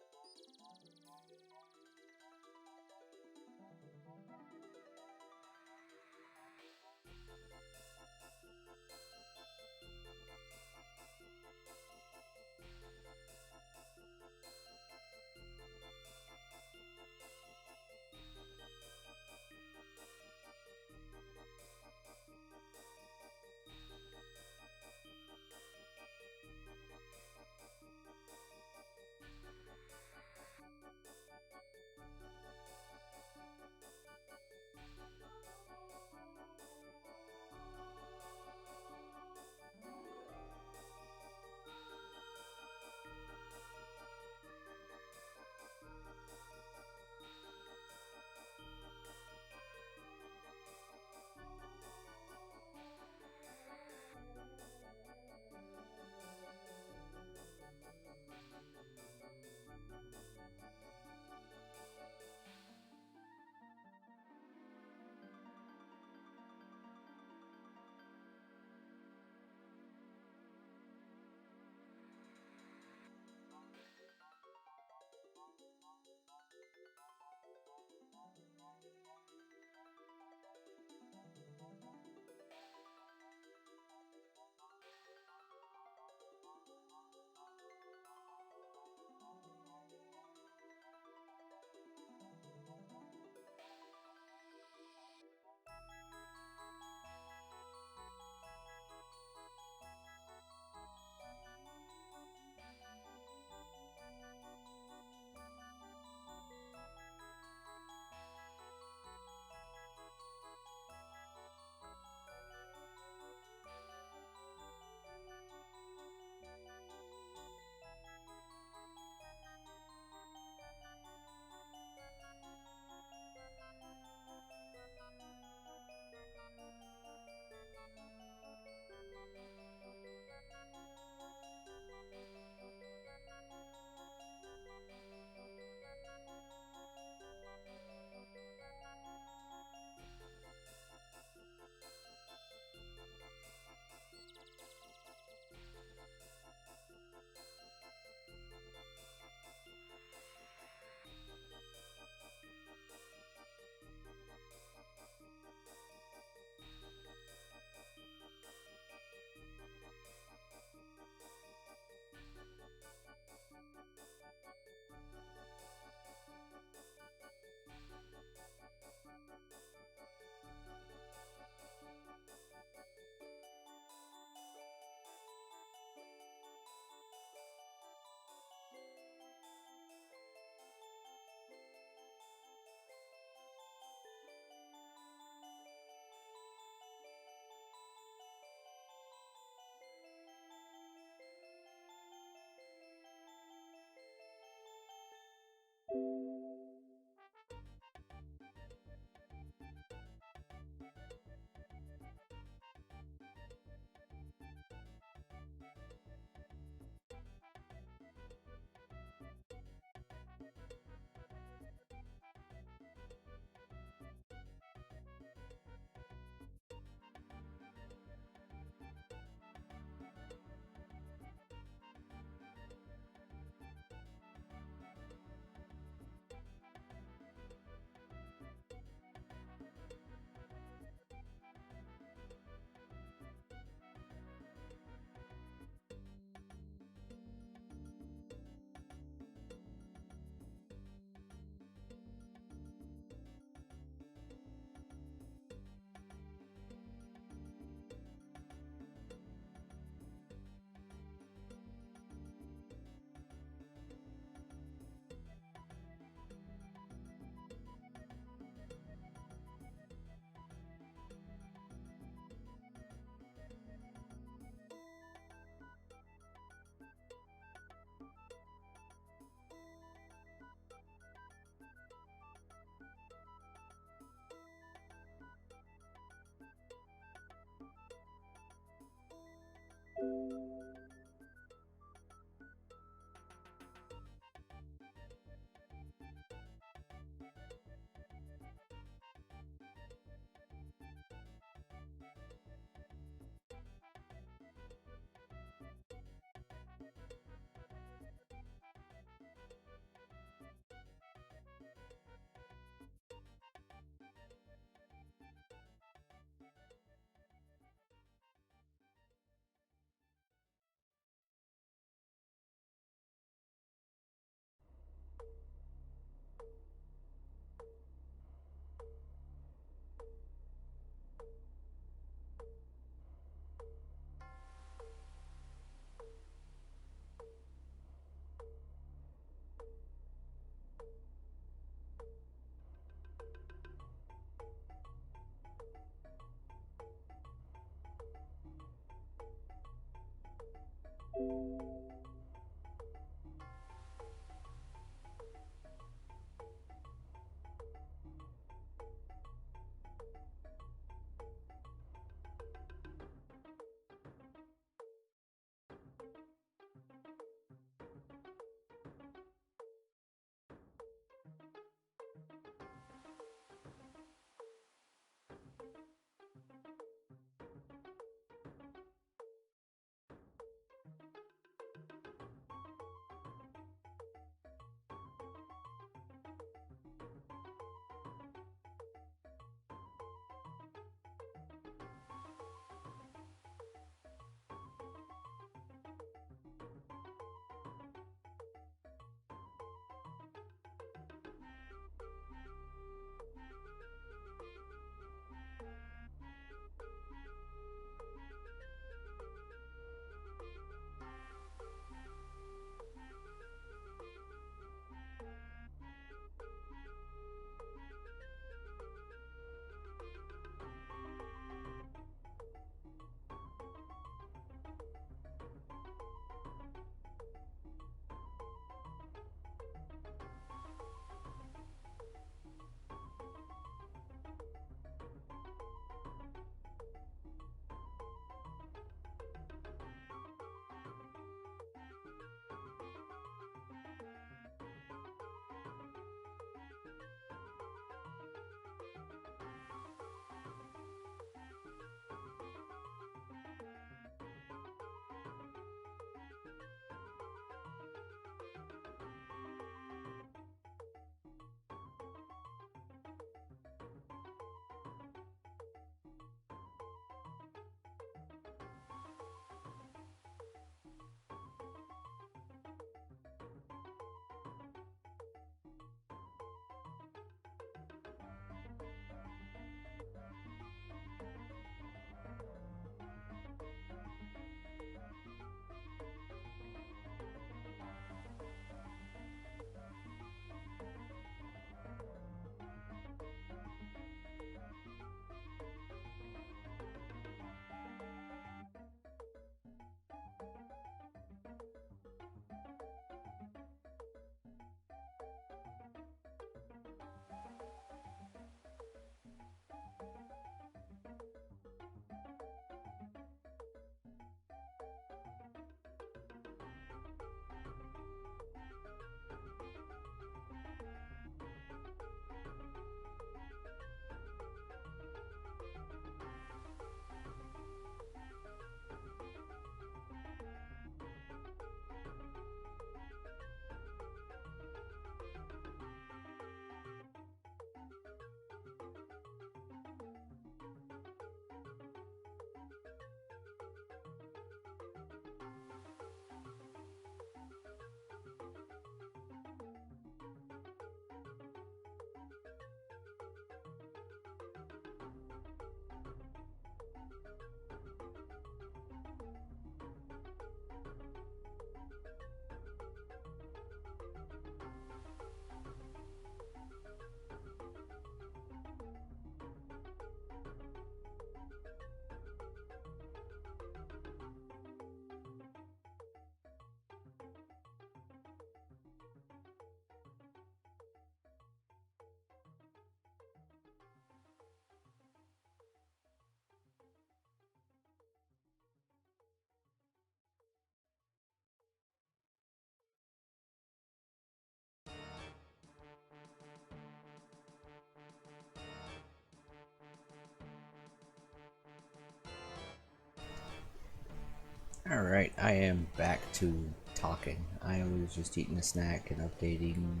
Alright, I am back to talking. I was just eating a snack and updating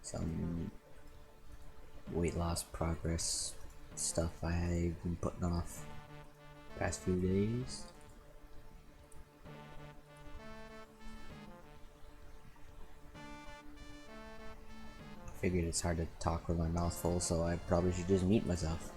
some weight loss progress stuff I've been putting off the past few days. Figured it's hard to talk with my mouth full, so I probably should just mute myself.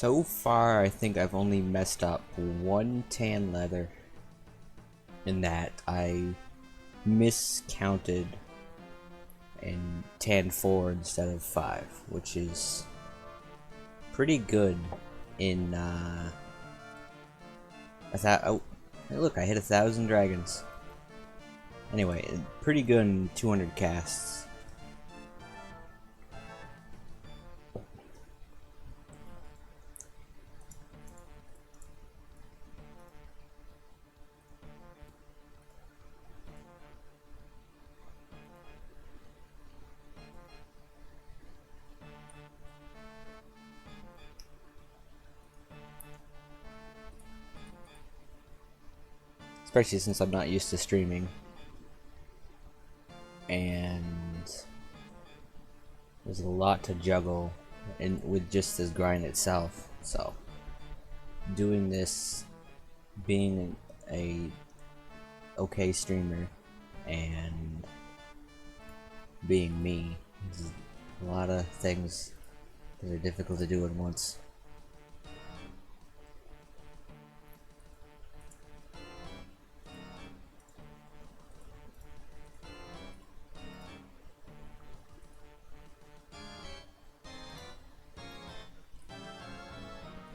So far, I think I've only messed up one tan leather in that I miscounted and tan 4 instead of 5, which is pretty good in oh, hey, look, I hit 1,000 dragons. Anyway, pretty good in 200 casts. Especially since I'm not used to streaming. And there's a lot to juggle with just this grind itself. So doing this, being a okay streamer and being me, is a lot of things that are difficult to do at once.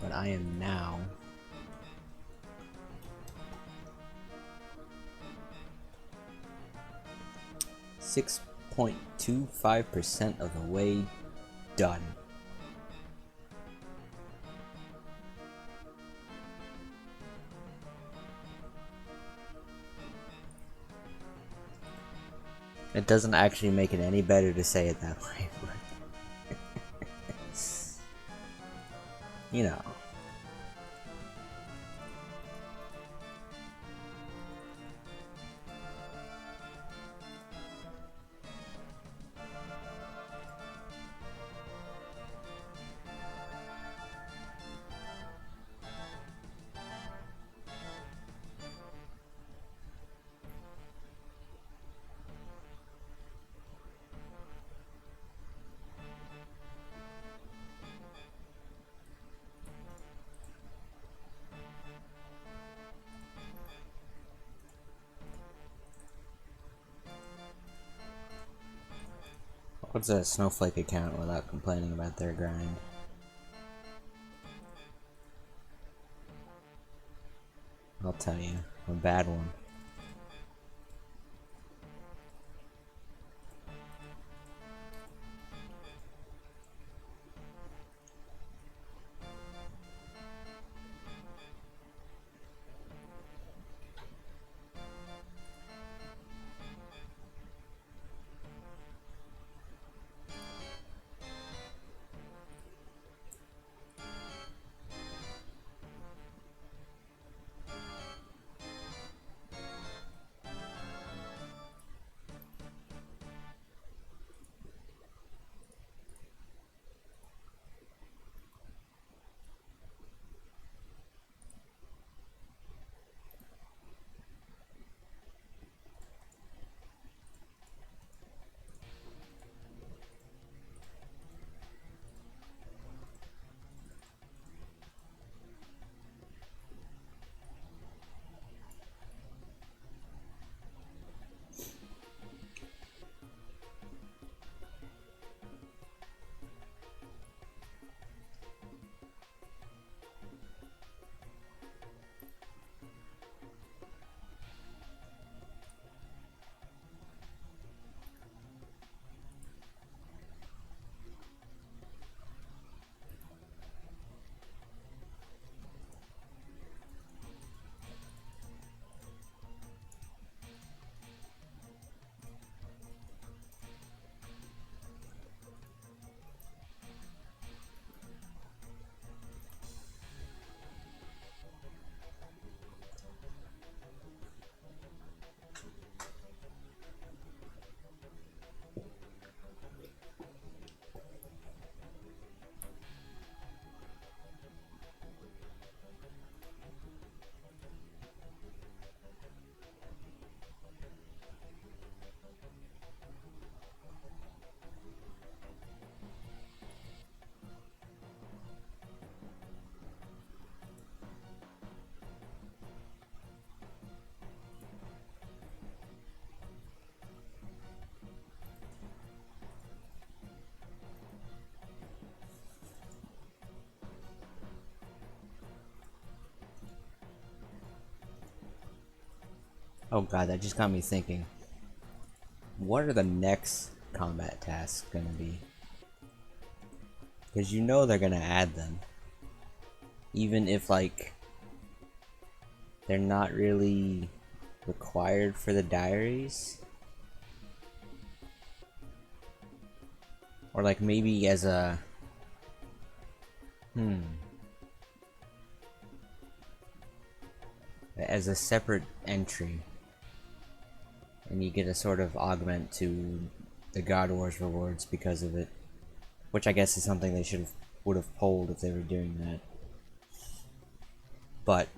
But I am now 6.25% of the way done. It doesn't actually make it any better to say it that way, but you know. What's a snowflake account without complaining about their grind? I'll tell you, a bad one. Oh god, that just got me thinking. What are the next combat tasks gonna be? Because you know they're gonna add them. Even if, like, they're not really required for the diaries. Or, like, maybe as a... as a separate entry. And you get a sort of augment to the God Wars rewards because of it. Which I guess is something they would have pulled if they were doing that. But,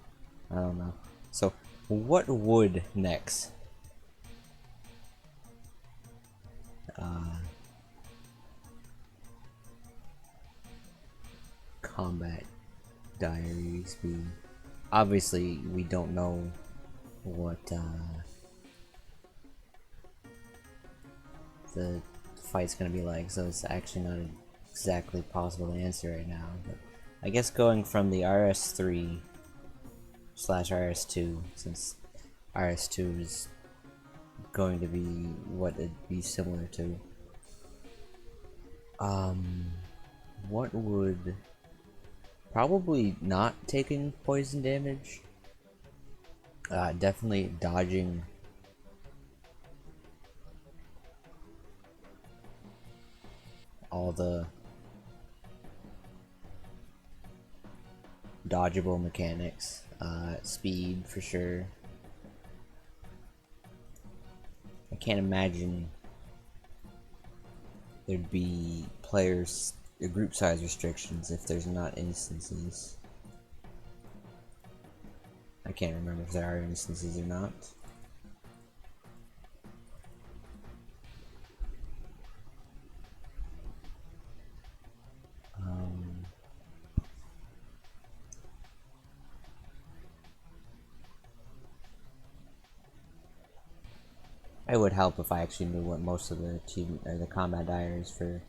I don't know. So, what would next? Combat diaries be? Obviously, we don't know what the fight's gonna be like, so it's actually not exactly possible to answer right now. But I guess going from the RS3 slash RS2, since RS2 is going to be what it'd be similar to. What would... Probably not taking poison damage. Definitely dodging all the dodgeable mechanics. Speed for sure. I can't imagine there'd be players group size restrictions if there's not instances. I can't remember if there are instances or not. It would help if I actually knew what most of the achievement or the combat diaries for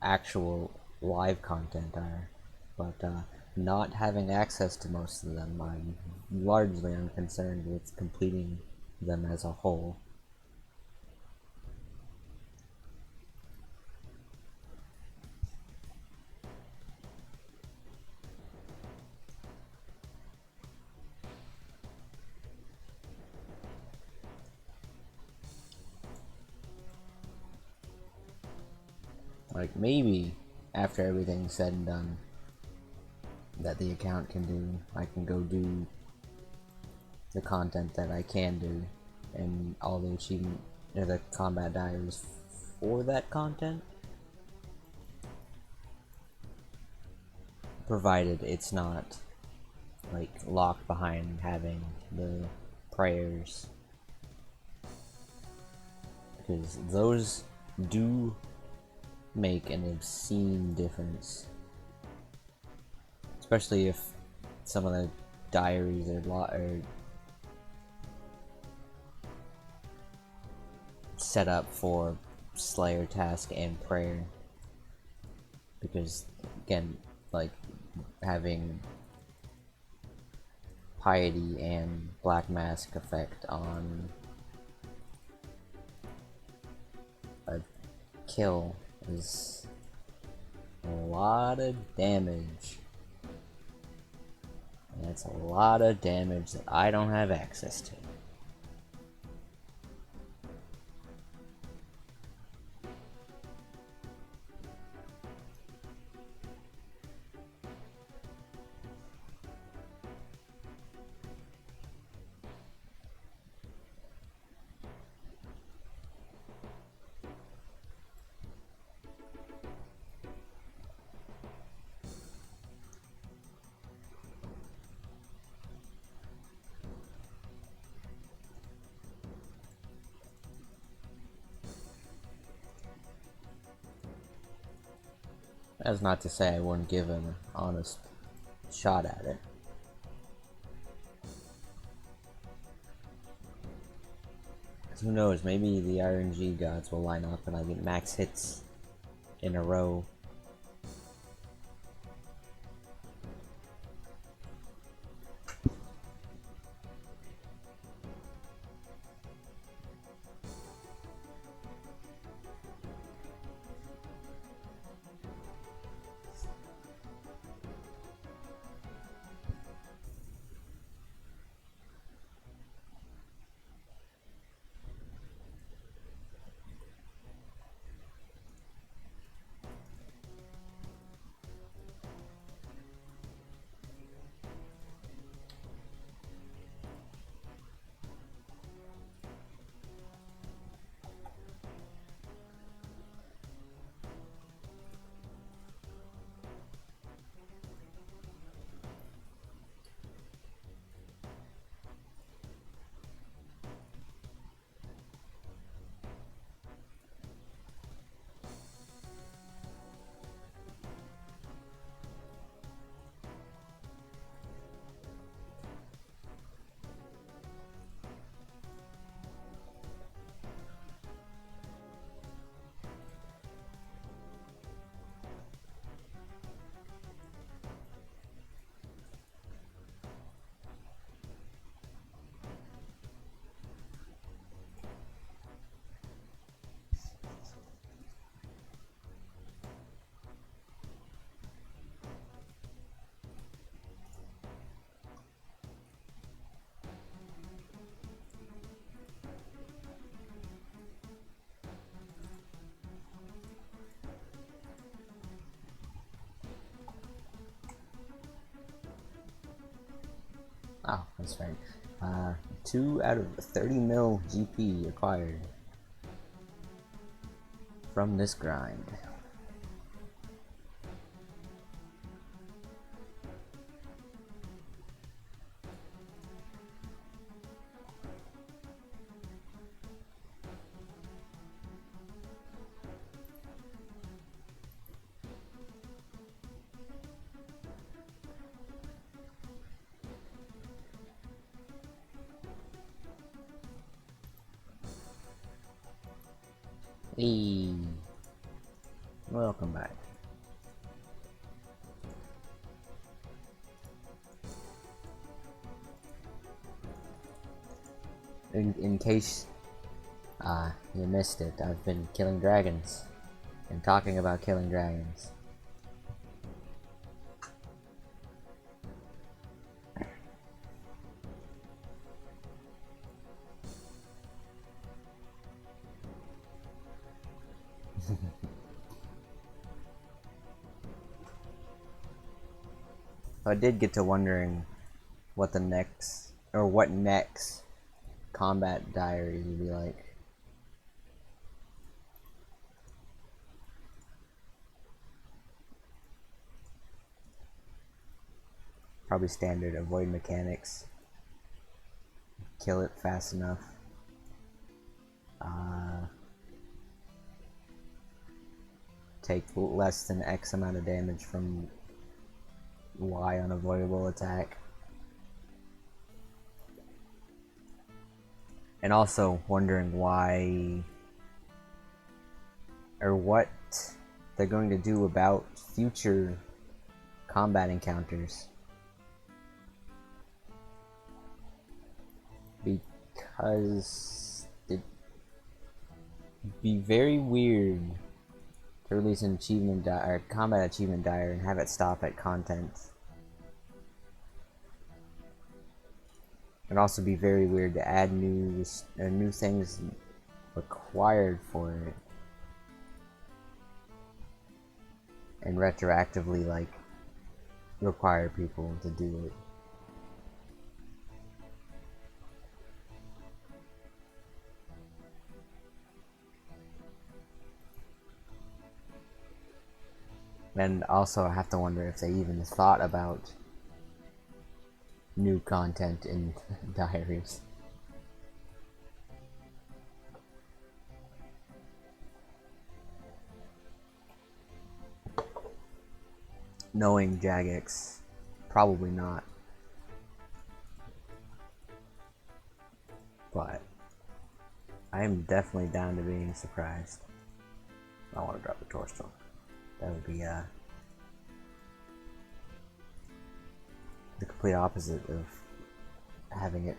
actual live content are, but not having access to most of them, I'm largely unconcerned with completing them as a whole. Like, maybe after everything's said and done that the account can do, I can go do the content that I can do and all the achievement or the combat diaries for that content, provided it's not like locked behind having the prayers, because those do make an obscene difference, especially if some of the diaries are set up for Slayer task and prayer, because again, like having piety and black mask effect on a kill is a lot of damage, and that's a lot of damage that I don't have access to. That's not to say I wouldn't give him an honest shot at it. Who knows, maybe the RNG gods will line up and I get max hits in a row. Oh, that's right. 2 out of 30 mil GP acquired from this grind. Hey, welcome back. In case you missed it, I've been killing dragons and talking about killing dragons. I did get to wondering what the next, or what next combat diary would be like. Probably standard avoid mechanics. Kill it fast enough. Take less than X amount of damage from Y unavoidable attack. And also wondering why, or what they're going to do about future combat encounters. Because it'd be very weird to release an achievement or combat achievement diary and have it stop at content. It'd also be very weird to add new things required for it and retroactively like require people to do it. And also I have to wonder if they even thought about new content in diaries. Knowing Jagex, probably not. But I am definitely down to being surprised. I want to drop the torso. That would be the complete opposite of having it.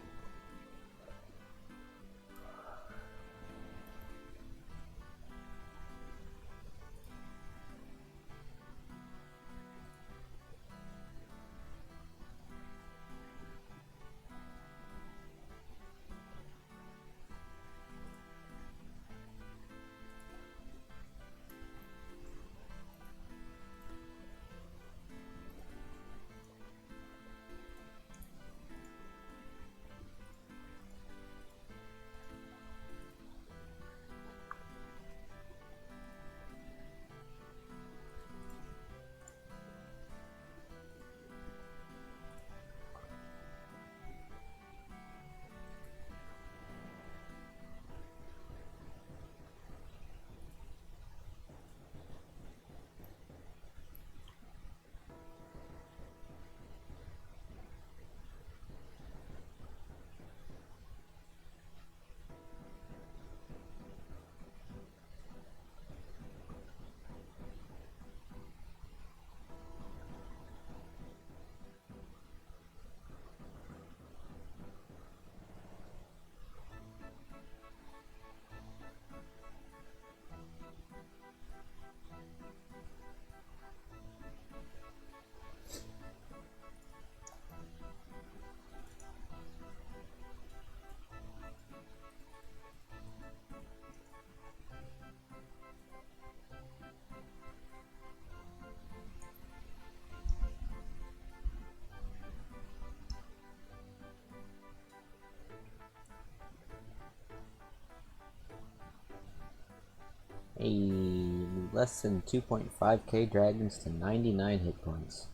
less than 2.5k dragons to 99 hit points.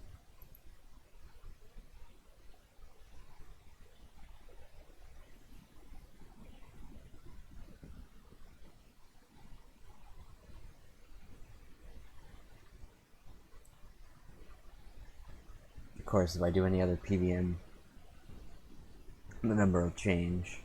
Of course, if I do any other PVM, the number will change.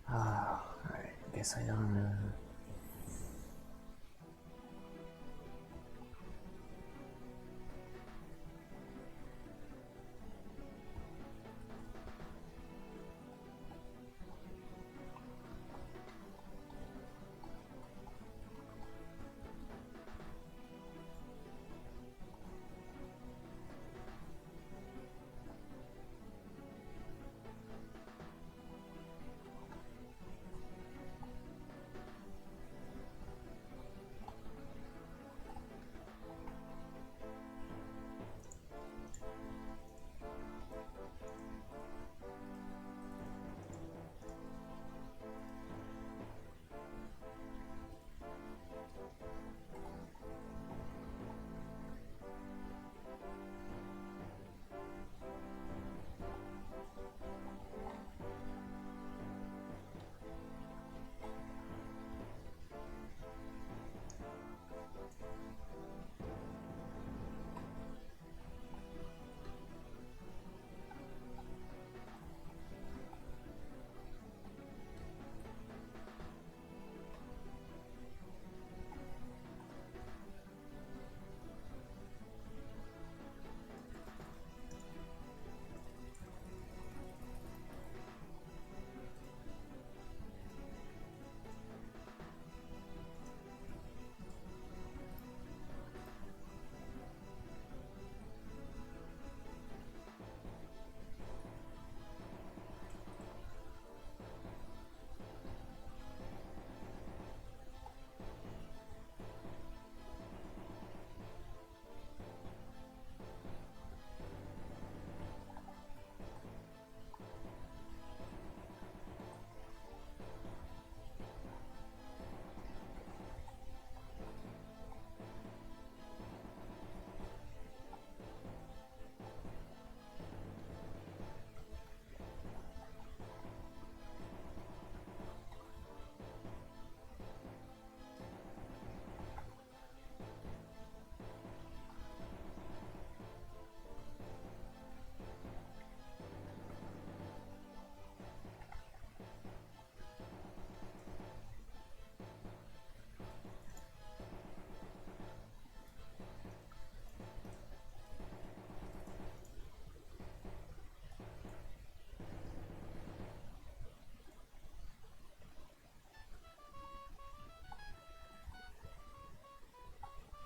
Alright, I guess I don't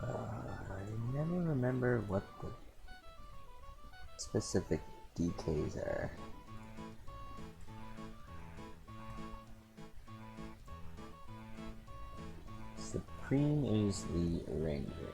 I never remember what the specific DKs are. Supreme is the Ranger.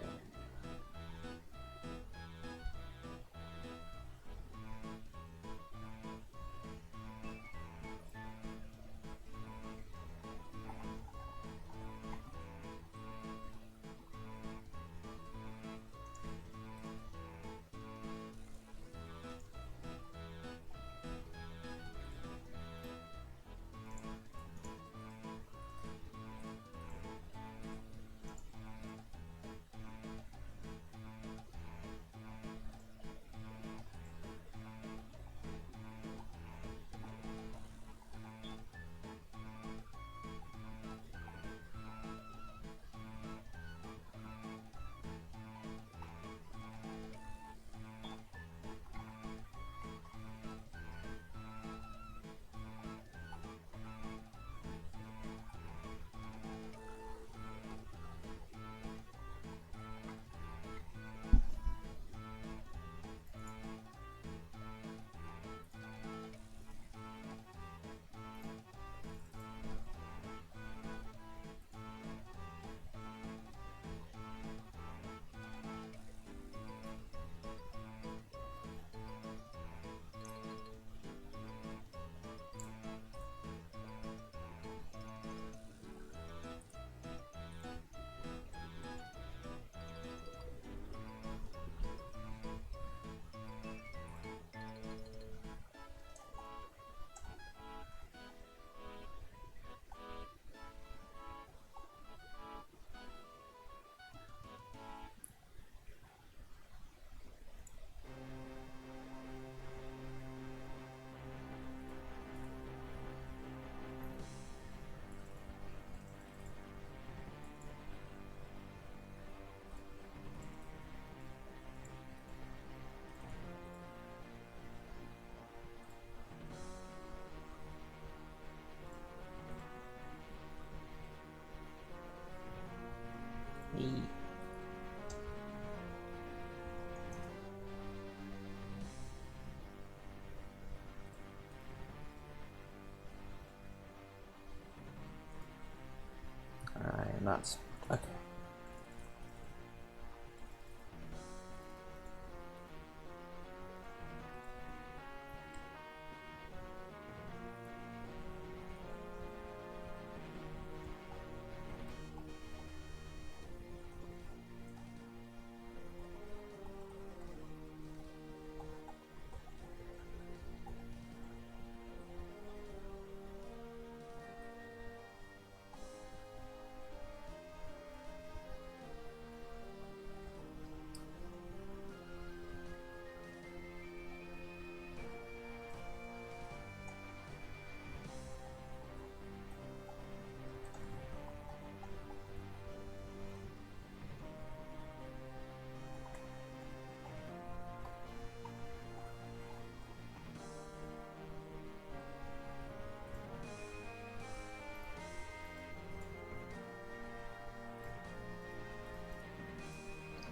not. Okay.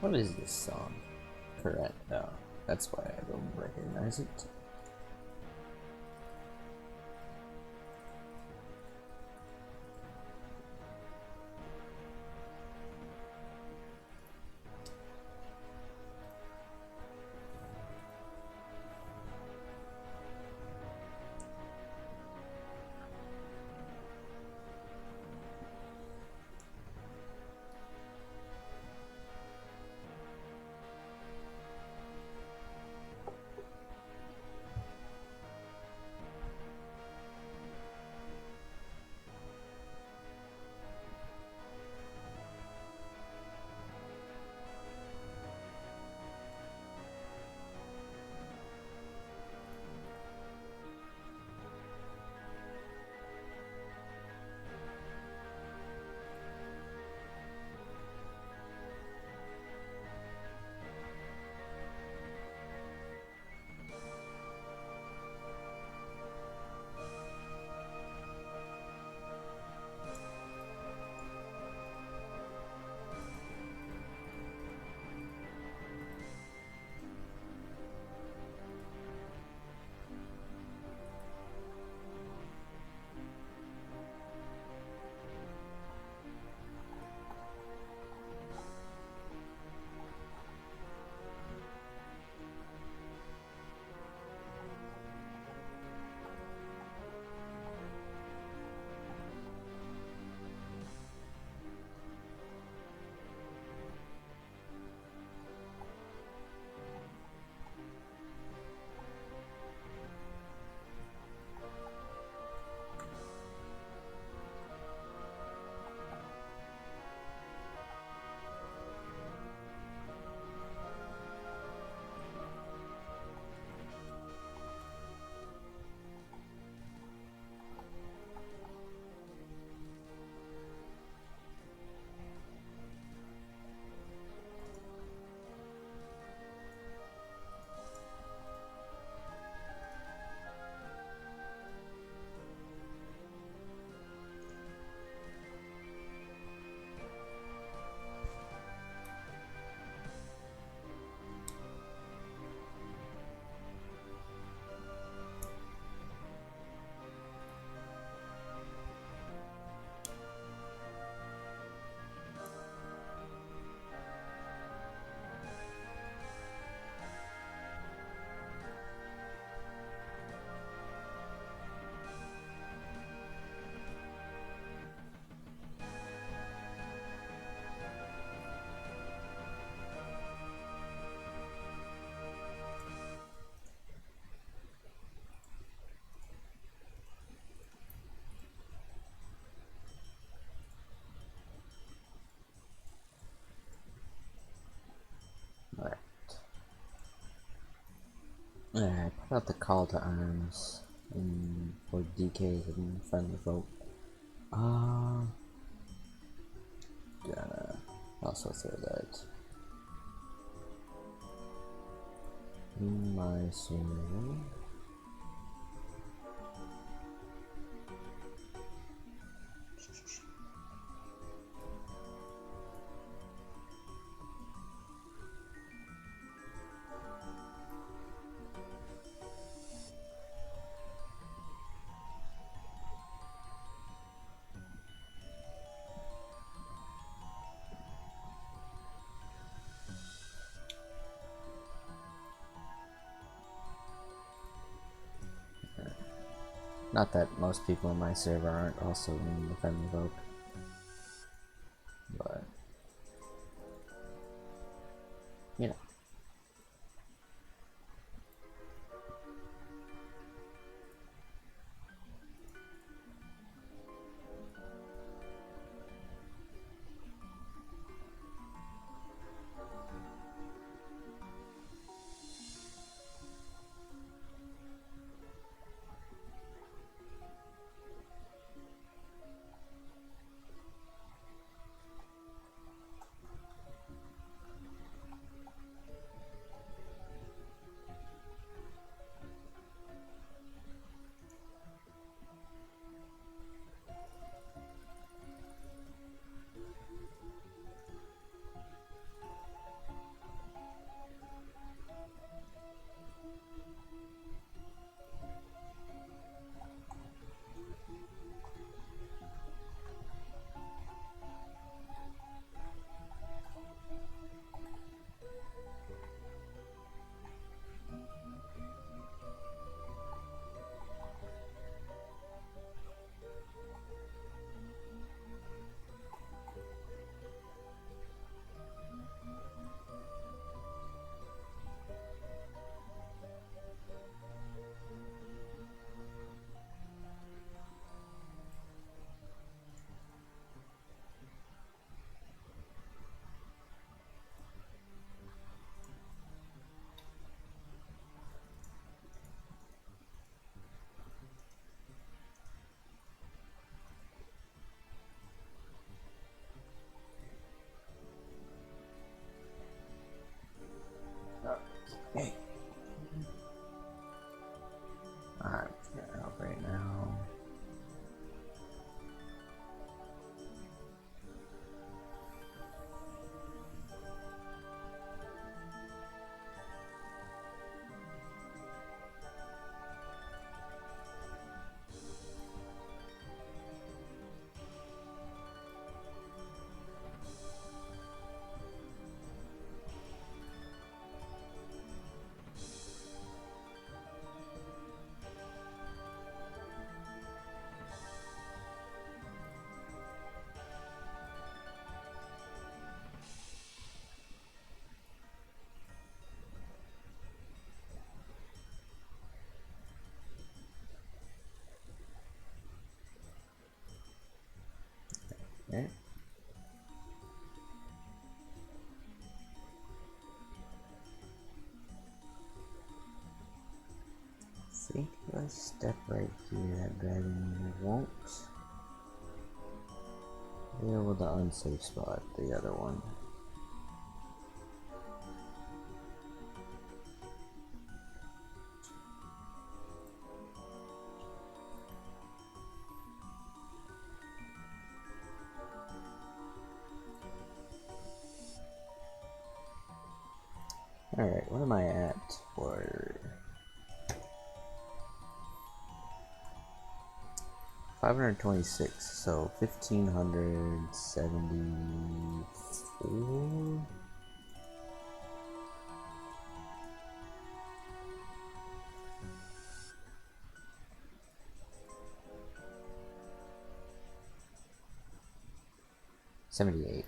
What is this song? Correct. Oh, that's why I don't recognize it. Alright. Alright, put out the call to arms for DKs and friendly folk. Gonna also throw that in my server. Not that most people in my server aren't also in the friendly vote, but you know. Okay. I'm figuring out right now. Okay. See, if I step right here, that dragon won't be able to unsafe spot the other one. Alright, what am I at for 526, so 1574. $78.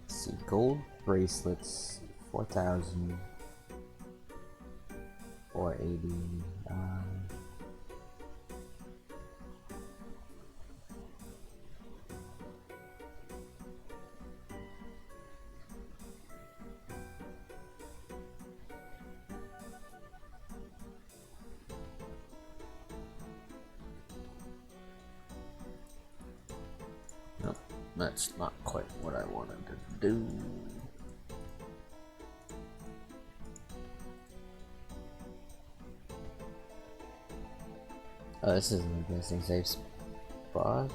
Let's see, gold bracelets, 4,000, 480. That's not quite what I wanted to do. Oh, this is an interesting safe spot.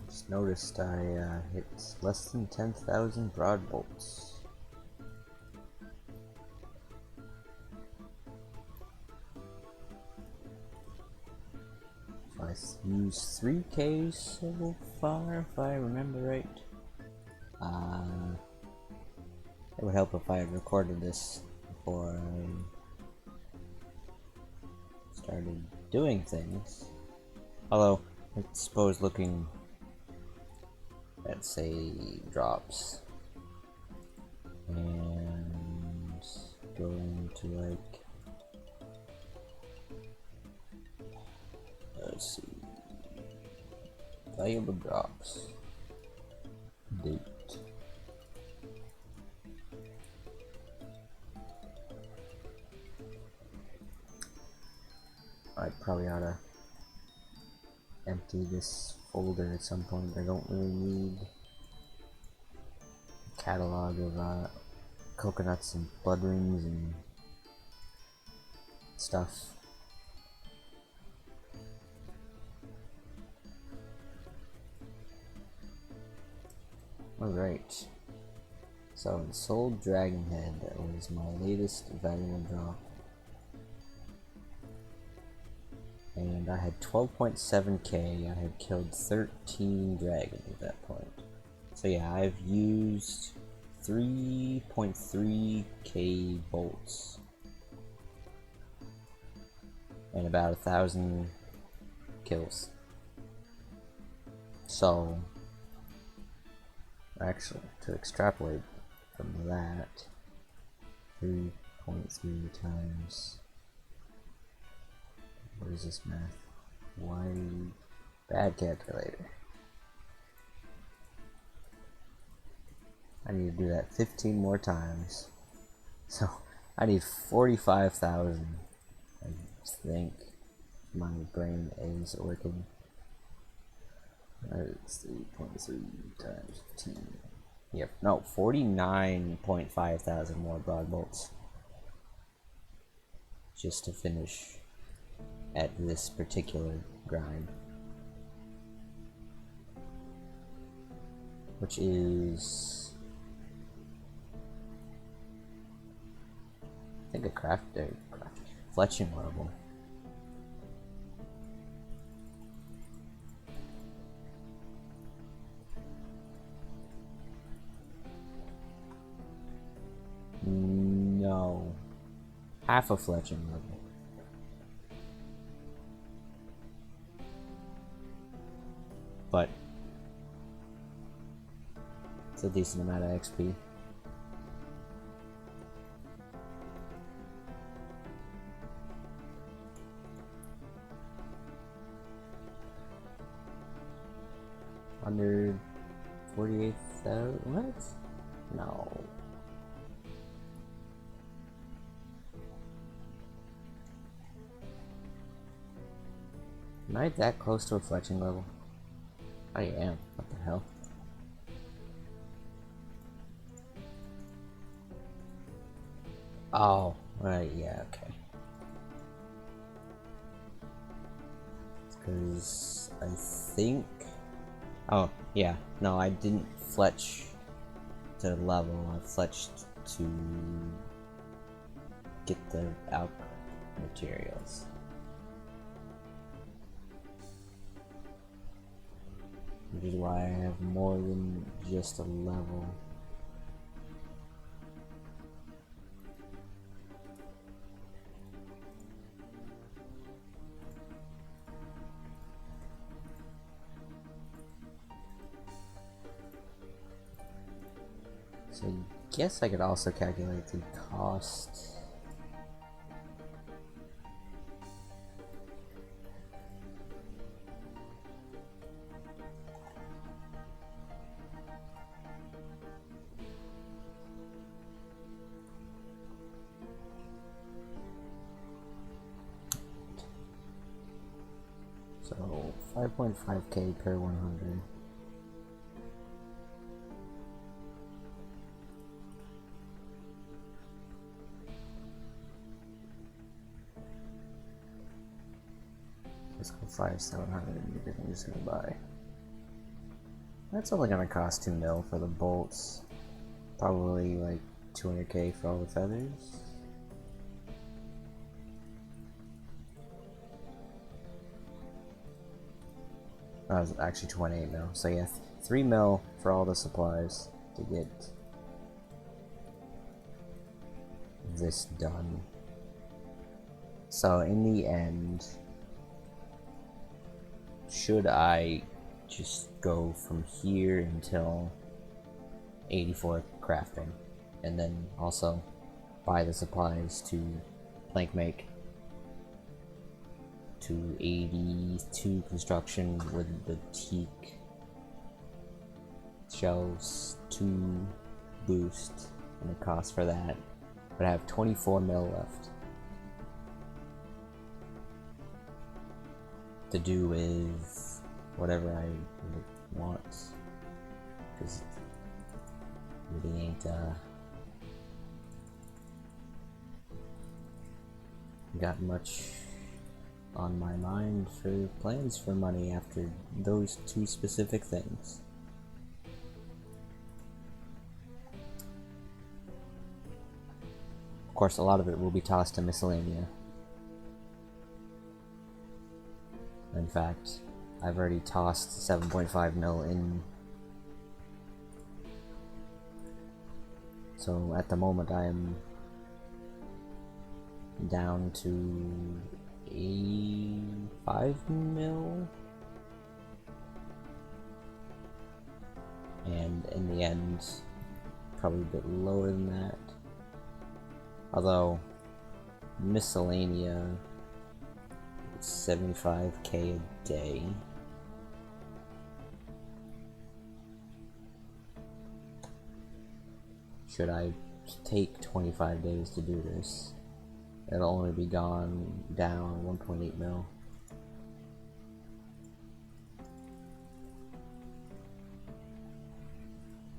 Just noticed I hit less than 10,000 broad bolts. So I used 3K so far, if I remember right. It would help if I had recorded this before I started doing things. Although, I suppose looking at, say, drops and going to like, let's see, valuable drops, date. I probably ought to empty this folder at some point. I don't really need a catalog of coconuts and blood rings and stuff. Alright, so the Soul Dragon Head, that was my latest valuable drop. And I had 12.7k, I had killed 13 dragons at that point. So yeah, I've used 3.3k bolts. And about 1,000 kills. So, actually, to extrapolate from that, 3.3 times, what is this math? Why bad calculator? I need to do that 15 more times. So I need 45,000. I think my brain is working. That's 3.3 times 15. Yep, no, 49.5 thousand more broad bolts. Just to finish at this particular grind. Which is, I think, a fletching level. No, half a fletching level. But it's a decent amount of XP. Under 48,000? What? No. Am I that close to a fletching level? I am. What the hell? Oh, right, yeah, okay. Because I think... Oh, yeah. No, I didn't fletch to level. I fletched to get the alch materials. Which is why I have more than just a level. So I guess I could also calculate the cost. So 5.5k per 100. Let's go 700 and everything is gonna buy. That's only gonna cost 2 mil for the bolts. Probably like 200k for all the feathers. It's actually 28 mil. So yeah, 3 mil for all the supplies to get this done. So in the end, should I just go from here until 84 crafting, and then also buy the supplies to plank make. To 82 construction with the teak shelves 2 boost and the cost for that. But I have 24 mil left to do with whatever I want, because it really ain't got much on my mind for plans for money after those 2 specific things. Of course, a lot of it will be tossed to miscellanea. In fact, I've already tossed 7.5 mil in. So at the moment I am down to 5 mil. And in the end, probably a bit lower than that. Although, miscellanea, it's 75k a day. Should I take 25 days to do this, it'll only be down 1.8 mil.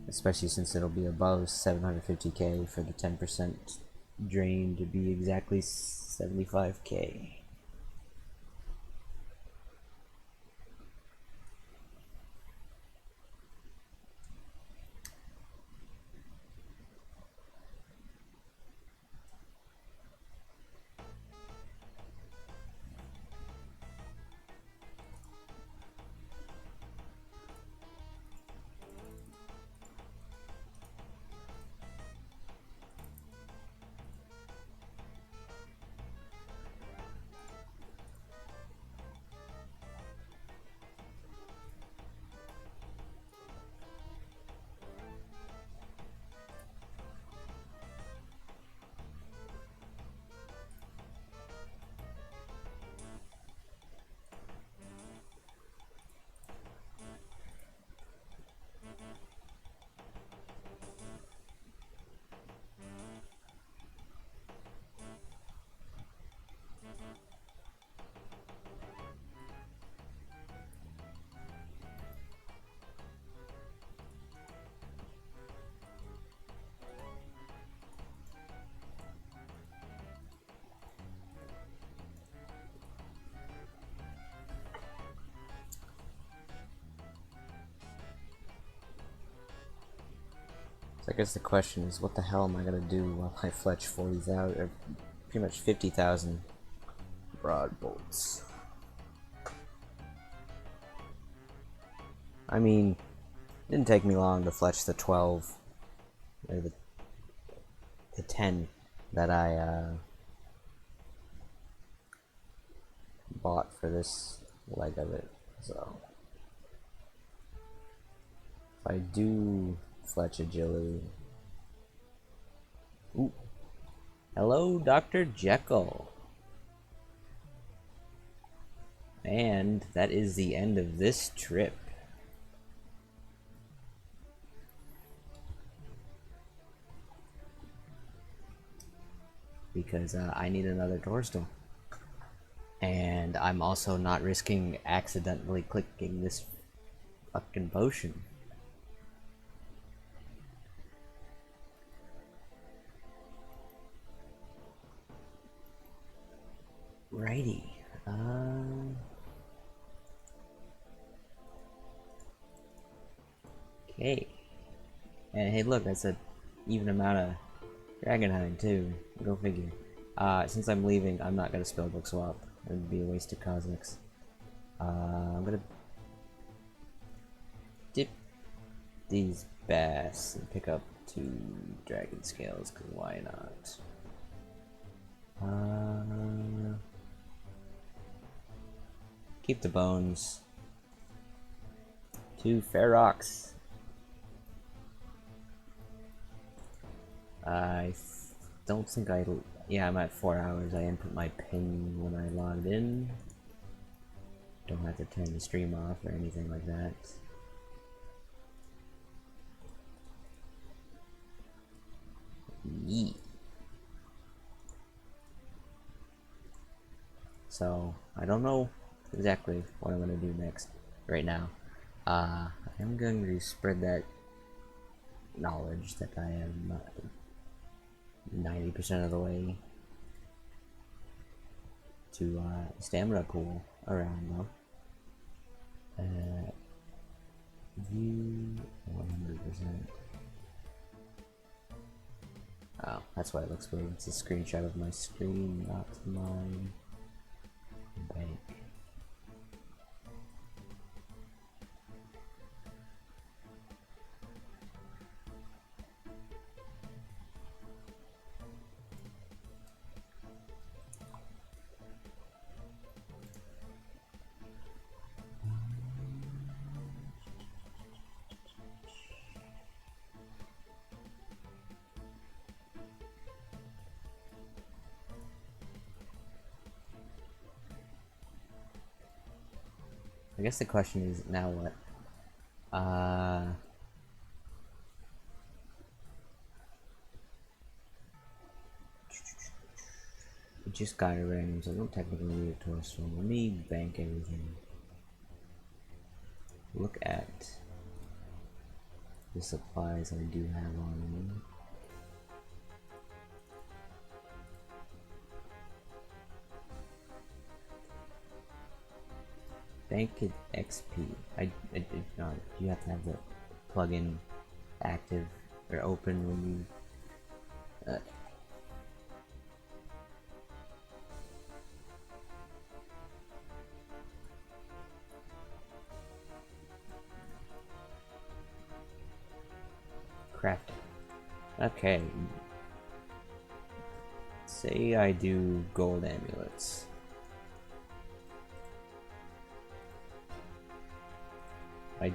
Especially since it'll be above 750k for the 10% drain to be exactly 75k. So I guess the question is, what the hell am I gonna do while I fletch 40,000, or pretty much 50,000 broad bolts? I mean, it didn't take me long to fletch the 12, or the 10 that I bought for this leg of it. So if I do fletch agility, ooh, hello Dr. Jekyll, and that is the end of this trip. Because I need another tourstone. And I'm also not risking accidentally clicking this fucking potion. Righty. Okay. And hey, look, that's an even amount of dragon hunting too. Go figure. Since I'm leaving, I'm not gonna spellbook swap. It would be a waste of cosmics. I'm gonna dip these bass and pick up 2 dragon scales, cause why not? Keep the bones. 2 Ferox. don't think yeah, I'm at 4 hours. I input my ping when I logged in. Don't have to turn the stream off or anything like that. Yeet. So, I don't know exactly what I'm going to do next right now. I'm going to spread that knowledge that I am 90% of the way to stamina pool around though. View 100%. Oh, that's why it looks weird. It's a screenshot of my screen, not my bank. I guess the question is, now what? We just got a random, so I don't technically need it to us, so let me bank everything. Look at the supplies I do have on me. Bank XP. I did not. You have to have the plugin active or open when you. Craft. Okay. Say I do gold amulets. I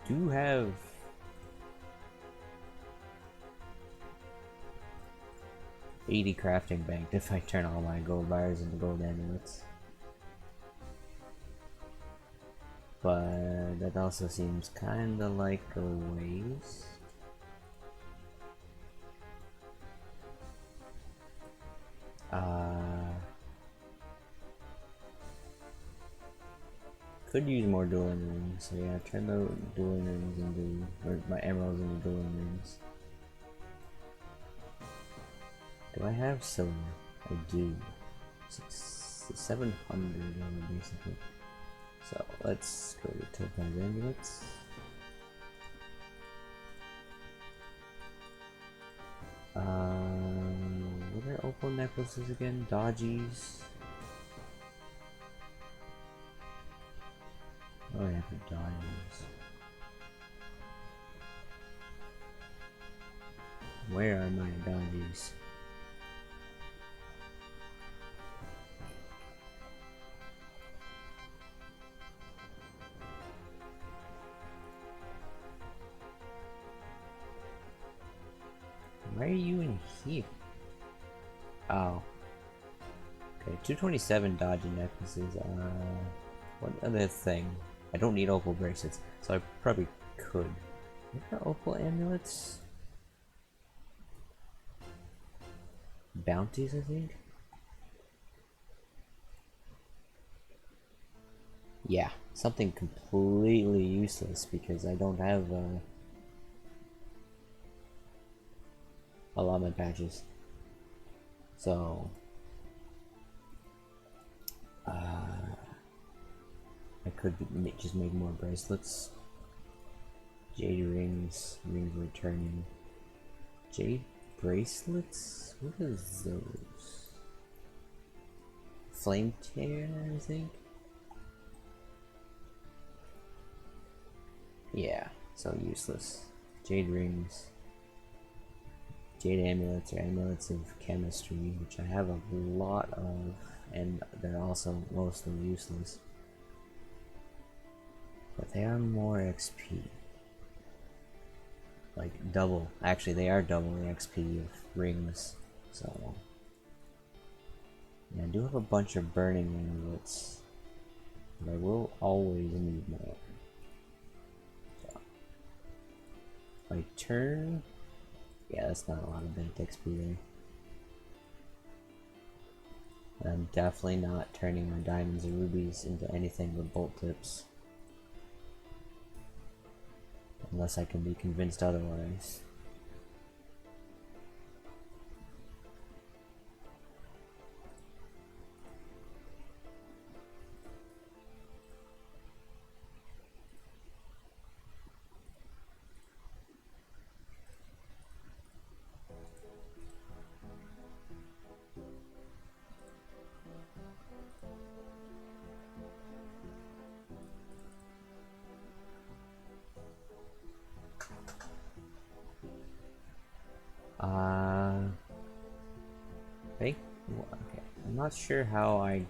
do have 80 crafting banked if I turn all my gold bars into gold amulets. But that also seems kinda like a waste. Could use more dueling rings, so yeah, turn the dueling rings into, or my emeralds into dueling rings. Do I have silver? I do. 700 basically. So let's go to Topaz Amulets. What are opal necklaces again? Dodgies. Oh yeah, for dodgies. Where are my dodgies? Why are you in here? Oh. Okay, 227 dodgy necklaces. What other thing? I don't need opal bracelets, so I probably could. What are opal amulets? Bounties, I think? Yeah, something completely useless because I don't have alignment patches. So, I could just make more bracelets. Jade rings, rings returning. Jade bracelets? What is those? Flame tear, I think? Yeah, so useless. Jade rings. Jade amulets are amulets of chemistry, which I have a lot of, and they're also mostly useless. But they are more XP. like double. Actually, they are double the XP of rings. So yeah, I do have a bunch of burning amulets, but I will always need more. So, if I turn, yeah, that's not a lot of bent XP there. And I'm definitely not turning my diamonds and rubies into anything with bolt tips. Unless I can be convinced otherwise. Okay. I'm not sure how I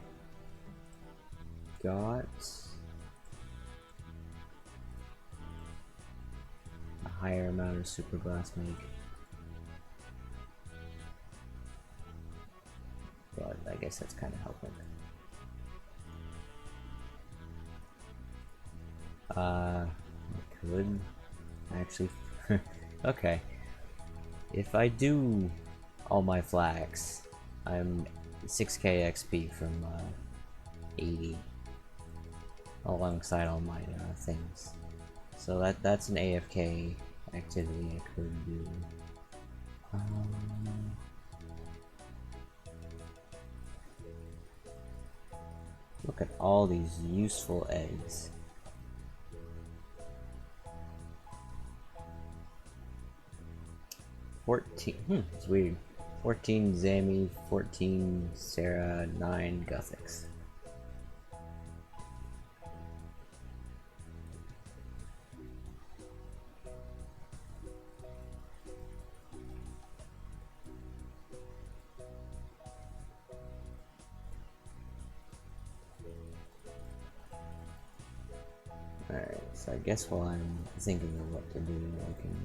got a higher amount of super glass make, but I guess that's kind of helping. I could actually. Okay. If I do all my flags, I'm 6k XP from 80 alongside all my things. So that's an AFK activity I could do. Look at all these useful eggs. It's weird. 14 Zami, 14 Sarah, 9 Guthix. Alright, so I guess while I'm thinking of what to do, I can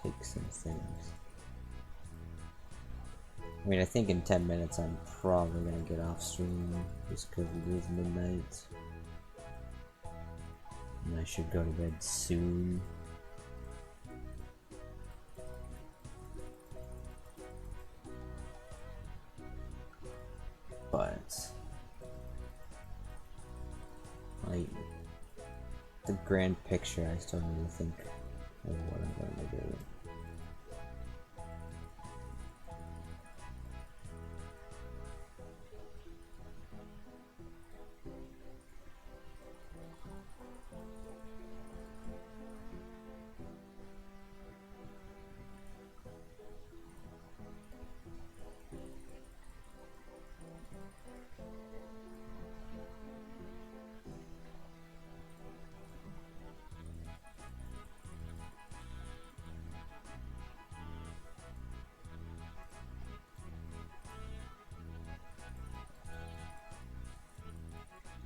take some things. I mean, I think in 10 minutes I'm probably gonna get off stream just because it is midnight. And I should go to bed soon. But like the grand picture, I still need to think of what I'm going to do.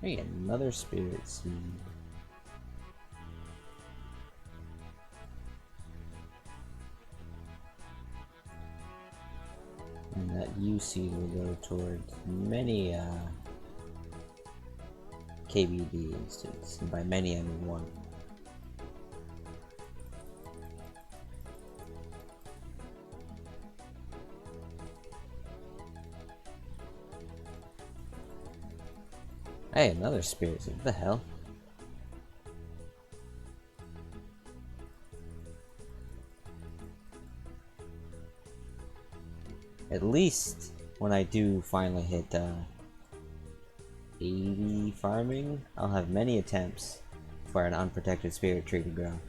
Hey, another spirit seed. And that U seed will go towards many KBD instants. And by many I mean one. Hey, another spirit seed. What the hell? At least when I do finally hit 80 farming, I'll have many attempts for an unprotected spirit tree to grow.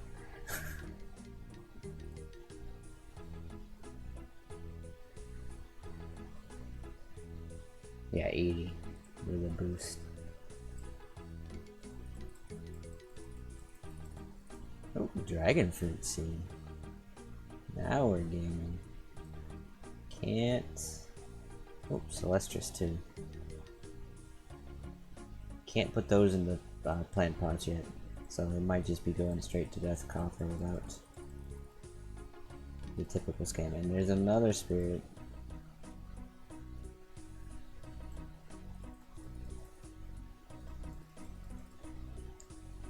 Yeah, 80 with a boost. Oh, dragon fruit seed. Now we're gaming. Can't. Oh, Celestris too. Can't put those in the plant pots yet, so they might just be going straight to Death Coffer without The typical scam. And there's another spirit.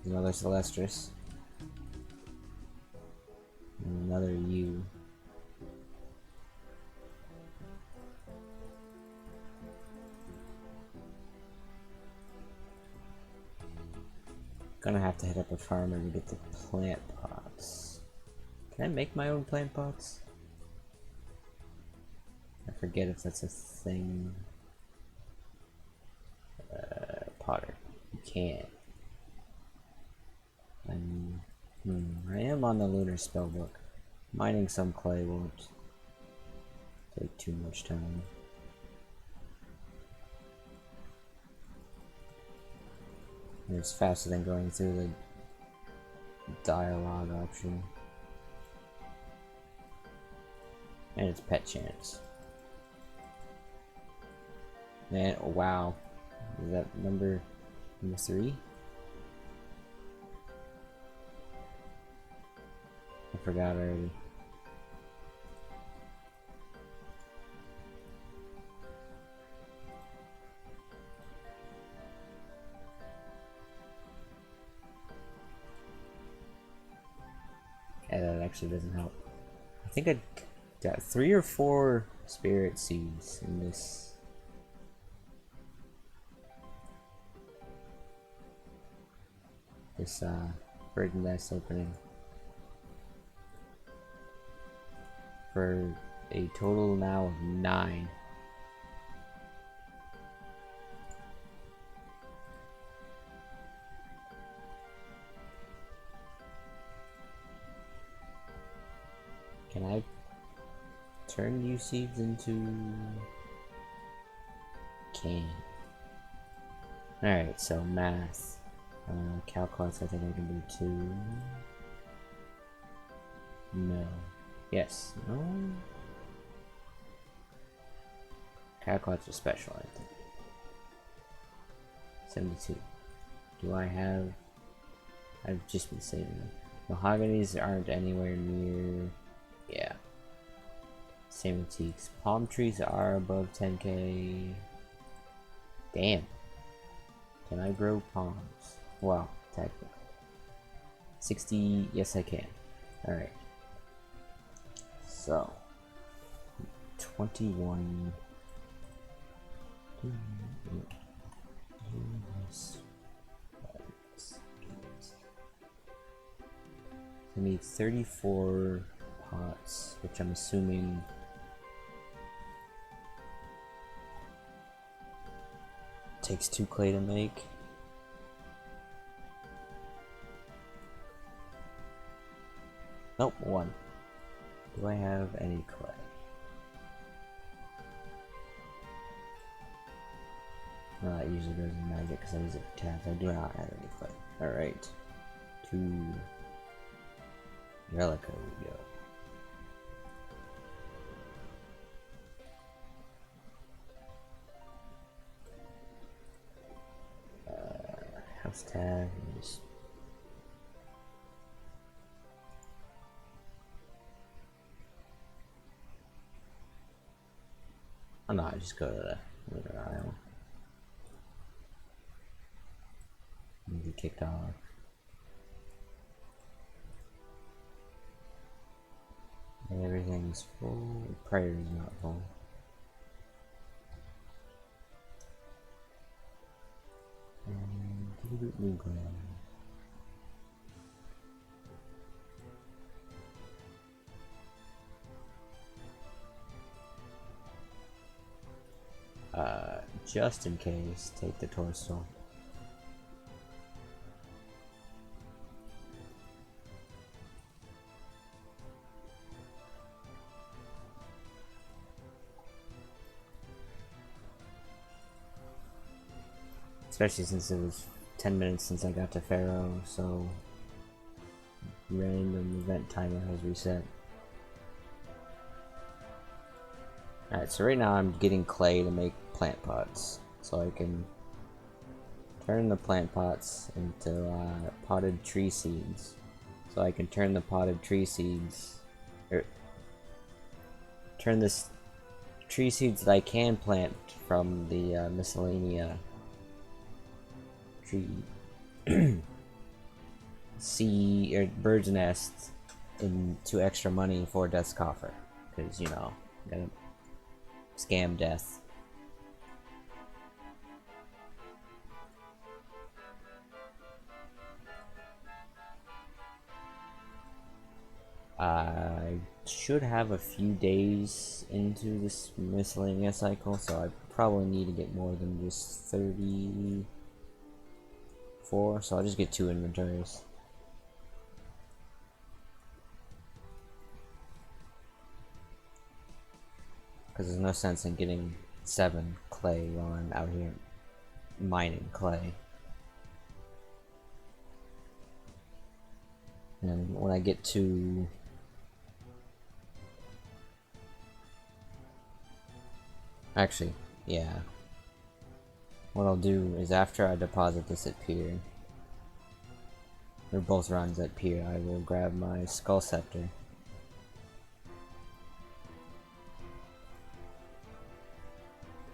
Another Celestris. And another U. Gonna have to hit up a farmer to get the plant pots. Can I make my own plant pots? I forget if that's a thing. Potter. You can. I am on the lunar spellbook. Mining some clay won't take too much time. It's faster than going through the dialogue option. And it's pet chance. Man, oh, wow. Is that number 3? I forgot already. Yeah, that actually doesn't help. I think I got 3 or 4 spirit seeds in this. Bird nest opening. For a total now of 9. Can I turn new seeds into... Can. Alright, so math. Calculus, I think I can do 2. No. Yes. No. Calculus is special, I think. 72. Do I have... I've just been saving them. Mahoganies aren't anywhere near... Yeah. Same with teaks. Palm trees are above 10k. Damn. Can I grow palms? Wow, technically. 60, yes I can. Alright. So. 21. I need 34 pots, which I'm assuming takes 2 clay to make. Nope, 1. Do I have any clay? No, that usually goes in magic because I use it for tabs. I do not have any clay. Alright. 2 Rellekkian we go. House tab is... Oh no, I just go to the lunar aisle. And get kicked off. And everything's full. Prayer is not full. Just in case, take the torso. Especially since it was 10 minutes since I got to Pharaoh, so random event timer has reset. Alright, so right now I'm getting clay to make plant pots, so I can turn the plant pots into potted tree seeds. So I can turn the potted tree seeds, or turn this tree seeds that I can plant from the miscellanea tree sea or bird's nests into extra money for Death's Coffer, because you know, gotta scam Death. I should have a few days into this miscellaneous cycle, so I probably need to get more than just 34, so I'll just get 2 inventories. Because there's no sense in getting 7 clay while I'm out here mining clay. And when I get to actually, yeah. What I'll do is after I deposit this at Pier, or both runs at Pier, I will grab my Skull Scepter.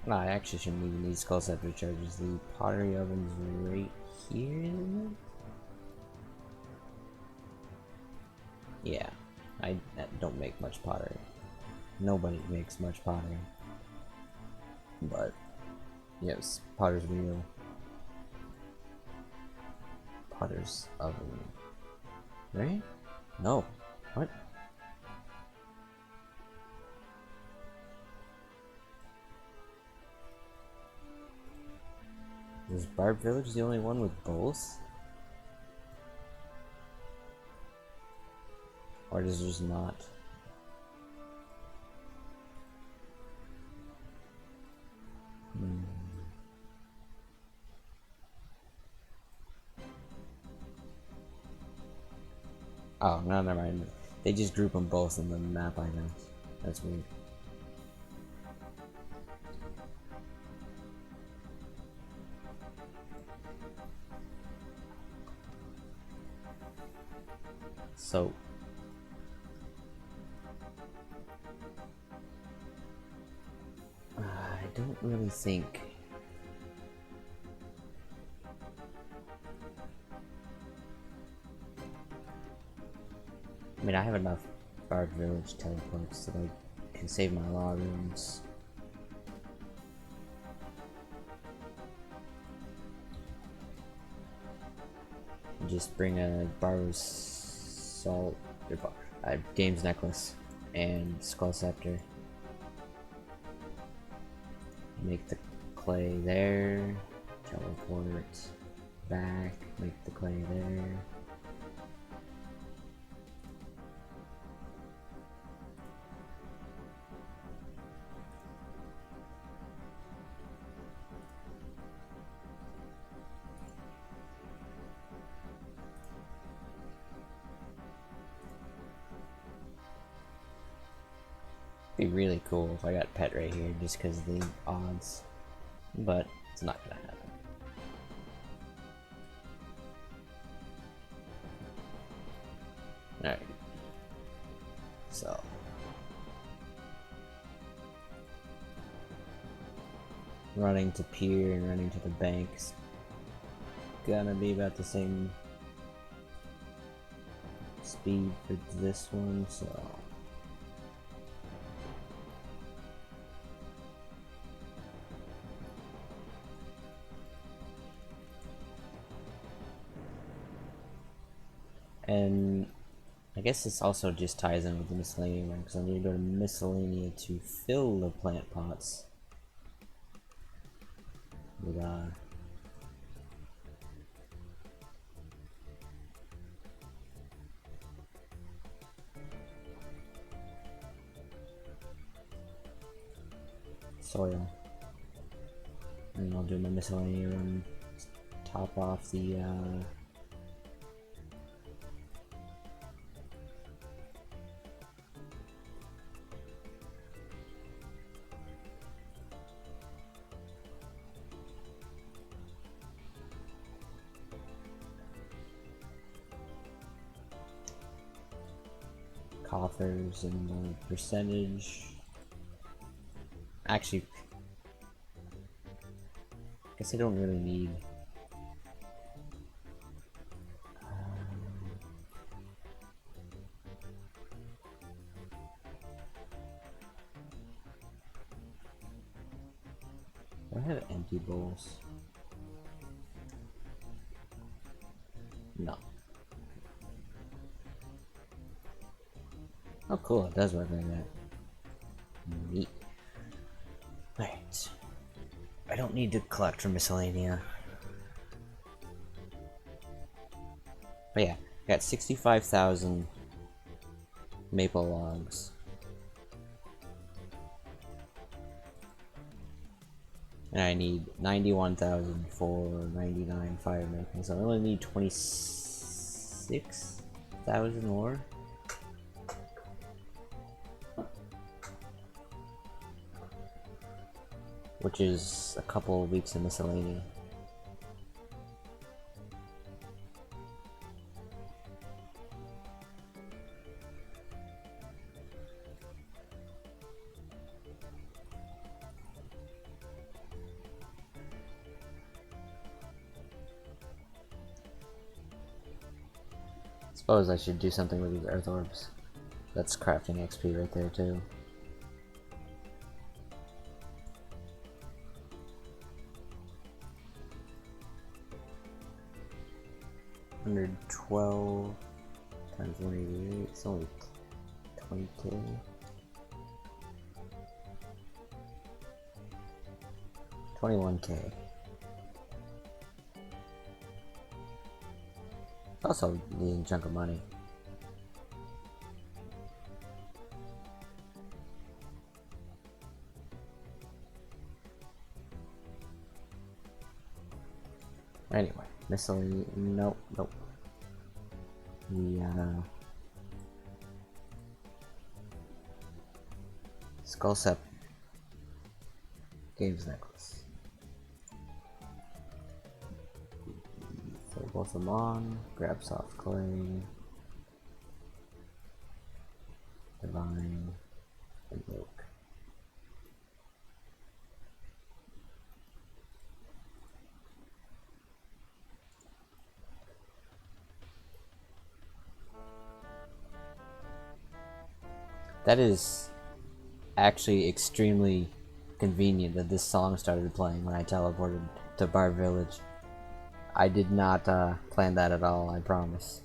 No, I actually shouldn't even need Skull Scepter charges. The pottery oven's right here, isn't it? Yeah, I don't make much pottery. Nobody makes much pottery. But, yes, Potter's Wheel. Potter's Oven. Right? No. What? Is Barb Village the only one with both? Or does it just not? Oh, no, never mind. They just group them both in the map items. That's weird. So I don't really think I mean I have enough Bard Village teleports that I can save my law runes. Just bring a Barro's Salt or Games Necklace and Skull Scepter. Make the clay there, teleport back, make the clay there. Be really cool if I got pet right here just because of the odds, but it's not gonna happen. Alright, so running to pier and running to the bank's gonna be about the same speed for this one, so and I guess this also just ties in with the miscellaneous one because I need to go to miscellanea to fill the plant pots with soil. And I'll do my miscellaneous run, top off the coffers and the percentage. Actually, guess I don't really need. Do I have empty bowls? No. Oh, cool! It does work like that. Neat. Right. I don't need to collect for miscellanea. But yeah, got 65,000 maple logs. And I need 91,000 for 99 fire making, so I only need 26,000 more. Which is a couple of weeks of miscellanea. Suppose I should do something with these earth orbs. That's crafting XP right there too. $112 times 188. It's only 20k. 21k. Also needing a chunk of money. Anyway, miscellaneous. Nope, nope. The skull set games necklace. Throw both of them on. Grab soft clay. Divine and milk. That is actually extremely convenient that this song started playing when I teleported to Bar Village. I did not plan that at all, I promise.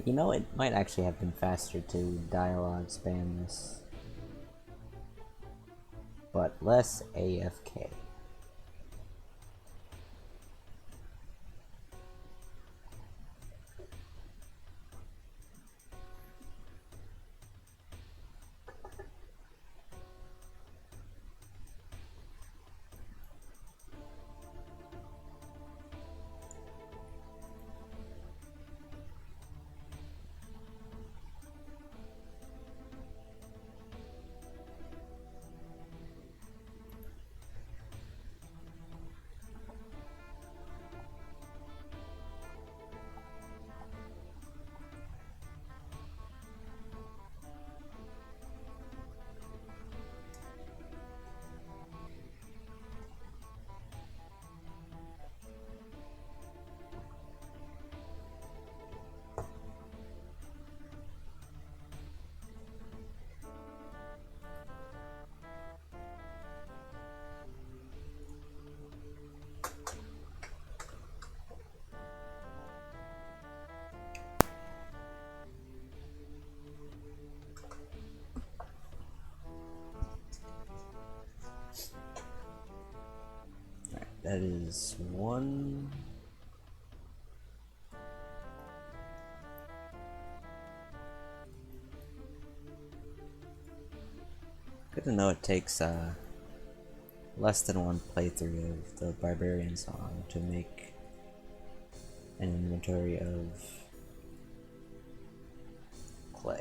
You know, it might actually have been faster to dialogue spam this, but less AFK. that is one. Good to know it takes less than one playthrough of the Barbarian song to make an inventory of clay.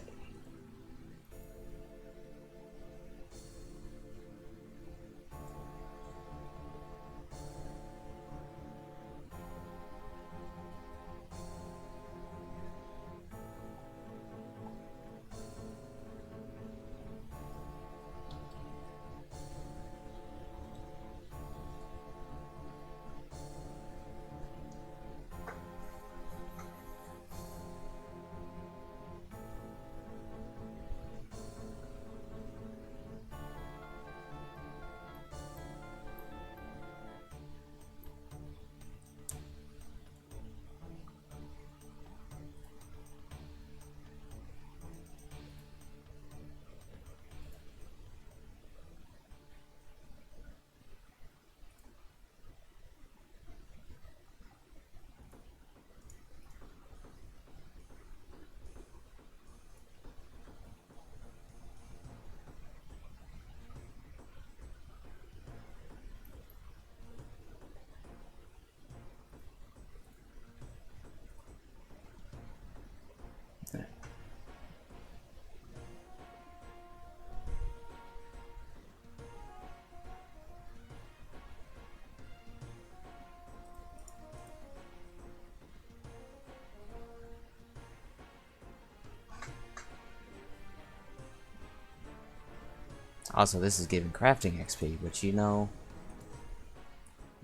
Also, this is giving crafting XP, which you know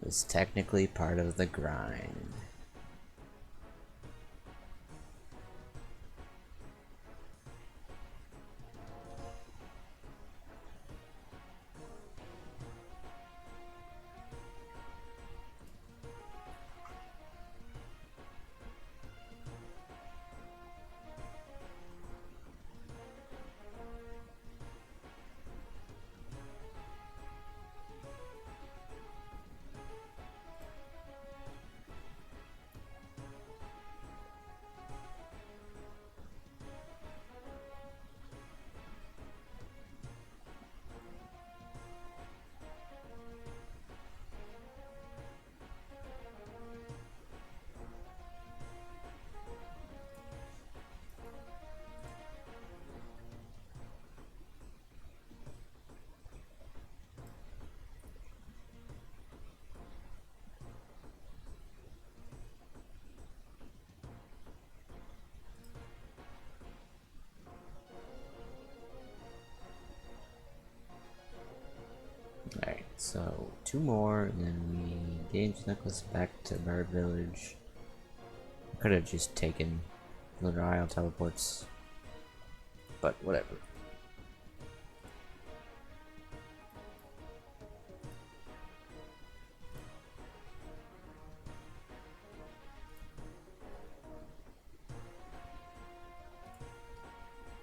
is technically part of the grind. Alright, so 2 more, and then we gauge necklace back to Bird Village. Could have just taken Lunar Isle teleports, but whatever.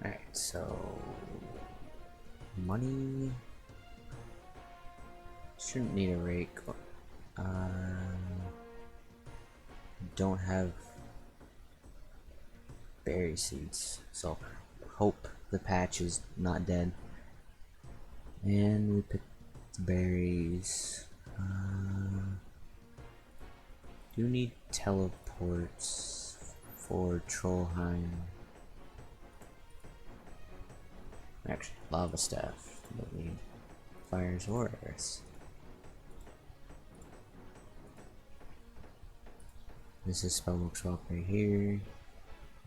Alright, so money. Shouldn't need a rake. Don't have berry seeds, so hope the patch is not dead. And we picked the berries. Do need teleports for Trollheim. Actually, lava staff. Don't need fires or earth. This is spellbook swap right here.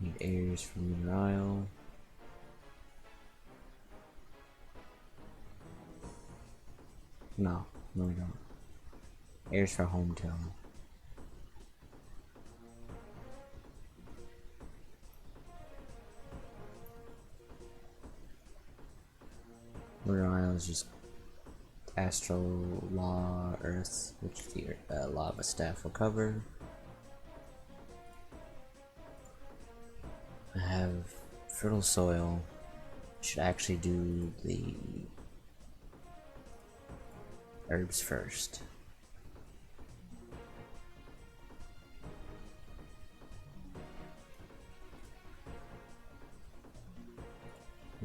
Need airs from Lunar Isle. No, we don't. Airs for Hometown. Lunar Isle is just Astral Law Earth, which the lava staff will cover. I have fertile soil. Should actually do the herbs first.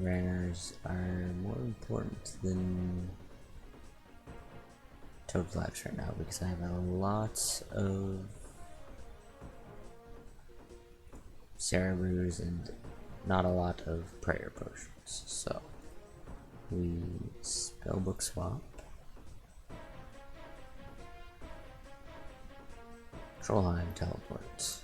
Ranners are more important than Toad Flaps right now because I have a lot of Cerebrews and not a lot of prayer potions. So we spellbook swap. Trollheim teleports.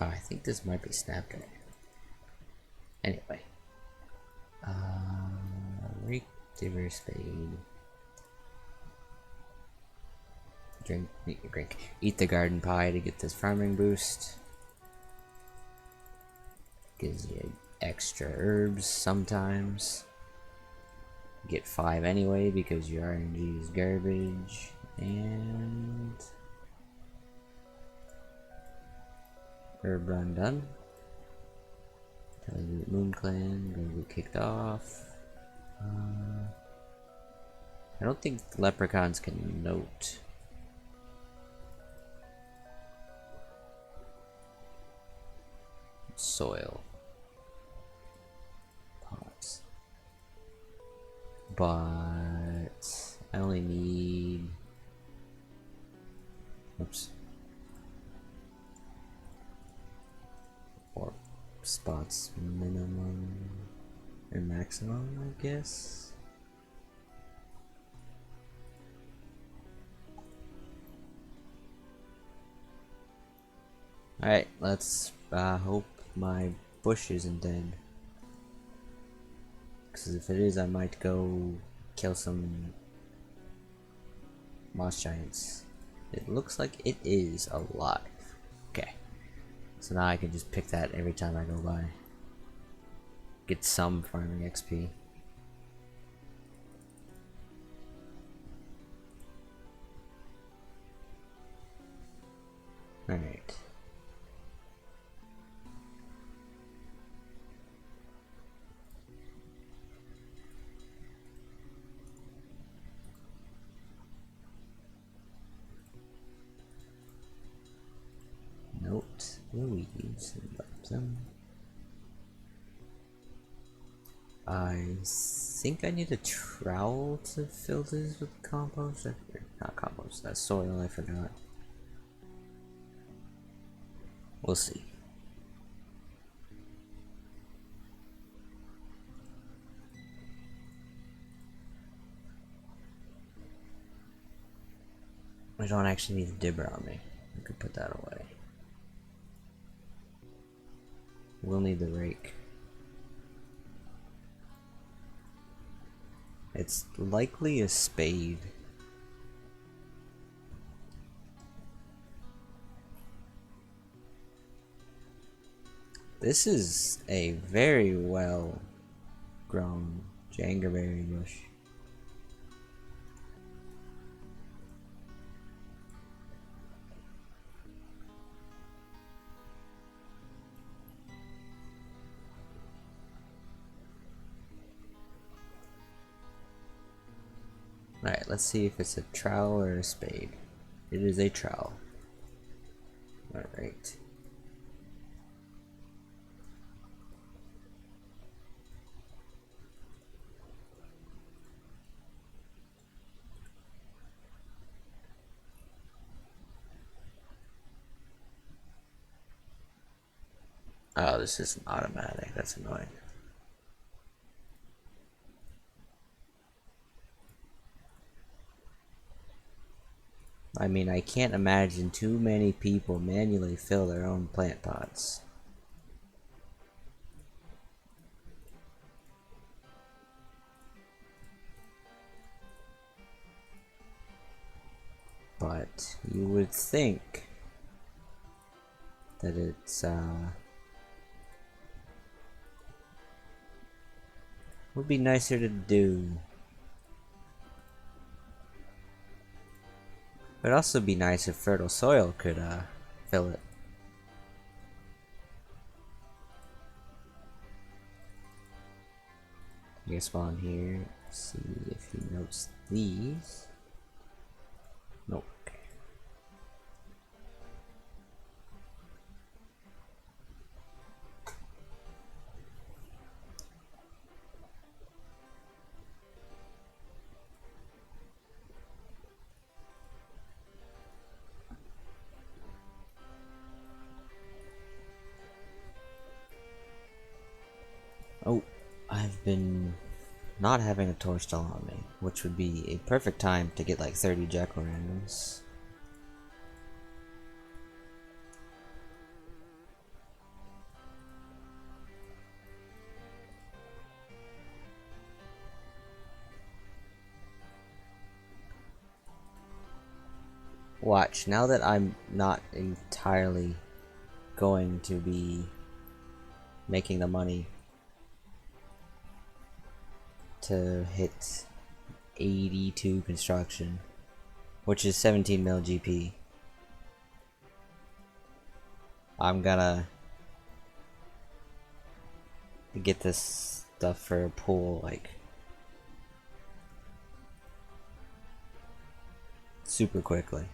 Oh, I think this might be Snapdragon. Anyway. Rake, Digger, Spade. Eat the garden pie to get this farming boost. Gives you extra herbs sometimes. Get 5 anyway because your RNG is garbage. And herb run done. Moon Clan gonna get kicked off. I don't think leprechauns can note. Soil. Pots. But I only need. Oops. 4 spots minimum or maximum, I guess. Alright, let's hope my bush isn't dead. Because if it is, I might go kill some moss giants. It looks like it is alive. Okay. So now I can just pick that every time I go by. Get some farming XP. Alright. Note the leaves and dump them. I think I need a trowel to fill this with compost. Not compost, that's soil, I forgot. We'll see. I don't actually need a dibber on me. I could put that away. We'll need the rake. It's likely a spade. This is a very well grown jangerberry bush. Alright, let's see if it's a trowel or a spade. It is a trowel. Alright. Oh, this isn't automatic. That's annoying. I mean, I can't imagine too many people manually fill their own plant pots. you would think that it's would be nicer to do. But it'd also be nice if fertile soil could fill it. You spawn here. See if he notes these. Nope. Okay. Oh, I've been not having a torch still on me, which would be a perfect time to get like 30 jack-o'-randoms. Watch, now that I'm not entirely going to be making the money to hit 82 construction, which is 17 mil GP, I'm gonna get this stuff for a pool like super quickly.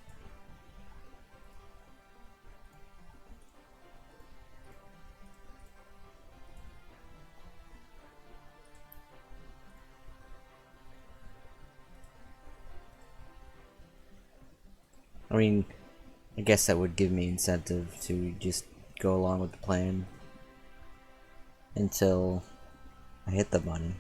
I mean, I guess that would give me incentive to just go along with the plan until I hit the money.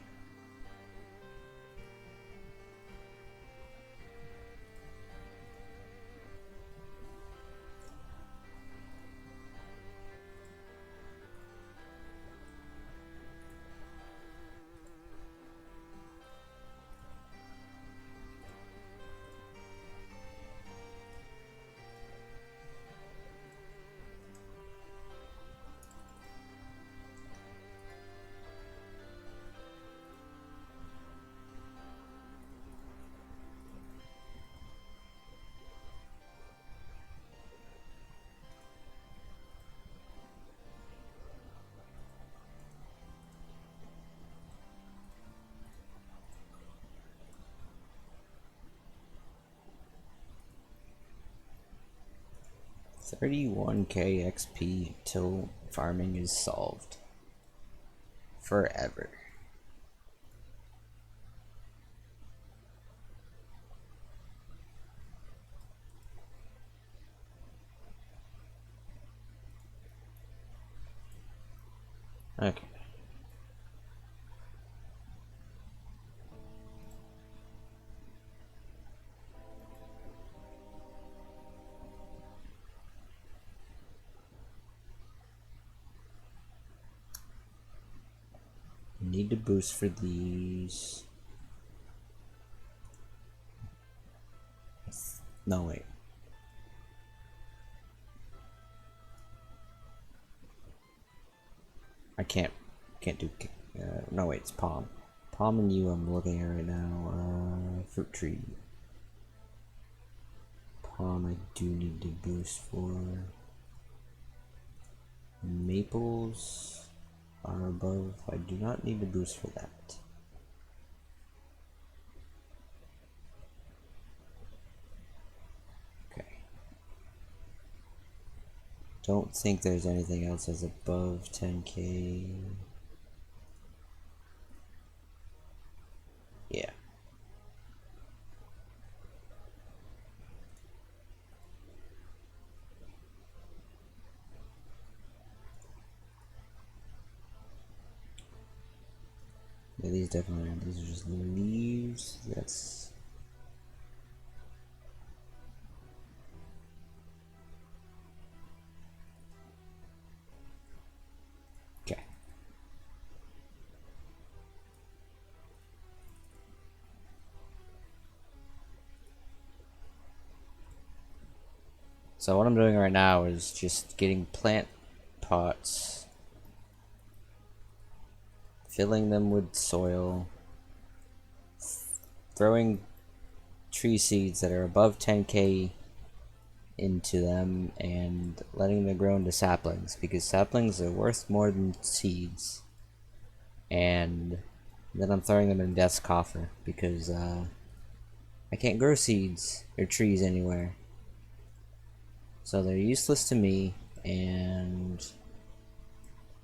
$31k XP till farming is solved. Forever. Okay. Need to boost for these. No, wait. I can't do, no wait, it's palm. Palm and you I'm looking at right now, fruit tree. Palm I do need to boost for. Maples are above, I do not need to boost for that. Okay. Don't think there's anything else that's above 10k. Yeah. Yeah, these definitely aren't. These are just leaves. That's okay. So what I'm doing right now is just getting plant pots, filling them with soil, throwing tree seeds that are above 10k into them, and letting them grow into saplings, because saplings are worth more than seeds. And then I'm throwing them in Death's Coffer, because I can't grow seeds or trees anywhere. So they're useless to me, and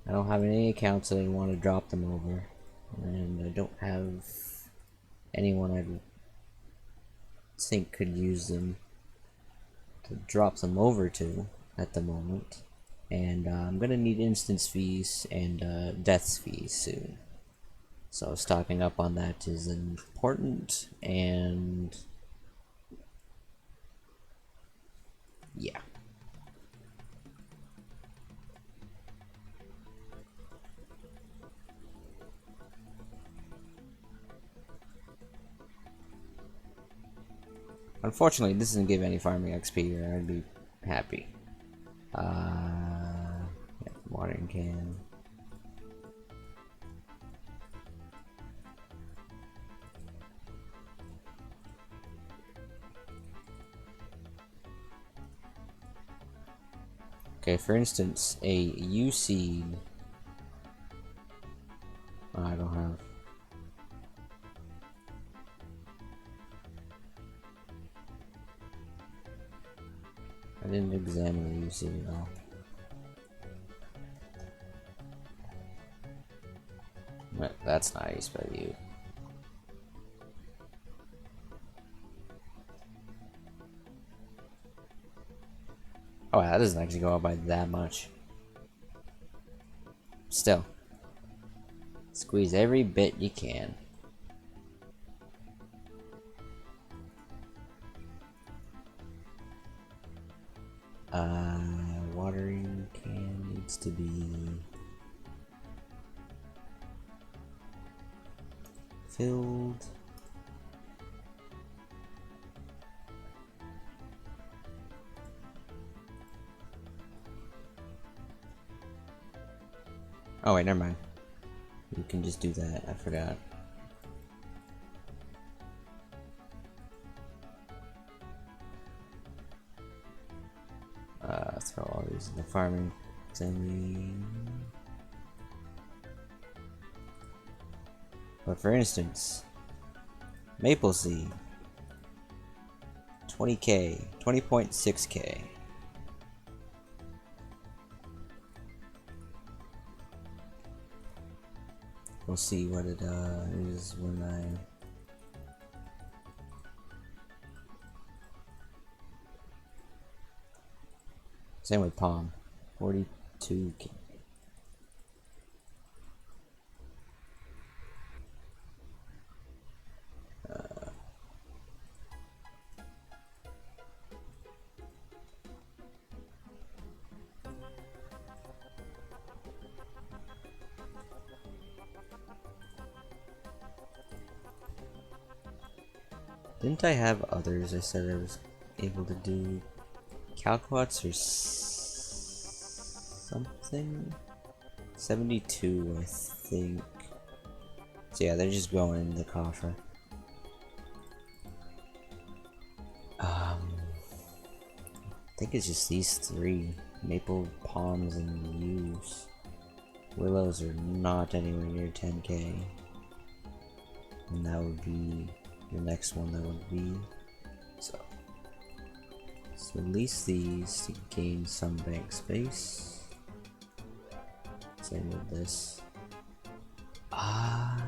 I don't have any accounts that I want to drop them over, and I don't have anyone I think could use them to drop them over to at the moment. And I'm gonna need instance fees and deaths fees soon. So stocking up on that is important, and yeah. Unfortunately, this doesn't give any farming XP, or I'd be happy. Yeah, watering can. Okay, for instance, a U seed. Oh, I don't have. I didn't examine the U seed at all. But that's not used by you. Oh, that doesn't actually go up by that much. Still, squeeze every bit you can. Watering can needs to be filled. Oh wait, never mind. You can just do that. I forgot. Throw all these in the farming thing. But for instance, maple seed, 20k, 20.6k. We'll see what it is when I. Same with palm, 42k. Didn't I have others I said I was able to do? Calquats or something? 72, I think. So yeah, they're just going in the coffer. I think it's just these three. Maple, palms, and yews. Willows are not anywhere near 10k. And that would be the next one that would be. So let's release these to gain some bank space. Same with this. I'm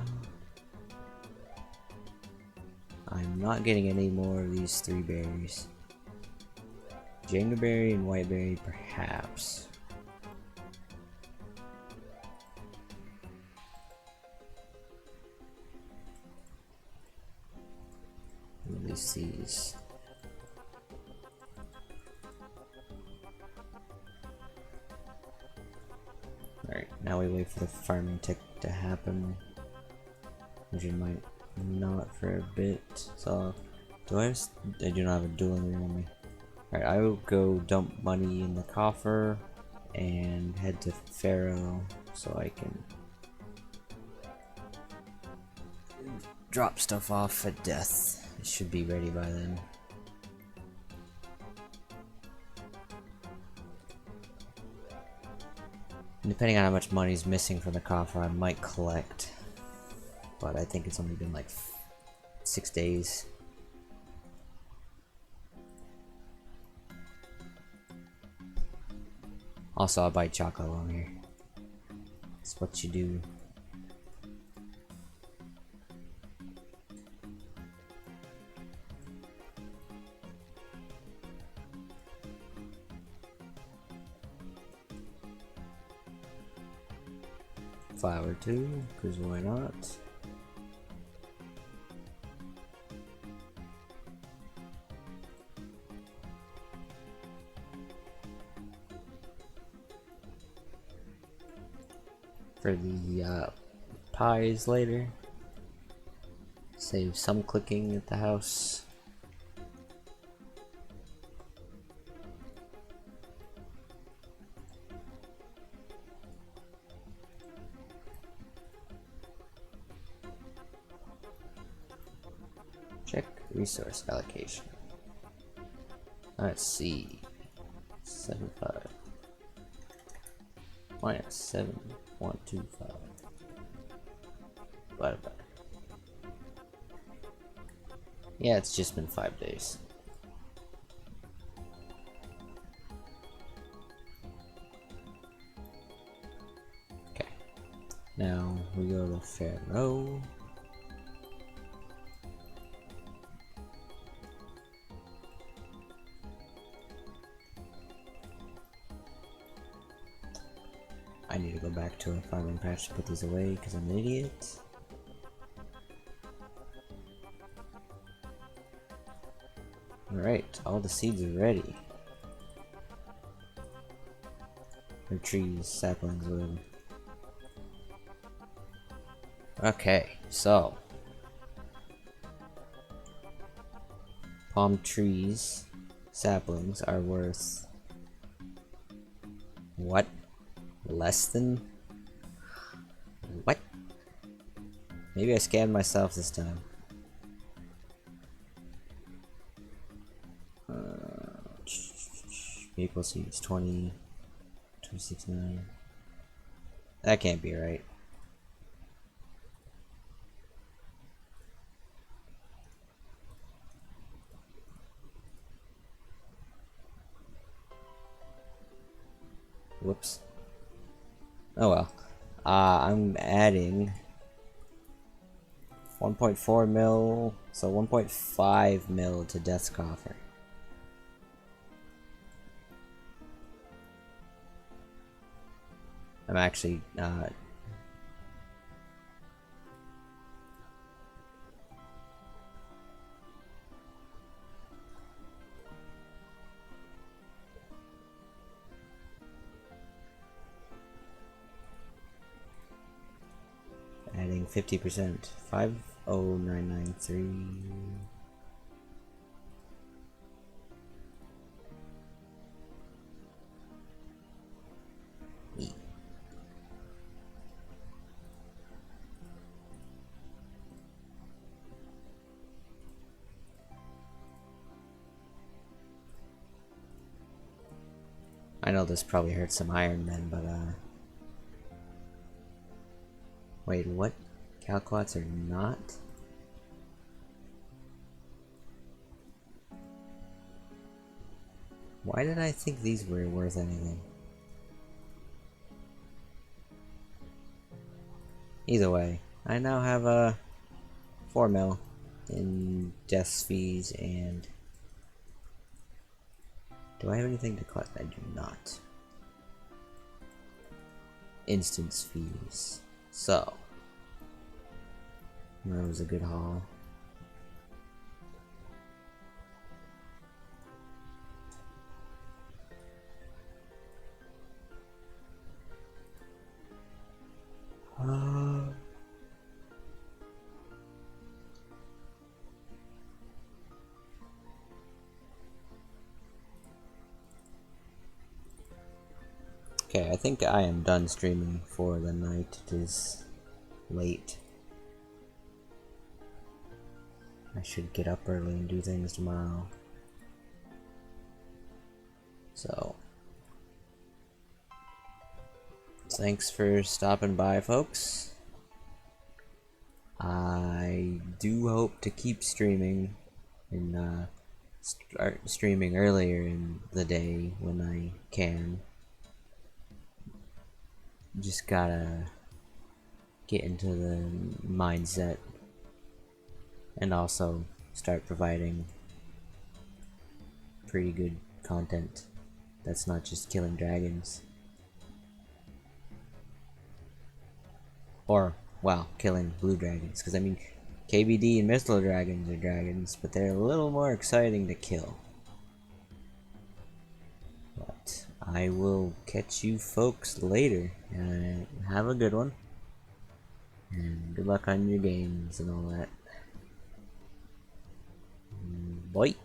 not getting any more of these three berries. Jangoberry and whiteberry, perhaps. Release these. Alright, now we wait for the farming tick to happen, which it might not for a bit. So, I do not have a dueling ring on me. Alright, I will go dump money in the coffer and head to Pharaoh so I can drop stuff off at death. It should be ready by then. And depending on how much money is missing from the coffer, I might collect. But I think it's only been like 6 days. Also, I'll buy chocolate along here. That's what you do. Flour too, because why not? For the pies later. Save some clicking at the house. Check resource allocation. Let's see. 7.5 minus 7.125 divided by. Yeah, it's just been 5 days. Okay. Now we go to Pharaoh. I need to go back to a farming patch to put these away because I'm an idiot. Alright, all the seeds are ready. Or trees, saplings, whatever. Okay, so palm trees, saplings are worth what? Less than? What? Maybe I scammed myself this time. Maple seeds 20, 269. That can't be right. Whoops. Oh well. I'm adding 1.4 mil, so 1.5 mil to Death's Coffer. I'm actually adding 50%. 50993. I know this probably hurts some Iron Men, but wait, what? Calquats are not? Why did I think these were worth anything? Either way, I now have a 4 mil in death fees, and do I have anything to collect? I do not. Instance fees. So that was a good haul. Okay, I think I am done streaming for the night. It is late. I should get up early and do things tomorrow. So, thanks for stopping by, folks. I do hope to keep streaming and start streaming earlier in the day when I can. Just gotta get into the mindset and also start providing pretty good content that's not just killing dragons. Or, well, killing blue dragons. Because, I mean, KBD and Missile Dragons are dragons, but they're a little more exciting to kill. But I will catch you folks later. Have a good one. And good luck on your games and all that. Bye.